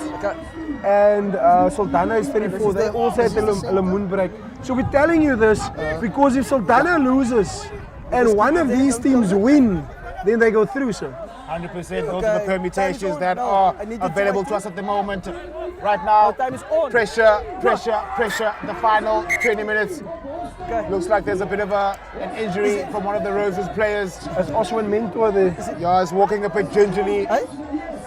And Sultana is 34. They also had a moon break. So we're telling you this because if Sultana loses and one of these teams win, then they go through, sir. 100%. Those are the Okay. permutations Time is that on. No, are I need to available try to us at the moment. Right now, time is on. pressure. The final 20 minutes. Okay. Looks like there's a bit of an injury from one of the Roses players. Is Oswin Mentor there? Yeah, he's walking a bit gingerly. Hey?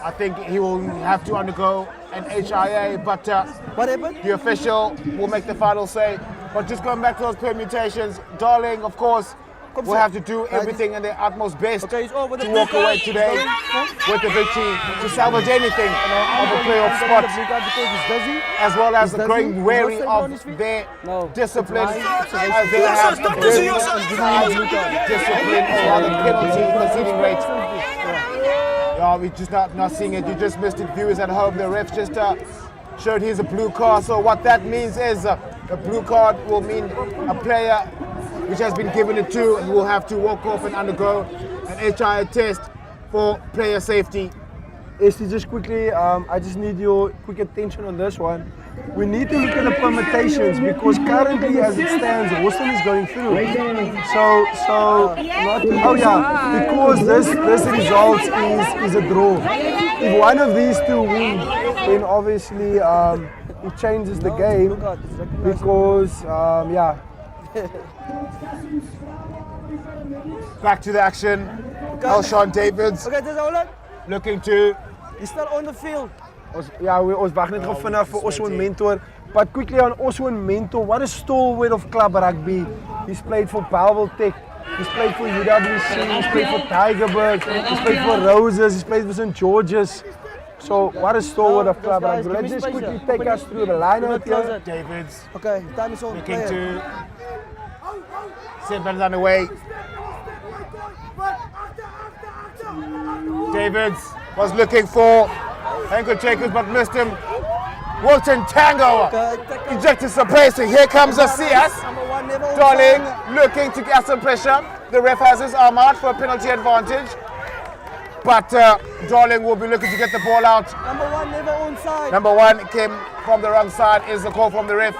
I think he will have to undergo an HIA, but What happened? the official will make the final say. But just going back to those permutations, Darling, of course, will have to do everything in their utmost best Okay, it's over. to walk away today with the victory, to salvage anything of a playoff spot, as well as the growing wary of their discipline, as they have the discipline or the penalty conceding rate. Yeah, we're just not seeing it. You just missed it, viewers at home. The ref just showed here's a blue card. So what that means is a blue card will mean a player which has been given it to and will have to walk off and undergo an HIA test for player safety. Esty, just quickly, I just need your quick attention on this one. We need to look at the permutations because currently, as it stands, Boston is going through. Because this result is a draw. If one of these two win, then obviously it changes the game because Back to the action. Elshawn Davids Okay, dis Boland. looking to He's still on the field. ons wag net gou vinnig vir Oswin Mentor. But quickly on Oswin Mentor, what a stalwart of club rugby. He's played for Bellville Tech, he's played for UWC, he's played for Tigerberg, he's played for Roses, he's played for St. George's. So what a stalwart of club rugby. Let's just quickly take us through the lineup here. Davids Okay, time is on. looking to send battles underway. Davids was looking for ankle checkers but missed him. Wilton Tango ejected some pace. Here comes Asias. Darling looking to get some pressure. The ref has his arm out for a penalty advantage. But Darling will be looking to get the ball out. Number 1 never onside. Number 1 came from the wrong side is the call from the ref.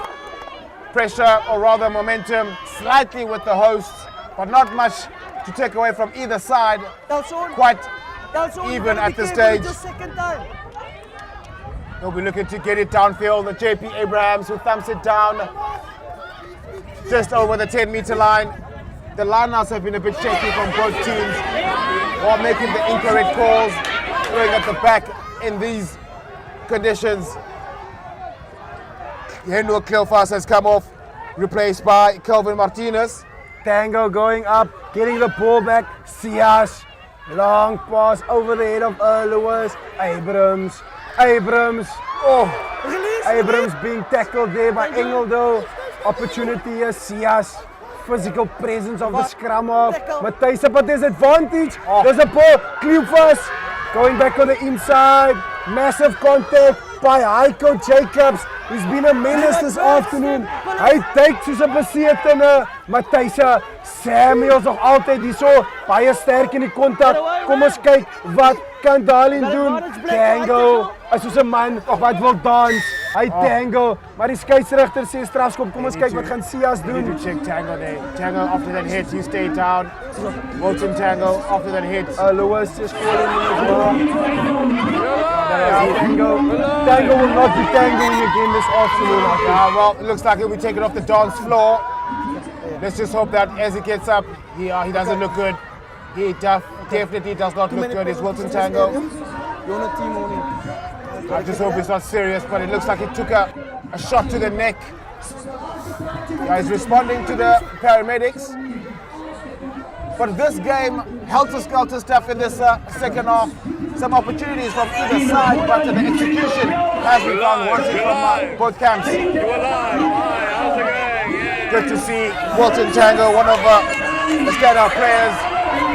Pressure or rather momentum slightly with the hosts, but not much to take away from either side. Quite even at this stage. Second time. They'll be looking to get it downfield. The JP Abrahams who thumps it down just over the 10-meter line. The lineouts have been a bit shaky from both teams while making the incorrect calls, throwing at the back in these conditions. Henry Cleophas has come off, replaced by Kelvin Martinez. Tango going up, getting the ball back. Sias, long pass over the head of Lewis. Abrams. Abrams being tackled there by Engeldo. Opportunity here, Sias. Physical presence of the scrum off. Matthijs up at disadvantage. There's a ball. Cleophas going back on the inside. Massive contact by Heiko Jacobs. He's been a menace this afternoon. Hy duik soos 'n besetene. Matthijs Samuels nog altyd hierso. Baie sterk in die kontak. Kom ons kyk wat kan Darling doen. Tango is soos 'n man wat wil dans. Hy tango, maar die skeieregter sê strafskop. Kom ons kyk wat gaan Sias You doen. need to check Tango there. Tango after that hit, he stayed down. Wilton Tango after that hit. Lewis just calling him as well. Tango will not be tangoing again this afternoon. I think. Well, it looks like he'll be taken off the dance floor. Let's just hope that as he gets up, he doesn't look good. He definitely does not look good. It's Wilton Tango. You're on a team only. I just hope it's not serious, but it looks like he took a shot to the neck. Yeah, he's responding to the paramedics. But this game, helter-skelter stuff in this second half. Some opportunities from either side, but the execution has been found wanting from both camps. You alive? Hi, how's it going? Good to see Wilton Tango, one of the standout players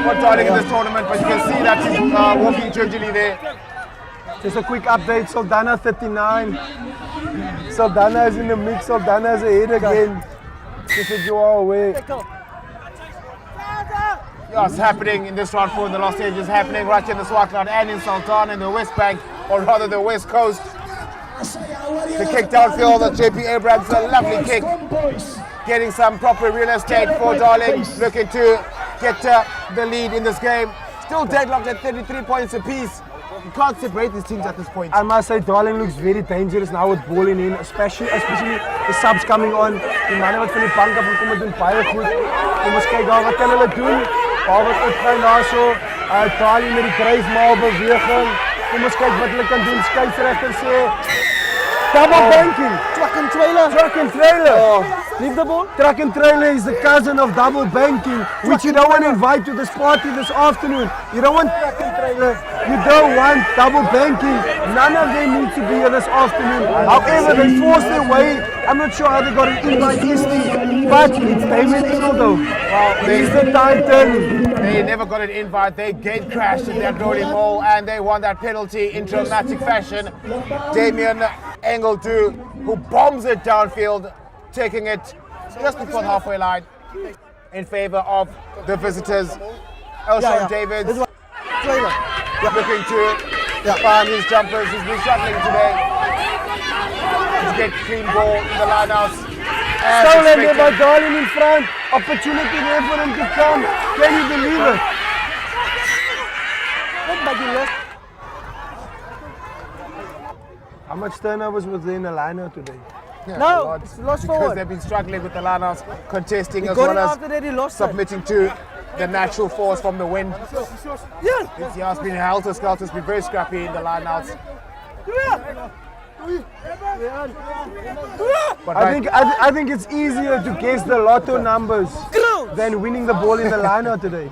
for Darling in this tournament, but you can see that he's walking gingerly there. Just a quick update, Saldana 39. Saldana is in the mix, Saldana is ahead again. Just as you are aware. Yeah, it's happening in this round 4 in the last stage. It's happening right here in the Swartland and in Sultan in the West Bank, or rather the West Coast. The kick downfield of JP Abrams, a lovely kick. Getting some proper real estate for Darling, looking to get the lead in this game. Still deadlocked at 33 points apiece. You can't separate these teams at this point. I must say, Darling looks very dangerous now with Boland in, especially the subs coming on. Die manne wat van die bank af kom het doen baie goed. Kom ons kyk daar wat kan hulle doen. Bal wat opgaan daarso. Darling met die dryfmaal beweging. Kom ons kyk wat hulle kan doen. Skeieregter sê double banking. Truck and trailer. Truck and trailer. Leave the ball. Truck and trailer is the cousin of double banking, which you don't want to invite to this party this afternoon. You don't want truck and trailer. You don't want double banking. None of them need to be here this afternoon. However, they forced their way. I'm not sure how they got an invite yesterday, but it's Damien Engeldo. Well, he's the Titan. They never got an invite. They gate crashed in that rolling ball and they won that penalty in dramatic fashion. Damien Engeldo, who bombs it downfield, taking it just before the halfway line in favor of the visitors. Elshon Davids looking to find his jumpers. He's been struggling today to get clean ball in the lineouts. Stolen there by Darling in front. Opportunity there for him to come. Can you believe it? How much turnovers was there in the lineup today? Yeah, No, it's lost because forward. they've been struggling with the lineouts, contesting He as got it well after that, he as lost it. submitting to the natural force from the wind. Yeah. He has been helter-skelter, has been very scrappy in the lineouts. But I think it's easier to guess the lotto numbers than winning the ball in the lineup today.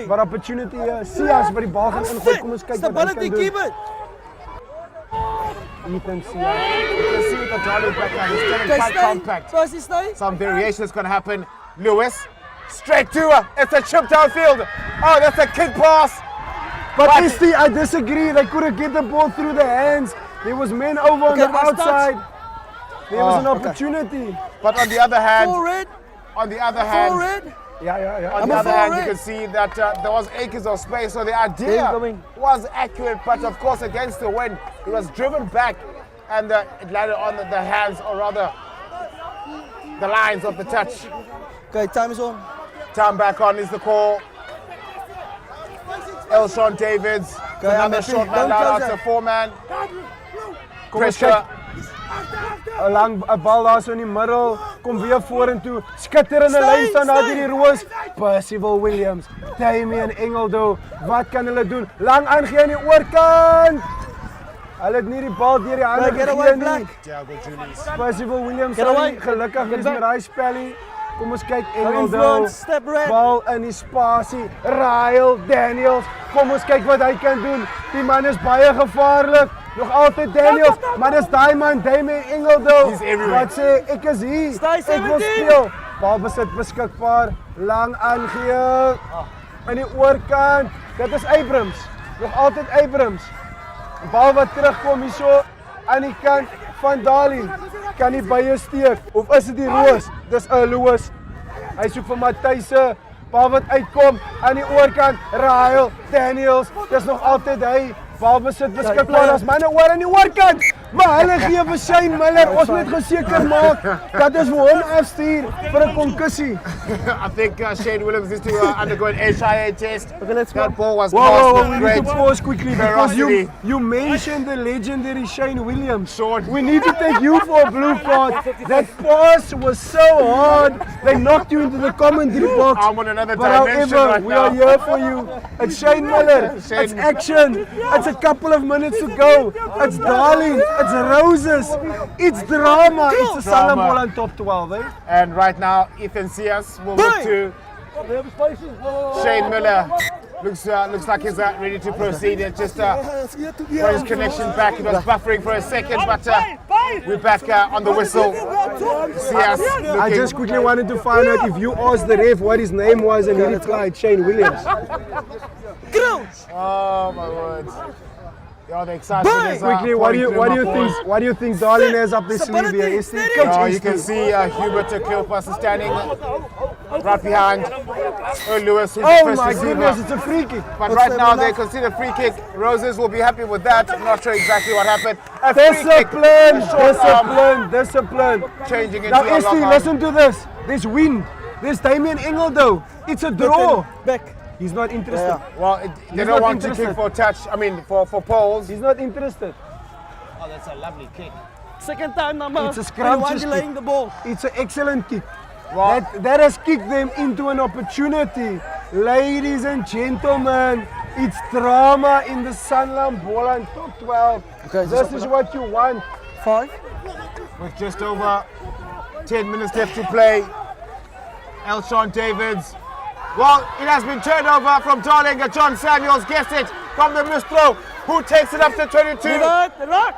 But opportunity here. Sias by die bal gaan ingooi. Kom ons kyk wat hy kan Stability, doen. keep it. Ethan Sias. you can see with the Darling backhand, he's turning Okay, quite stay. compact. First he stay. Some variation is going to happen. Lewis, straight to her. It's a chip downfield. Oh, that's a kick pass. But Esti, I disagree. They couldn't get the ball through the hands. There was men over on the nice touch. outside. There was an okay. opportunity. But on the other hand, Full red. on the other Full hand, red. Yeah. on the Number other four, hand, you red. can see that there was acres of space. So the idea Incoming. was accurate, but of course against the wind, it was driven back, and it landed on the hands, or rather, the lines of the touch. Okay, time is on. Time back on is the call. Elshon Davids, Okay, another I'm happy. short man Don't down close out that. to four-man. Kom ons Pressure. kyk. 'n Lang 'n bal daar so in die middel. Kom weer vorentoe. Skitterende lyn staan daar hierdie Roos. Percival Williams, Damien Engeldo. Wat kan hulle doen? Lang aangee aan die oorkant. Hulle het nie die bal deur die hande Get away, gegee nie. Black. Thiago Julius. Percival Williams Get sal away. nie gelukkig Get is back. met daai spellie. Kom ons kyk No Engeldo. influence. Step red. Bal in die spasie. Ryle Daniels. Kom ons kyk wat hy kan doen. Die man is baie gevaarlik. Nog altyd Daniels, maar dis daai man Damien Engeldo. He's everywhere. Wat sê ek is hier. Stay Ek wil 17. speel. Balbesit beskikbaar. Lang aangee. Aan die oorkant. Dit is Abrams. Nog altyd Abrams. Bal wat terugkom hierso aan die kant van Darling. Kan nie bye steek of is dit die Roos? Dis 'n Lewis. Hy soek vir Matthys. Bal wat uitkom aan die oorkant. Ryle Daniels. Dis nog altyd hy. Balbesit beskikbaar as manne oor aan die oorkant. Maar hulle gee vir Shane Miller. Ons moet geseker maak dat ons vir hom afstuur vir 'n konkussie. I think Shane Williams is to undergo an HIA test. Okay, let's go. That ball was Whoa, passed we with need great to pause quickly because ferocity. you mentioned the legendary Shane Williams. Sean. We need to take you for a blue card. That pass was so hard. They knocked you into the commentary box. I'm on another But dimension however, right we now. are here for you. It's Shane Miller. Shane. It's action. It's a couple of minutes to go. It's Darling. It's Roses. It's drama. It's a Sanlam Drama. Boland top 12. Eh? And right now, Ethan Sias will look to Shane Miller. Looks like he's ready to proceed. It's just got his connection back. It was buffering for a second, but we're back on the whistle. Sias looking. I just quickly wanted to find out if you asked the ref what his name was and he replied Shane Williams. Oh my word! Yeah, the excitement is Quickly, what do you think Darling has up his sleeve here? Is he coach? Oh, you can see Hubert Cleopas standing right behind Lewis, who's the Oh first my receiver. goodness, it's a free kick. But right now they concede a free kick. Roses will be happy with that. I'm not sure exactly what happened. A free kick. Discipline, discipline, discipline. Changing into Now a Esti, long arm. listen to this. There's wind. There's Damien Engel though. It's a draw. Back. He's not interested. Well, they don't not want to interested. kick for touch. I mean, for poles. He's not interested. Oh, that's a lovely kick. Second time number. It's a scrumptious delaying the ball. It's an excellent kick. Well, That has kicked them into an opportunity. Ladies and gentlemen, it's drama in the Sanlam Boland top 12. Okay, This is what you want. 5. with just over 10 minutes left to play. Elshon Davids. Well, it has been turned over from Darling. John Samuels gets it from the Mistro, who takes it up to 22.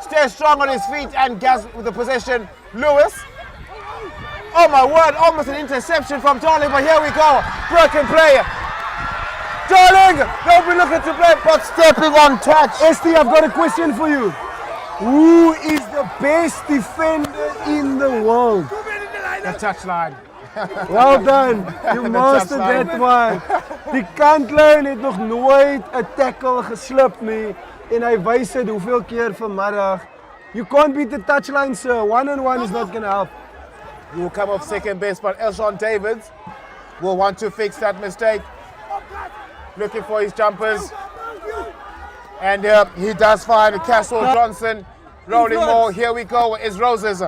Stays strong on his feet and gets with the possession. Lewis. Oh my word, almost an interception from Darling, but here we go. Broken play. Darling, they'll be looking to play, but stepping on touch. Esti, I've got a question for you. Who is the best defender in the world? The touchline. Well done, you mastered that one. Die kantlyn het nog nooit 'n tackle geslip nie en hy wys dit hoeveel keer vanmiddag. You can't beat the touchline, sir. One-on-one is not going to help. He will come off second base, but Elshon Davids will want to fix that mistake. Looking for his jumpers. And he does find Castle Johnson. Rolling more. Here we go. Is Roses.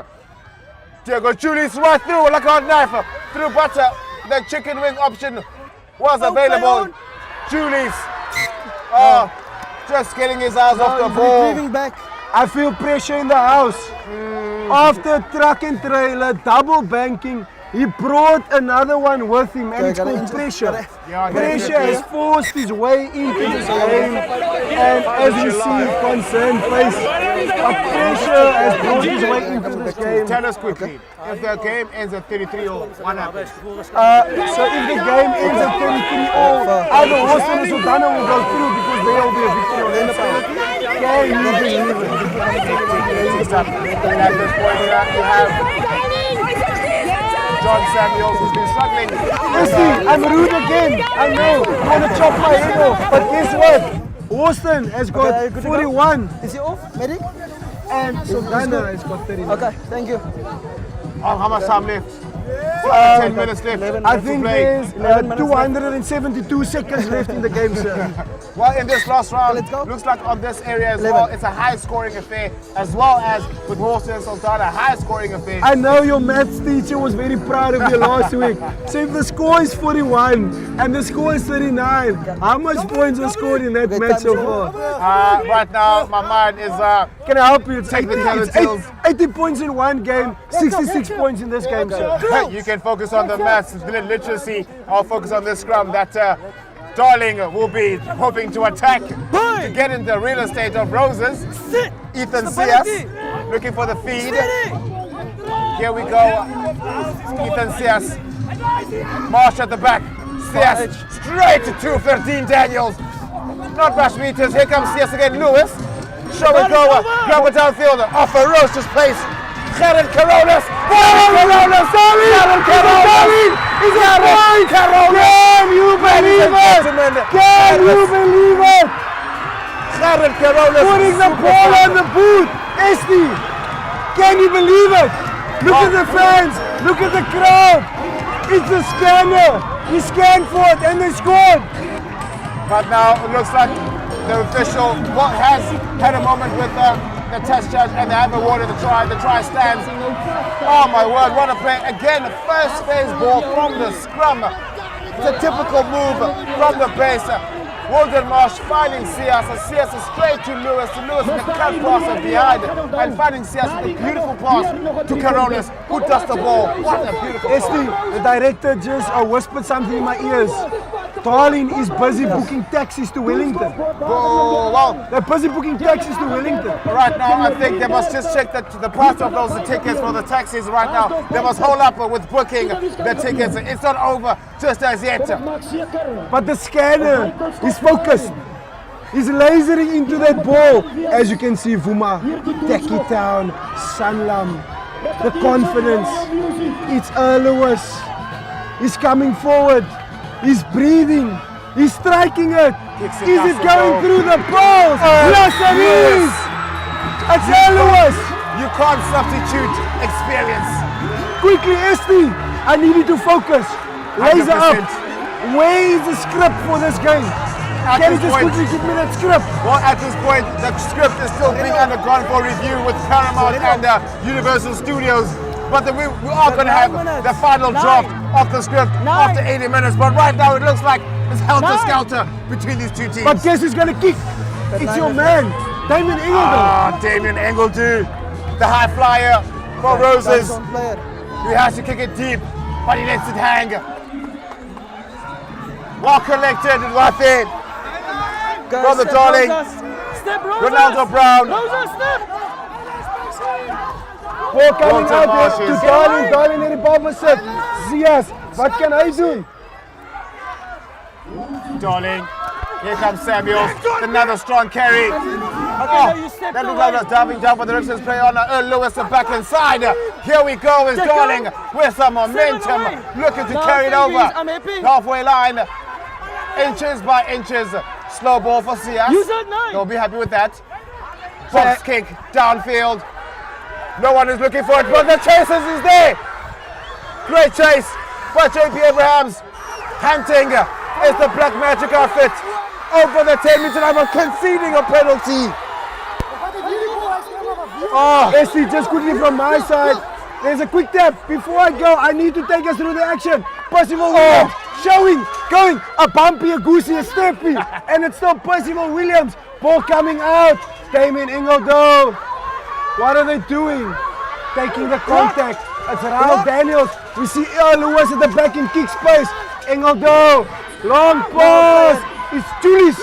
Diego Julius right through like a knife. Through butter. The chicken wing option was available. Julius. Oh, just getting his eyes off the ball. Back. I feel pressure in the house. After truck and trailer, double banking, he brought another one with him, and it's called pressure. Pressure has forced his way into this game, and as you see, concerned face, pressure has brought his way into this game. Tell us quickly, if the game ends at 33 or what happens? So if the game ends at 33 all, either Austin or Sultana will go through because there will be a victory on the penalty. Can you believe it? And at this point, you have John Samuels, who's been struggling. Listen, I'm rude again. I know. You want to chop my head off. But guess what? Austin has got 41. Is he off? Medic? And Sultana has got 39. Okay, thank you. Oh, how much time left? 10 minutes left. I think there's 272 seconds left in the game, sir. Well, in this last round, Let's go. looks like on this area as well, it's a high-scoring affair, as well as with Horton and Sultana, high-scoring affair. I know your maths teacher was very proud of you last week. So if the score is 41 and the score is 39, how much points were scored in that match so far? Right now, my mind is Can I help you? It's Take the 80, telltales. 80 points in one game, 66 points in this game, sir. you can focus on the maths, the literacy. I'll focus on this scrum that Darling will be hoping to attack to get into the real estate of Roses. Ethan Sias looking for the feed. Here we go. Ethan Sias. Marsh at the back. Sias straight to 13 Daniels. Not much meters. Here comes Sias again. Lewis. Show it go. Grab it downfield. Off a ferocious pace. Gerrit Carolas! Carolas! Gerrit Carolas! Is it right? Can you believe it? Can you believe it? Gerrit Carolas! Putting the ball on the boot. Esti, can you believe it? Look at the fans. Look at the crowd. It's a scanner. He scanned for it and they scored. But now it looks like the official has had a moment with the test judge and they have awarded the try. The try stands. Oh my word, what a play. Again, first phase ball from the scrum. It's a typical move from the base. Walden Marsh finding Sias. Sias is straight to Lewis. Lewis with a cut pass behind and finding Sias with a beautiful pass to Carolas, who does the ball. What a beautiful pass. Esti, the director just whispered something in my ears. Darling is busy booking taxis to Wellington. Oh, well, They're busy booking taxis to Wellington. right now I think they must just check the price of those tickets for the taxis right now. They must hold up with booking the tickets. It's not over just as yet. But the scanner is focused. He's lasering into that ball. As you can see, Vuma, Taki Town, Sanlam, the confidence. It's Lewis. He's coming forward. He's breathing. He's striking it. Is it going through the post? Yes, it is. It's Lewis. You can't substitute experience. Quickly, Esti. I need you to focus. Laser up. 100%. Where is the script for this game? Can you just quickly give me that script? Well, at this point, the script is still being undergone for review with Paramount and Universal Studios. But then we are going to have the final draft of the script after 80 minutes. But right now, it looks like it's helter-skelter between these two teams. But guess who's going to kick? It's your man, Damien Ingledo. Damien Ingledo, the high flyer for Roses. He has to kick it deep, but he lets it hang. Well collected and well in. Brother Darling, Ronaldo Brown. Ball coming out there to Darling. Darling in the ball set. Zias, what can I do? Darling, here comes Samuels, another strong carry. That looks like diving down for the Rixers play on Earl Lewis back inside. Here we go, is Darling with some momentum, looking to carry it over. Halfway line, inches by inches. Slow ball for Sias. They'll be happy with that. Box kick downfield. No one is looking for it, but the chasers is there. Great chase by JP Abrahams. Hunting is the Black Magic outfit over the 10-meter line, but conceding a penalty. Esty, just quickly from my side. There's a quick tap. Before I go, I need to take us through the action. Percival Williams showing, going, a bumpy, a goosey, a steppy. And it's still Percival Williams. Ball coming out. Damien Ingledo. What are they doing? Taking the contact. It's Raul Daniels. We see Earl Lewis at the back in kick space. Ingledo. Long pass. It's Julius.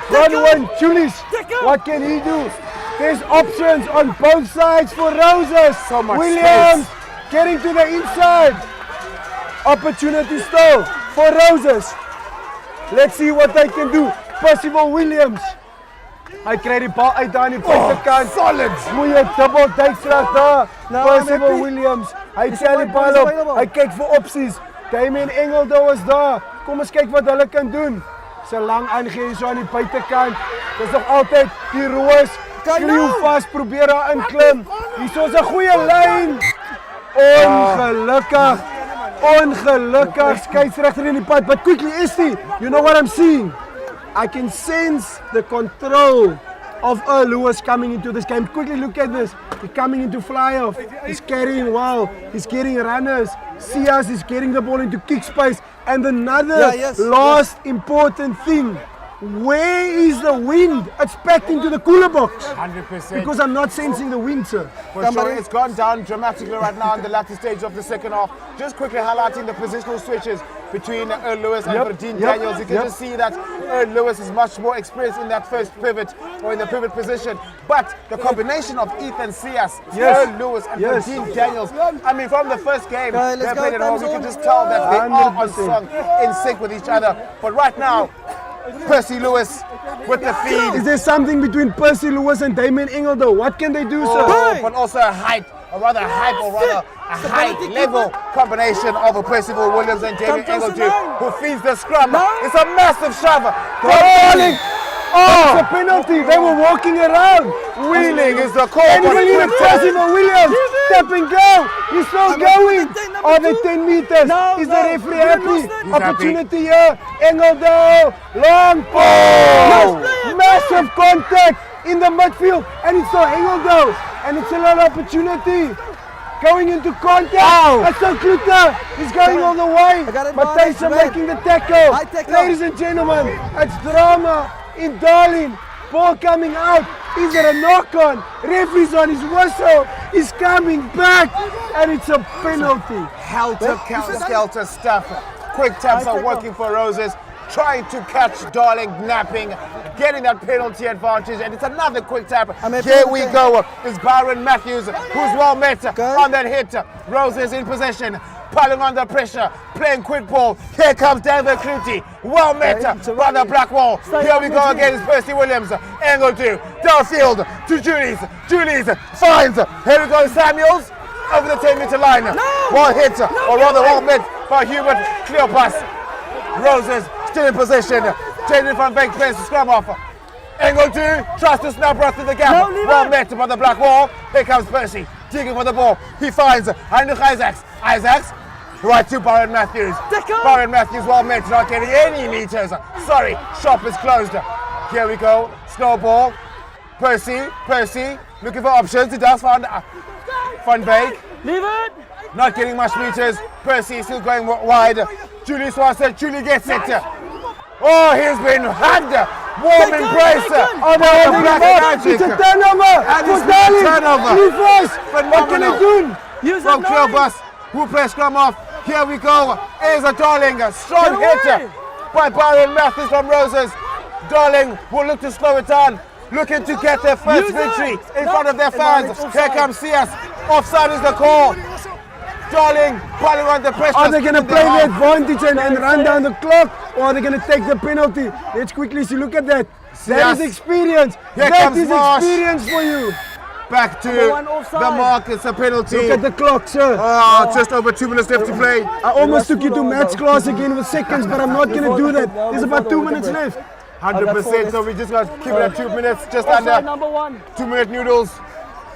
One, Julius. What can he do? There's options on both sides for Roses. So much Williams space. getting to the inside. Opportunity still for Roses. Let's see what they can do. Percival Williams. Hy kry die bal uit daar aan die buitekant. Solid. Moeie dubbel duikslag daar. Percival Williams. Hy tel die bal op. Hy kyk vir opsies. Damien Ingledo is daar. Kom ons kyk wat hulle kan doen. Sy lang aangee so aan die buitekant. Dis nog altyd die Roos. Skreeu vas, probeer daar inklim. Hier is 'n goeie lyn. Ongelukkig. Ongelukkig. Skeieregter in die pad. But quickly, Esty, you know what I'm seeing? I can sense the control of Earl Lewis coming into this game. Quickly look at this. He's coming into fly-off. He's carrying well. He's getting runners. Sias is getting the ball into kick space. And another last important thing. Where is the wind? It's packed into the cooler box. 100%. Because I'm not sensing the wind, sir. For sure, it's gone down dramatically right now in the latter stage of the second half. Just quickly highlighting the positional switches between Earl Lewis and Verdine Daniels. You can just see that Earl Lewis is much more experienced in that first pivot or in the pivot position. But the combination of Ethan Sias, Earl Lewis and Verdine Daniels, I mean, from the first game they played at home, you can just tell that they are on song, in sync with each other. But right now, Percy Lewis with the feed. Is there something between Percy Lewis and Damien Ingledo? What can they do, sir? But also a height, or rather a high-level combination of a Percival Williams and Damien Ingledo, who feeds the scrum. It's a massive shove. Darling! It's a penalty. They were walking around. Wheeling is the call. And even Percival Williams, step and go. He's still going. On the 10 meters. Is the referee happy? Opportunity here. Ingledo. Long ball. Massive contact in the midfield. And it's still Ingledo. And it's another opportunity. Going into contact. It's still Kluter. He's going all the way. Matthijssen making the tackle. Ladies and gentlemen, it's drama in Darling. Ball coming out. Is there a knock on? Referee's on his whistle. He's coming back. And it's a penalty. Helter-skelter stuff. Quick taps are working for Roses. Trying to catch Darling napping. Getting that penalty advantage. And it's another quick tap. Here we go. It's Byron Matthews who's well met on that hit. Roses in possession. Piling under pressure, playing quick ball. Here comes David Clutie. Well met by the black wall. Here we go again. It's Percy Williams. Ingledo downfield to Julius. Julius finds. Here we go, Samuels over the 10-meter line. Well hit, or rather well met by Hubert Cleopas. Roses still in possession. Jaden van Beek plays the scrum off. Ingledo tries to snap right through the gap. Well met by the black wall. Here comes Percy. Digging for the ball. He finds Heinrich Isaacs. Isaacs Right to Boland Matthews. Boland Matthews well met, not getting any meters. Sorry, shop is closed. Here we go. Snowball. Percy, looking for options. He does find Van Beek. Leave it. Not getting much meters. Percy still going wide. Julie Swanson, Julie gets it. Oh, he's been hugged. Warm embrace. Oh, the Black Magic. It's a turnover. And it's Darling. a turnover. What can I do? From Kilbus, who plays scrum off. Here we go. Here's a Darling. Strong hit by Boland Matthews from Roses. Darling will look to slow it down. Looking to get their first victory in front of their fans. Here comes CS. Offside is the call. Darling piling on the pressure. Are they going to play the advantage and run down the clock, or are they going to take the penalty? Let's quickly see. Look at that. That is experience. Here That comes is Marsh. experience for you. Back to the mark. It's a penalty. Look at the clock, sir. Oh, just over 2 minutes left to play. I almost took you to maths class again with seconds, but I'm not going to do that. There's about 2 minutes left. 100%. So we just got to keep it at 2 minutes. Just under Number 1. 2 minute noodles.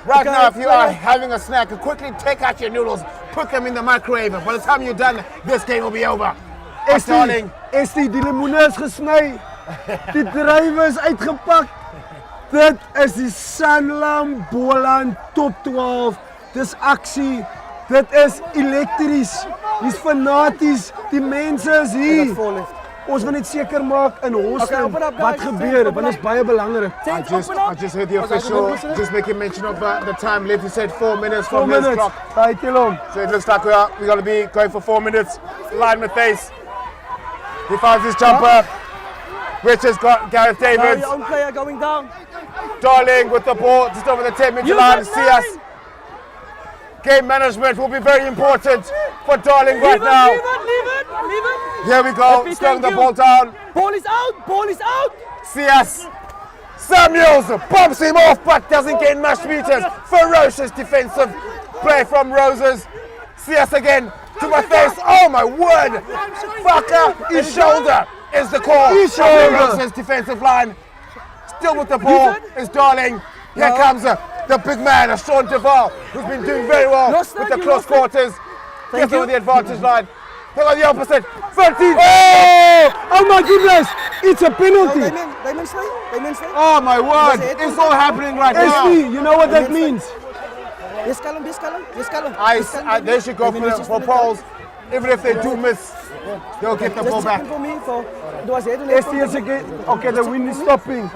Right now, if you are having a snack, quickly take out your noodles, put them in the microwave. By the time you're done, this game will be over. Darling. Estie, die lemoene is gesny. Die druiwe is uitgepak. Dit is die Sanlam Boland top 12. Dis aksie. Dit is elektries. Dis fanaties. Die mense is hier. Ons wil net seker maak in Houston wat gebeur, want dit is baie belangrik. I just heard the official just making mention of the time left. He said 4 minutes from his clock. Daai tel hom. So it looks like we're going to be going for 4 minutes. Line with face. He finds his jumper. Richards got Gareth Davids. Your own player going down. Darling with the ball just over the 10-meter line. See us. Game management will be very important for Darling right now. Leave it. Here we go. Slowing the ball down. Ball is out. See us. Samuels bumps him off but doesn't gain much meters. Ferocious defensive play from Roses. See us again to my face. Oh my word. Fucker, his shoulder is the call. His shoulder. Roses defensive line. Still with the ball is Darling. Here comes the big man, Sean Duval, who's been doing very well with the close quarters. Gets over the advantage line. Look on the opposite. 13. Oh my goodness! It's a penalty. They stay. Oh my word! It's all happening right now. Estie, you know what that means? Dis kalm. They should go for poles. Even if they do miss, they'll get the ball back. Estie is again. Okay, the wind is stopping.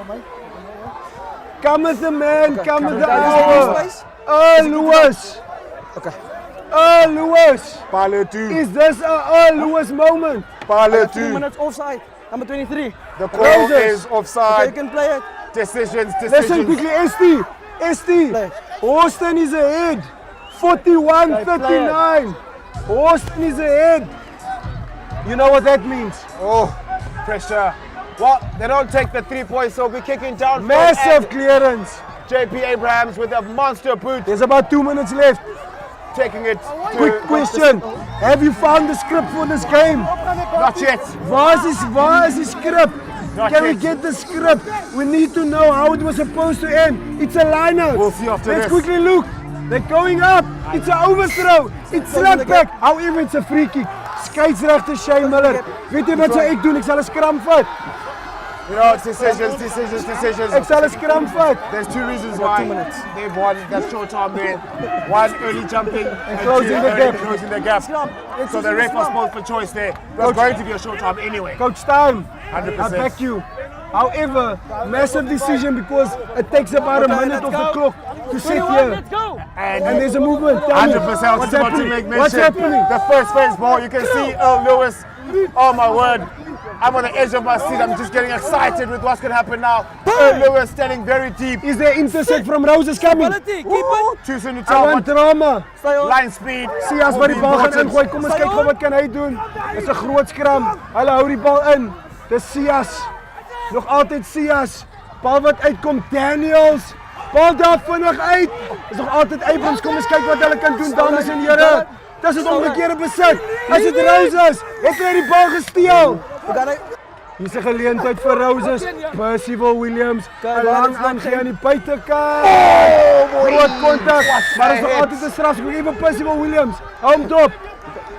Come with the man, come with the hour. Lewis. Okay. Lewis. Pile 2. Is this a Lewis moment? Pile 2 2. minutes offside. Number 23. The call is Okay, offside. you can play it. Decisions. Listen quickly, Estie. Houston is ahead. 41-39. Houston is ahead. You know what that means? Oh, pressure. Well, they don't take the 3 points, so we're kicking down. Massive clearance. JP Abrahams with a monster boot. There's about 2 minutes left. Taking it. Quick question. Have you found the script for this game? Not yet. Waar is die script? Not Can we yet. get the script? We need to know how it was supposed to end. It's a line-out. We'll see after Let's this. quickly look. They're going up. It's an overthrow. It's slap back. However, it's a free kick. Scheidsrechter Shane Miller. Weet jy wat sou ek doen? Ek sal 'n scrum vat. You know, decisions. Ek sal 'n scrum vat. There's 2 reasons why they've won that short time there. One, early jumping, and closing the gap. Closing the gap. So the ref was multiple choice there. It was going to be a short time anyway. Coach time. 100%. I back you. However, massive decision because it takes about a minute off the clock to sit here. Let's go. And there's a movement. Tell me, 100%. I was what's just about to happening? make mention. What's happening? The first phase ball, you can see Earl Lewis. Oh my word. I'm on the edge of my seat. I'm just getting excited with what's going to happen now. Earl Lewis standing very deep. Is there intercept from Roses coming? Keep it. Too soon to I tell. want drama. Line speed. See as wat die will bal be gaan important. ingooi. Kom ons kyk gou wat kan hy doen. Dis 'n groot skram. Hulle hou die bal in. Dis Sias. Nog altyd Sias. Bal wat uitkom Daniels. Bal daar vinnig uit. Dis nog altyd Abrams. Kom ons kyk wat hulle kan doen dames en here. Dis 'n omgekeerde besit. As dit Roses. Het hy die bal gesteel. Hier is 'n geleentheid vir Roses. Percival Williams. 'n lang aangee aan die buitekant. Groot kontak. Maar is nog altyd 'n straf. Ek wil even Percival Williams. Hou hom dop.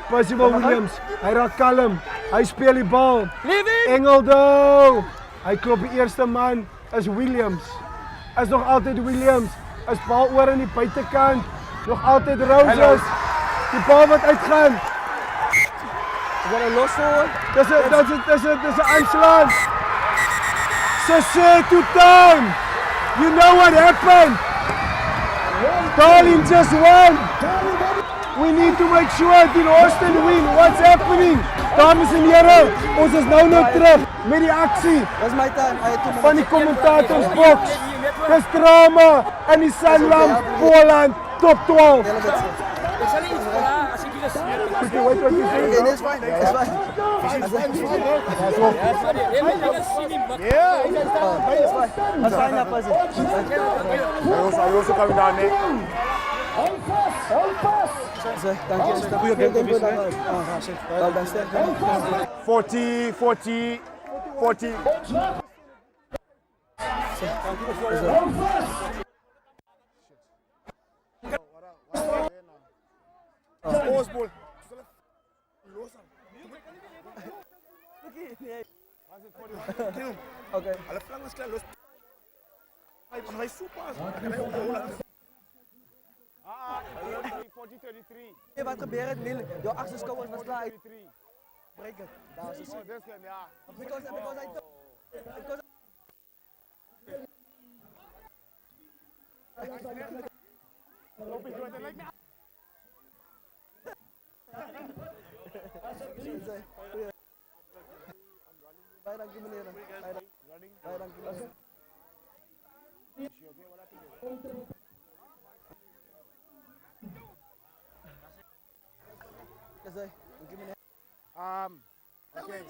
Percival Williams, hy raak kalm. Hy speel die bal. Engeldo. Hy klop die eerste man is Williams. Is nog altyd Williams. Is bal oor aan die buitekant. Nog altyd Roses. Die bal wat uitgaan. Is dat een los voor? Dis 'n aanslag. Sisse to town. You know what happened? Darling just won. We need to make sure die Austin win. What's happening? Dames en here, ons is nou terug met die aksie. Dat is my time. Van die kommentatorsbox. Dis drama in die Sanlam Boland top 12. Ik zal niet iets vragen als ik jullie zie. Okay, wait what you say. Okay, that's fine. That's fine. Yeah. That's fine, that person. I also coming down there. Dank je. Goeie game. Wel, dan sterk. 40, 40, 40. Okay. Alle flanken is klaar, los. Hij is super. 40-33. Hey, wat gebeurt het? Jouw achterskouwers was klaar. Breek het. Daar is het. Ja. Because I Baik, dank je meneer. Baik, dank je. Dank je meneer. Okay,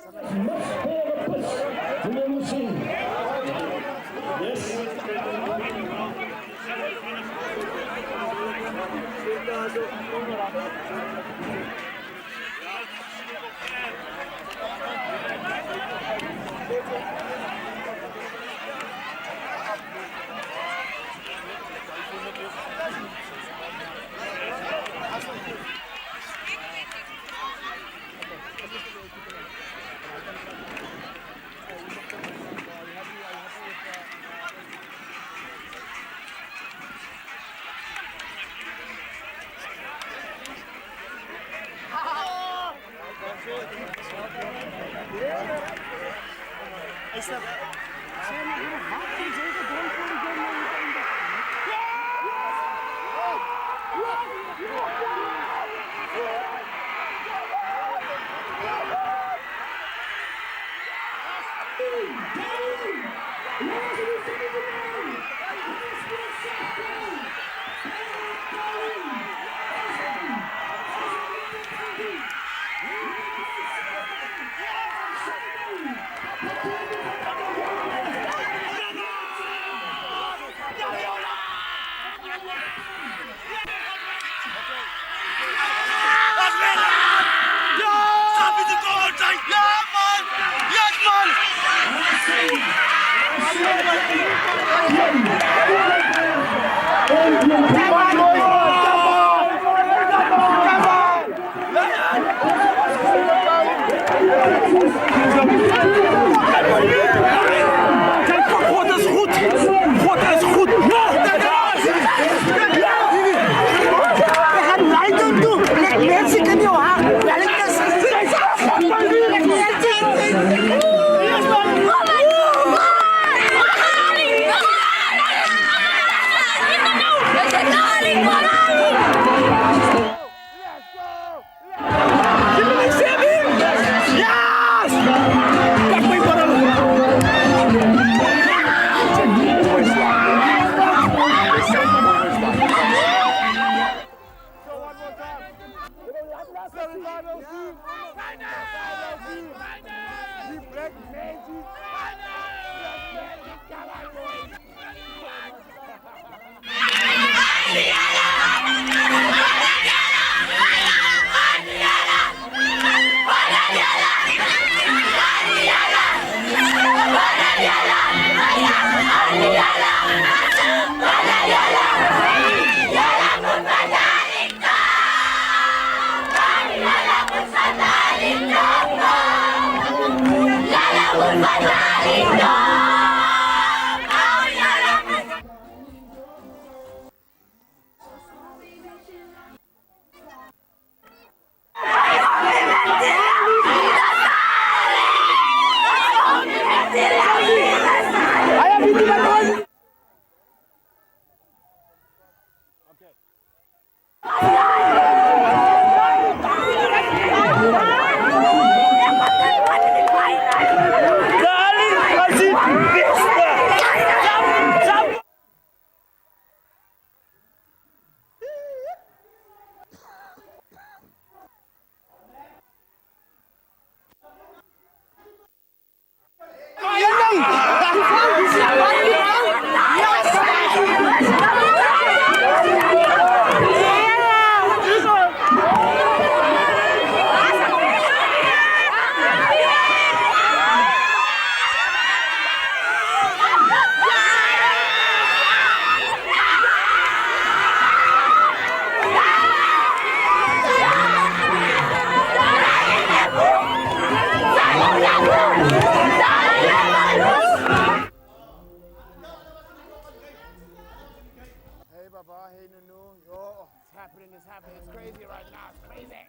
Hey Baba, hey Nunu. Yo, it's happening, it's happening. It's crazy right now, it's crazy.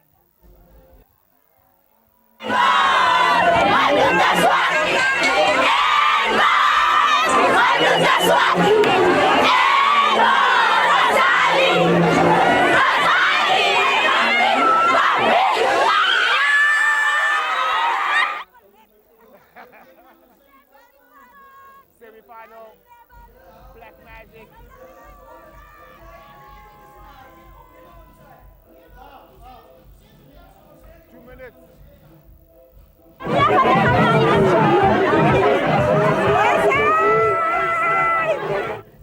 Semi-final, Black Magic. Minutes.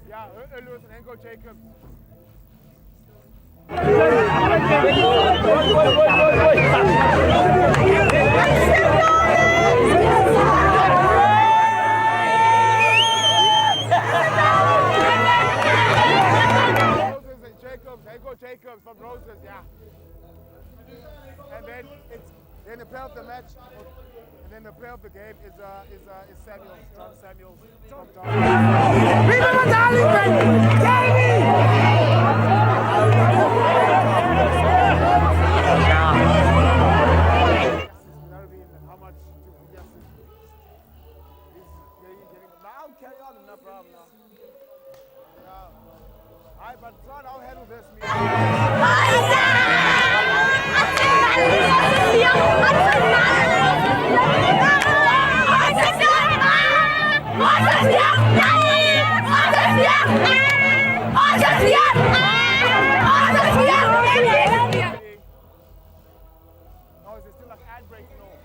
Yeah, Lewis and Henko Jacobs. Roses and Jacobs, Henko Jacobs from Roses, yeah. And then the player of the match, and then the player of the game is Samuels, John Samuels from Darlington. Viva Darlington! How much to yes? Now carry on, no problem now. Yeah. Alright, but John, I'll handle this. Oh, is it still like ad breaks and all?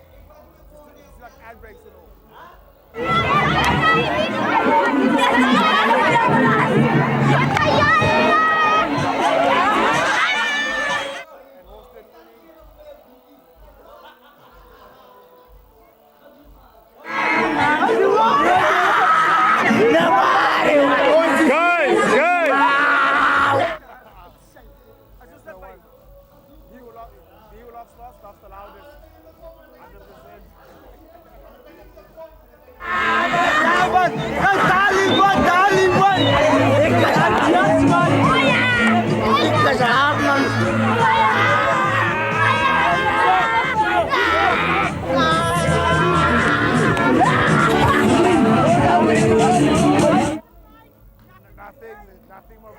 Is it still like ad breaks and all? He will lost first, lost the loudest. 100%. Nothing more.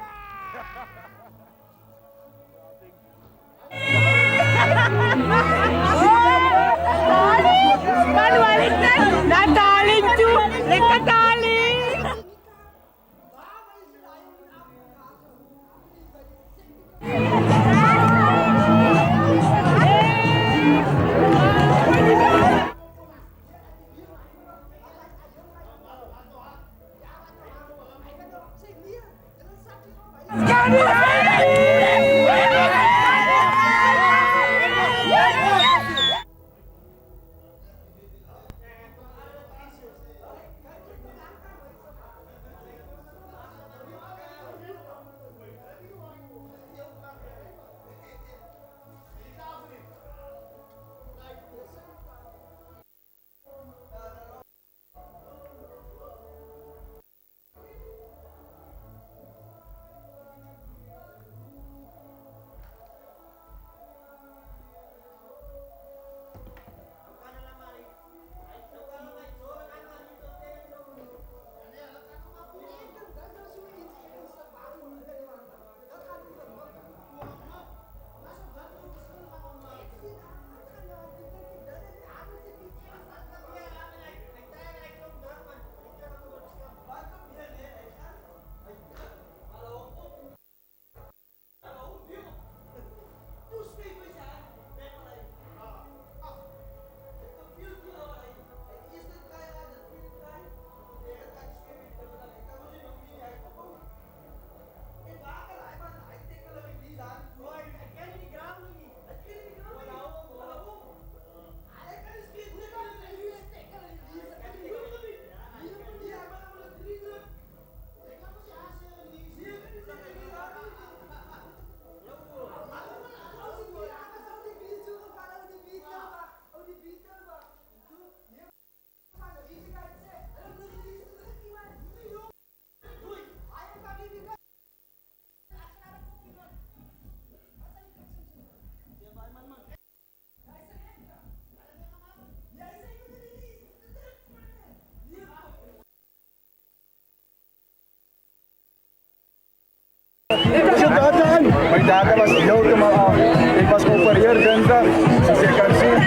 data was heeltemal af. Ek was geopereer dinsdag, soos jy kan sien.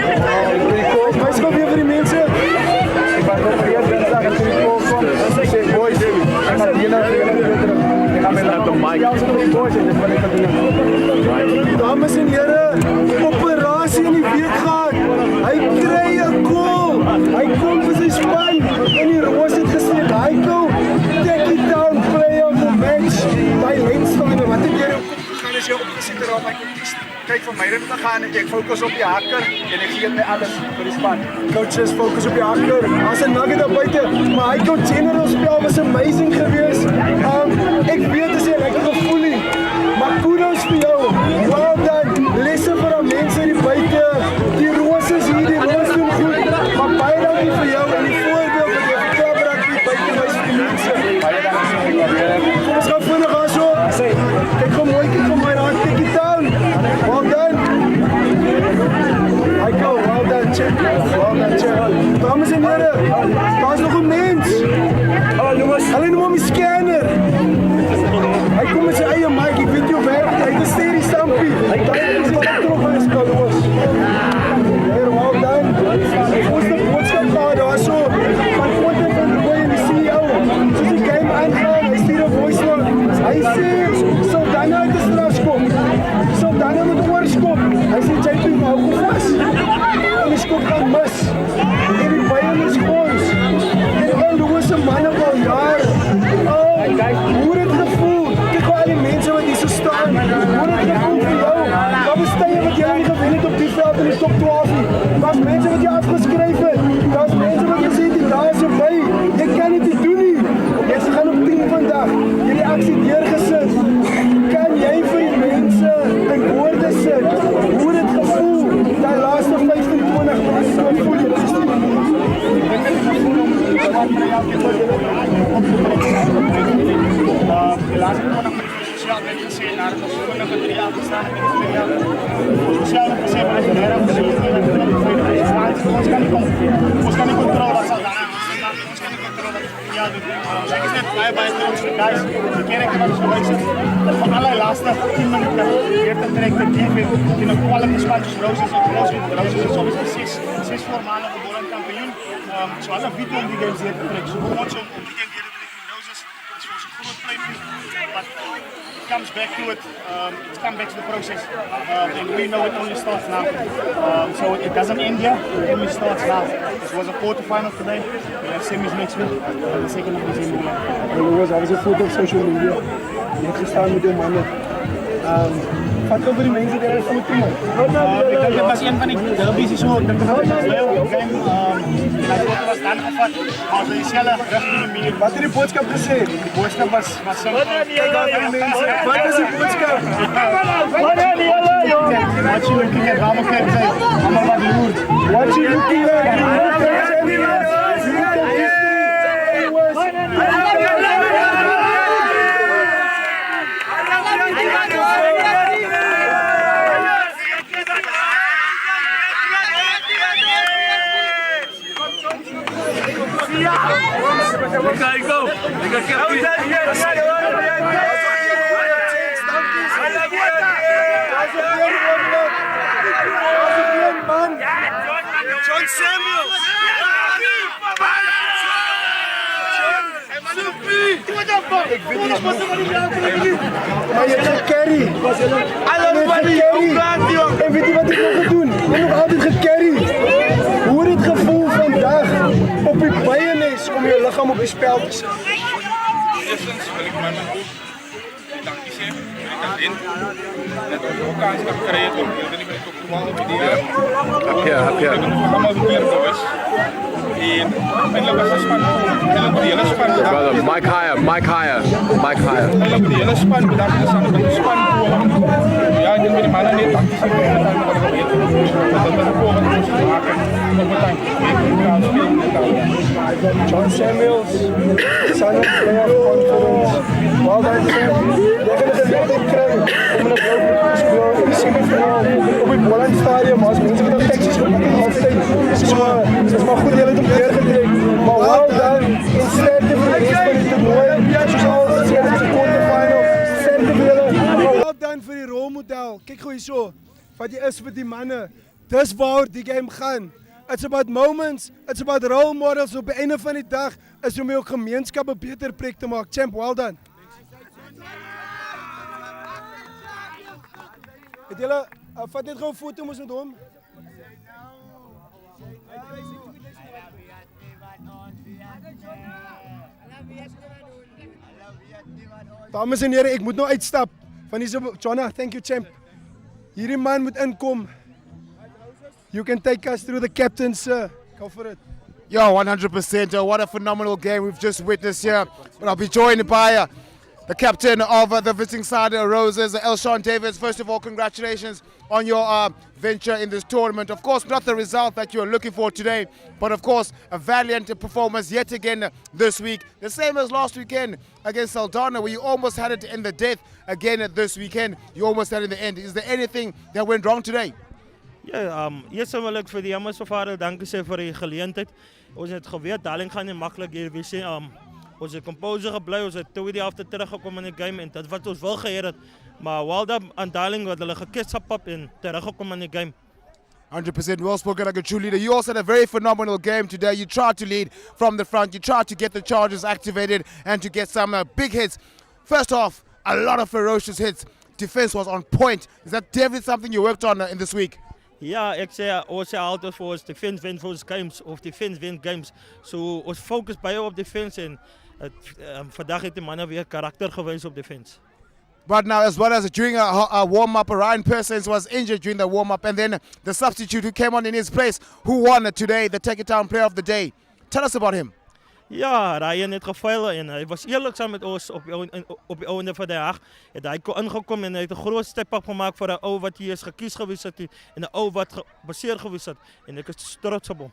Wys gou weer vir die mense. Ek was geopereer dinsdag en toe die call kom, sy sê, boys, ek gaan hier nou vir julle weer terug. Ek gaan my land op my kels vir die boys en dit wat ek gaan doen. Dames en here, operasie in die week gehad. Hy kry 'n call. Hy kom vir sy span en die roos het gesê, hy go, take it down, play of the match. Daai lensstaande, wat het jy op kop gegaan as jy opgesit het op my kyk van my rit te gaan en ek fokus op die hakker en ek gee my alles vir die span. Coaches fokus op die hakker. As 'n nugget daar buite, maar hy kon general spel was amazing geweest. Ek weet as jy lekker gevoel nie, maar kudos vir jou. Well done. Lesse vir die mense hier buite. Die roos is hier, die roos doen goed. Maar baie dankie vir jou en die voorbeeld wat jy vertel wat hier buite wys vir die mense. Baie dankie. Kom ons gaan vinnig aan so. Kyk hoe mooi raak tik it down. Well done. I go, well done, check. Well done, check. Dames en here, daar is nog 'n mens. Hulle noem hom die scanner. Hy kom met sy eie mic, ek weet nie hoe werk dit. Hy het 'n stereo stampie. Hy is wat terug van die skool was. Here, well done. Ons het 'n boodskap gehad daar so van Quentin van der Boy en die CEO. Soos die game aangaan, hy stuur 'n voice note. Hy sê, Sultana het 'n strafskop. Sultana moet oorskop. Hy sê JP hou hom vas. En die skop gaan mis. En die byen is ons. En al die se manne al jaar. Hoe het gevoel? Kyk hoe al die mense wat hier so staan. Hoe het gevoel vir jou? Daar was tye wat jy nie gewen het op die veld in die top 12 nie. Daar's mense wat jy afgeskryf het. Daar's mense wat gesê het daar is verby. Jy kan dit nie doen nie. Jy gaan op 10 vandag. Jy die aksie deurgesit. Kan jy vir die mense in woorde sit? Hoe het gevoel? Daai laaste 25 minute so voel jy presies. De laatste keer nog met de sociaal ben gezien naar de verschillende materiaal gestaan en materiaal. Sociaal heb gezien maar als je daar op de ons kan niet controleren wat zal daar ons kan niet controleren ja zeg eens net bij het ons guys die keer ik wat is geweest van allerlei laatste 10 minuten weer te trekken in een quality spatjes roses en roses is soms precies 6 voormalige Boland kampioen zo alle video in die games hier te trekken zo goed om die game hier te trekken roses is voor zo'n groot playthrough but it comes back to it it's come back to the process and we know it only starts now so it doesn't end here it only starts now this was a quarterfinal today we have semis next week and the second one is in Boland. There was a photo op social media. Jy het gestaan met die manne. Wat over die mense die foto maak? Ik denk dat was een van die derbies is zo. Ik denk dat het was heel game. Dat foto was dan gevat. Maar ze is heel richting die muur. Wat het die boodskap gesê? Die boodskap was zo. Kyk daar vir die mense. Wat is die boodskap? What you looking at? Waarom kijk jy? Allemaal wat loer. What you looking at? John Samuel. Ek weet nie wat se van die blanke maar jy het gecarry. Allebei en weet jy wat ek nog gedoen? Jy nog altyd gecarry. Hoe het dit gevoel vandag op die byenes om jou liggaam op die spel te sit? Eerstens wil ek my dankie sê vir die talent dat ons ook kans kan kry om hier in die top 12 op die Happy. Almal weer boys. En eintlik was die span, die hele span bedank. Mike higher. Eintlik die hele span bedank is aan die span toe. Ja, ek dink die manne net takties het gedaan met hulle weet. Dat hulle kom met ons te maak. Nog bedank. John Samuels, Sanlam player conference. Well done, Sam. Jy gaan dit net kry om 'n blou speel in die semifinaal op die Boland stadium. As mense met taksies kom kom altyd. So is maar goed jy het hom deurgetrek. Maar well done. En sterkte vir die res van die toernooi. Soos al sê dit is 'n quarterfinal. Sterkte vir julle. Well done vir die rolmodel. hierso wat jy is vir die manne. Dis waar die game gaan. It's about moments, it's about role models. Op die einde van die dag is om jou gemeenskap 'n beter plek te maak. Champ, well done. Het julle vat net gou 'n foto met hom? Dames en heren, ek moet nou uitstap. Van hierdie Jonna, thank you champ. Hierdie man moet inkom. You can take us through the captain, sir. Go for it. Yo, 100%. What a phenomenal game we've just witnessed here. But I'll be joined by the captain of the visiting side, Roses, Elshawn Davis. First of all, congratulations on your venture in this tournament. Of course, not the result that you were looking for today, but of course, a valiant performance yet again this week. The same as last weekend against Saldanha, where you almost had it in the death. Again this weekend, you almost had it in the end. Is there anything that went wrong today? Ja, eers wil ek vir die Jammers of Vader dankie sê vir die geleentheid. Ons het geweet Darling gaan nie maklik hier wees nie. Ons het composure gebly, ons het toe die helfte teruggekom in die game en dit wat ons wil gehad het. Maar well done aan Darling wat hulle geketchup op en teruggekom in die game. 100% well spoken, like a true leader. You also had a very phenomenal game today. You tried to lead from the front. You tried to get the charges activated and to get some big hits. First off, a lot of ferocious hits. Defense was on point. Is that definitely something you worked on in this week? Ja, ek sê ons sê altyd vir ons defense wen vir ons games of defense wen games. So ons fokus baie op defense en vandag het die manne weer karakter gewys op defense. But now, as well as during a warm-up, Ryan Persons was injured during the warm-up, and then the substitute who came on in his place, who won today, the Take It Down Player of the Day. Tell us about him. Ja, Ryan het gefaal en hy was eerlik saam met ons op die einde van die dag. Hy kon ingekom en hy het 'n groot step up gemaak vir 'n ou wat hier is gekies gewees het en 'n ou wat gebaseer gewees het en ek is trots op hom.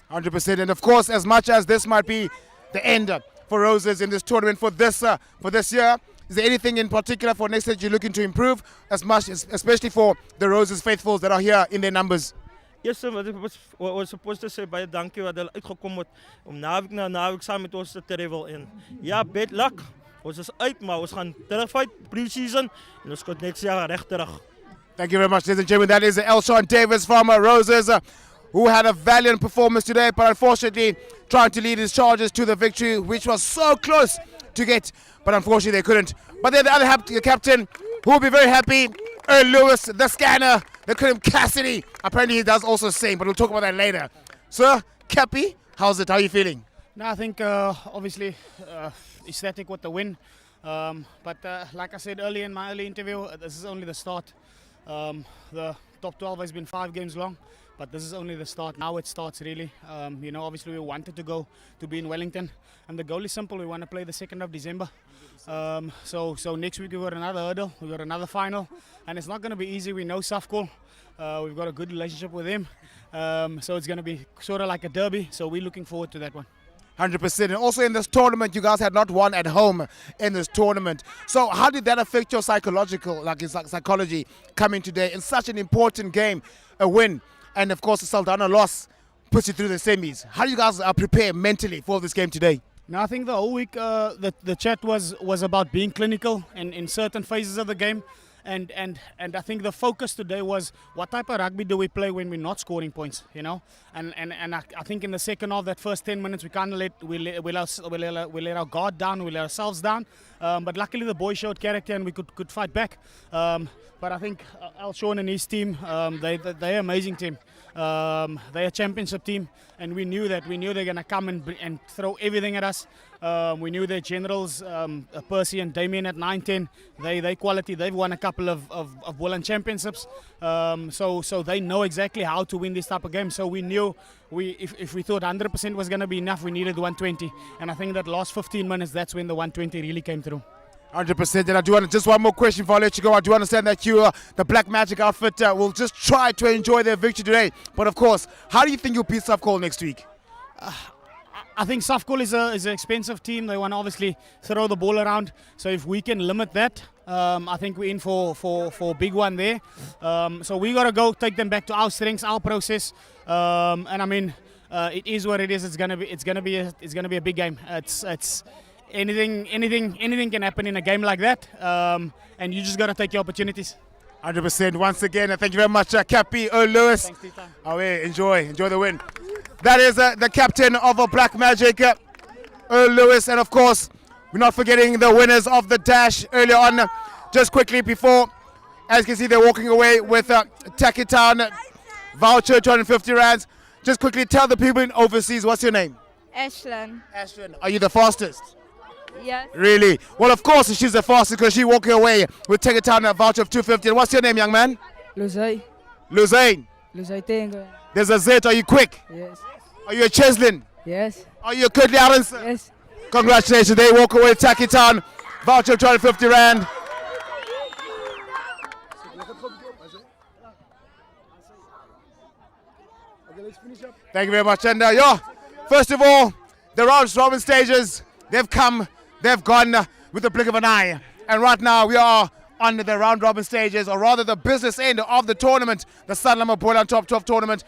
100%, and of course, as much as this might be the end for Roses in this tournament for this year, is there anything in particular for next year you're looking to improve, as much especially for the Roses faithfuls that are here in their numbers? Yes, wat ek was supposed to say baie dankie wat hulle uitgekom het om naweek na naweek saam met ons te travel en ja, bad luck. Ons is uit, maar ons gaan terugfight pre-season en ons kom next jaar reg terug. Thank you very much, ladies and gentlemen. That is Elshawn Davis from Roses, who had a valiant performance today, but unfortunately trying to lead his charges to the victory, which was so close to get, but unfortunately they couldn't. But then the other captain, who will be very happy, Earl Lewis, the scanner. They call him Cassidy. Apparently he does also sing, but we'll talk about that later. Sir, Cappy, how's it? How are you feeling? No, I think obviously ecstatic with the win. But like I said earlier in my early interview, this is only the start. The top 12 has been 5 games long, but this is only the start. Now it starts really. You know, obviously we wanted to be in Wellington, and the goal is simple. We want to play the 2nd of December. So next week we've got another hurdle, we've got another final, and it's not going to be easy. We know Safkul, we've got a good relationship with him, so it's going to be sort of like a derby, so we're looking forward to that one. 100%, and also in this tournament you guys had not won at home in this tournament, so how did that affect your psychology coming today in such an important game, a win, and of course the Saldanha loss puts you through the semis? How do you guys prepare mentally for this game today? No, I think the whole week the chat was about being clinical in certain phases of the game, and I think the focus today was what type of rugby do we play when we're not scoring points, you know? And I think in the second half, that first 10 minutes, we can't let our guard down, we let ourselves down. But luckily the boys showed character and we could fight back. But I think Elshawn and his team, they're an amazing team. They're a championship team, and we knew they're going to come and throw everything at us. We knew their generals, Percy and Damien at 9-10, they quality. They've won a couple of Boland championships, so they know exactly how to win this type of game. So we knew if we thought 100% was going to be enough, we needed 120, and I think that last 15 minutes, that's when the 120 really came through. 100%, and I do want just one more question before I let you go. I do understand that you, the Black Magic outfit, will just try to enjoy their victory today. But of course, how do you think you'll beat Safkul next week? I think Safkul is an expensive team. They want to obviously throw the ball around. So if we can limit that, I think we're in for a big one there. So we got to go take them back to our strengths, our process. And I mean, it is what it is. It's gonna be a big game. It's anything can happen in a game like that, and you just got to take your opportunities. 100%. Once again, thank you very much, Cappy Earl Lewis. Thanks, Tita. Enjoy the win. That is the captain of Black Magic, Earl Lewis, and of course, we're not forgetting the winners of the dash earlier on. Just quickly before, as you can see, they're walking away with Taki Town voucher, 250 rands. Just quickly tell the people in overseas, what's your name? Ashlyn. Ashlyn. Are you the fastest? Yes. Really? Well, of course she's the fastest because she's walking away with Taki Town voucher of 250. And what's your name, young man? Luzay. Luzain. Luzay Tengo. There's a Z. Are you quick? Yes. Are you a Cheslin? Yes. Are you a Kurtly Aronson? Yes. Congratulations. They walk away with Taki Town voucher of 250 rand. Thank you very much. And first of all, the round robin stages, they've come, they've gone with the blink of an eye. And right now we are on the round robin stages, or rather the business end of the tournament, the Sanlam Boland Top 12 tournament.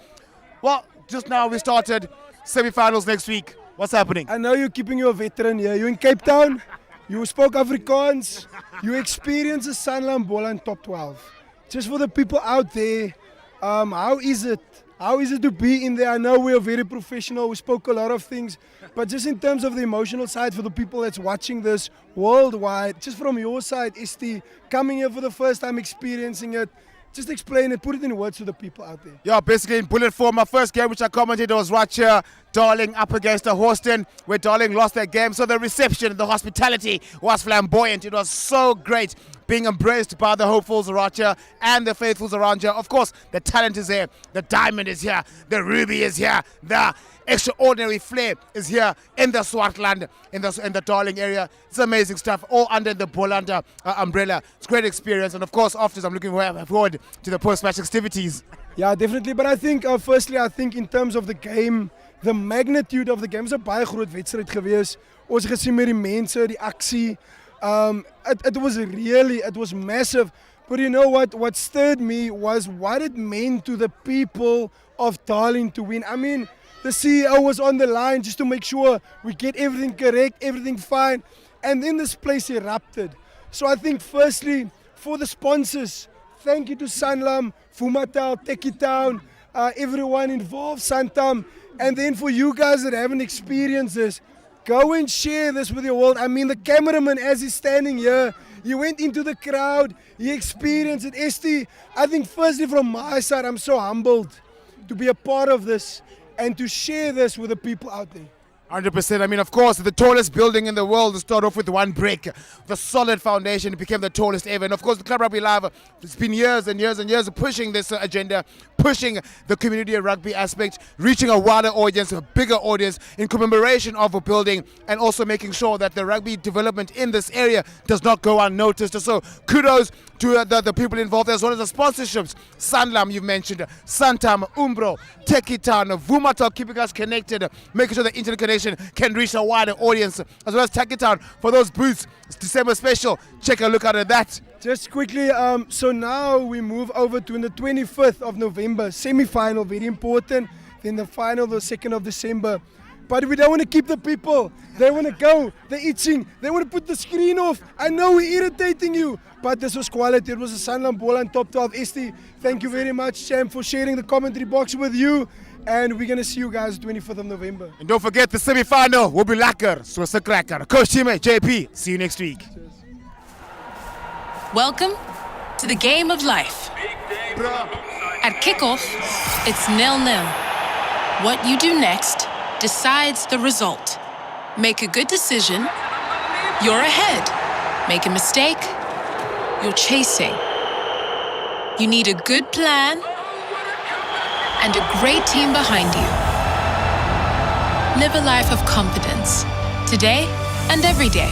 Well, just now we started semi-finals next week. What's happening? I know you're keeping you a veteran here. You're in Cape Town, you spoke Afrikaans, you experienced the Sanlam Boland Top 12. Just for the people out there, how is it? How is it to be in there? I know we are very professional, we spoke a lot of things, but just in terms of the emotional side for the people that's watching this worldwide, just from your side, ST, coming here for the first time, experiencing it, just explain it, put it in words to the people out there. Yeah, basically in bullet form, my first game which I commented was right here, Darling up against Houston, where Darling lost their game. So the reception, the hospitality was flamboyant. It was so great being embraced by the hopefuls right here and the faithfuls around here. Of course, the talent is here, the diamond is here, the ruby is here, the extraordinary flair is here in the Swartland, in the Darling area. It's amazing stuff, all under the Boland umbrella. It's a great experience, and of course, after I'm looking forward to the post-match activities. Yeah, definitely. But I think, firstly, I think in terms of the game, the magnitude of the game is 'n baie groot wedstryd gewees. Ons gesien met die mense, die aksie. It was massive. But you know what stirred me was what it meant to the people of Darling to win. I mean, the CEO was on the line just to make sure we get everything correct, everything fine. And then this place erupted. So I think firstly, for the sponsors, thank you to Sanlam, Fumatal, Taki Town, everyone involved, Santam. And then for you guys that haven't experienced this, go and share this with your world. I mean, the cameraman, as he's standing here, he went into the crowd, he experienced it. ST, I think firstly from my side, I'm so humbled to be a part of this and to share this with the people out there. 100%. I mean, of course, the tallest building in the world to start off with one brick. The solid foundation became the tallest ever. And of course, the Club Rugby Live, it's been years and years and years of pushing this agenda, pushing the community rugby aspect, reaching a wider audience, a bigger audience in commemoration of a building, and also making sure that the rugby development in this area does not go unnoticed. So kudos to the people involved, as well as the sponsorships. Sanlam, you've mentioned, Santam, Umbro, Taki Town, Vumatal, keeping us connected, making sure the internet connection can reach a wider audience, as well as Taki Town for those booths. It's December special. Check a look out at that. Just quickly, so now we move over to the 25th of November, semi-final, very important. Then the final, the 2nd of December. But we don't want to keep the people. They want to go. They're itching. They want to put the screen off. I know we're irritating you, but this was quality. It was a Sanlam Boland Top 12. ST, thank you very much, Sam, for sharing the commentary box with you. And we're going to see you guys 25th of November. And don't forget, the semi-final will be lekker, soos 'n cracker. Coach Time, JP, see you next week. Cheers. Welcome to the game of life. At kickoff, it's 0-0. What you do next decides the result. Make a good decision, you're ahead. Make a mistake, you're chasing. You need a good plan and a great team behind you. Live a life of confidence, today and every day.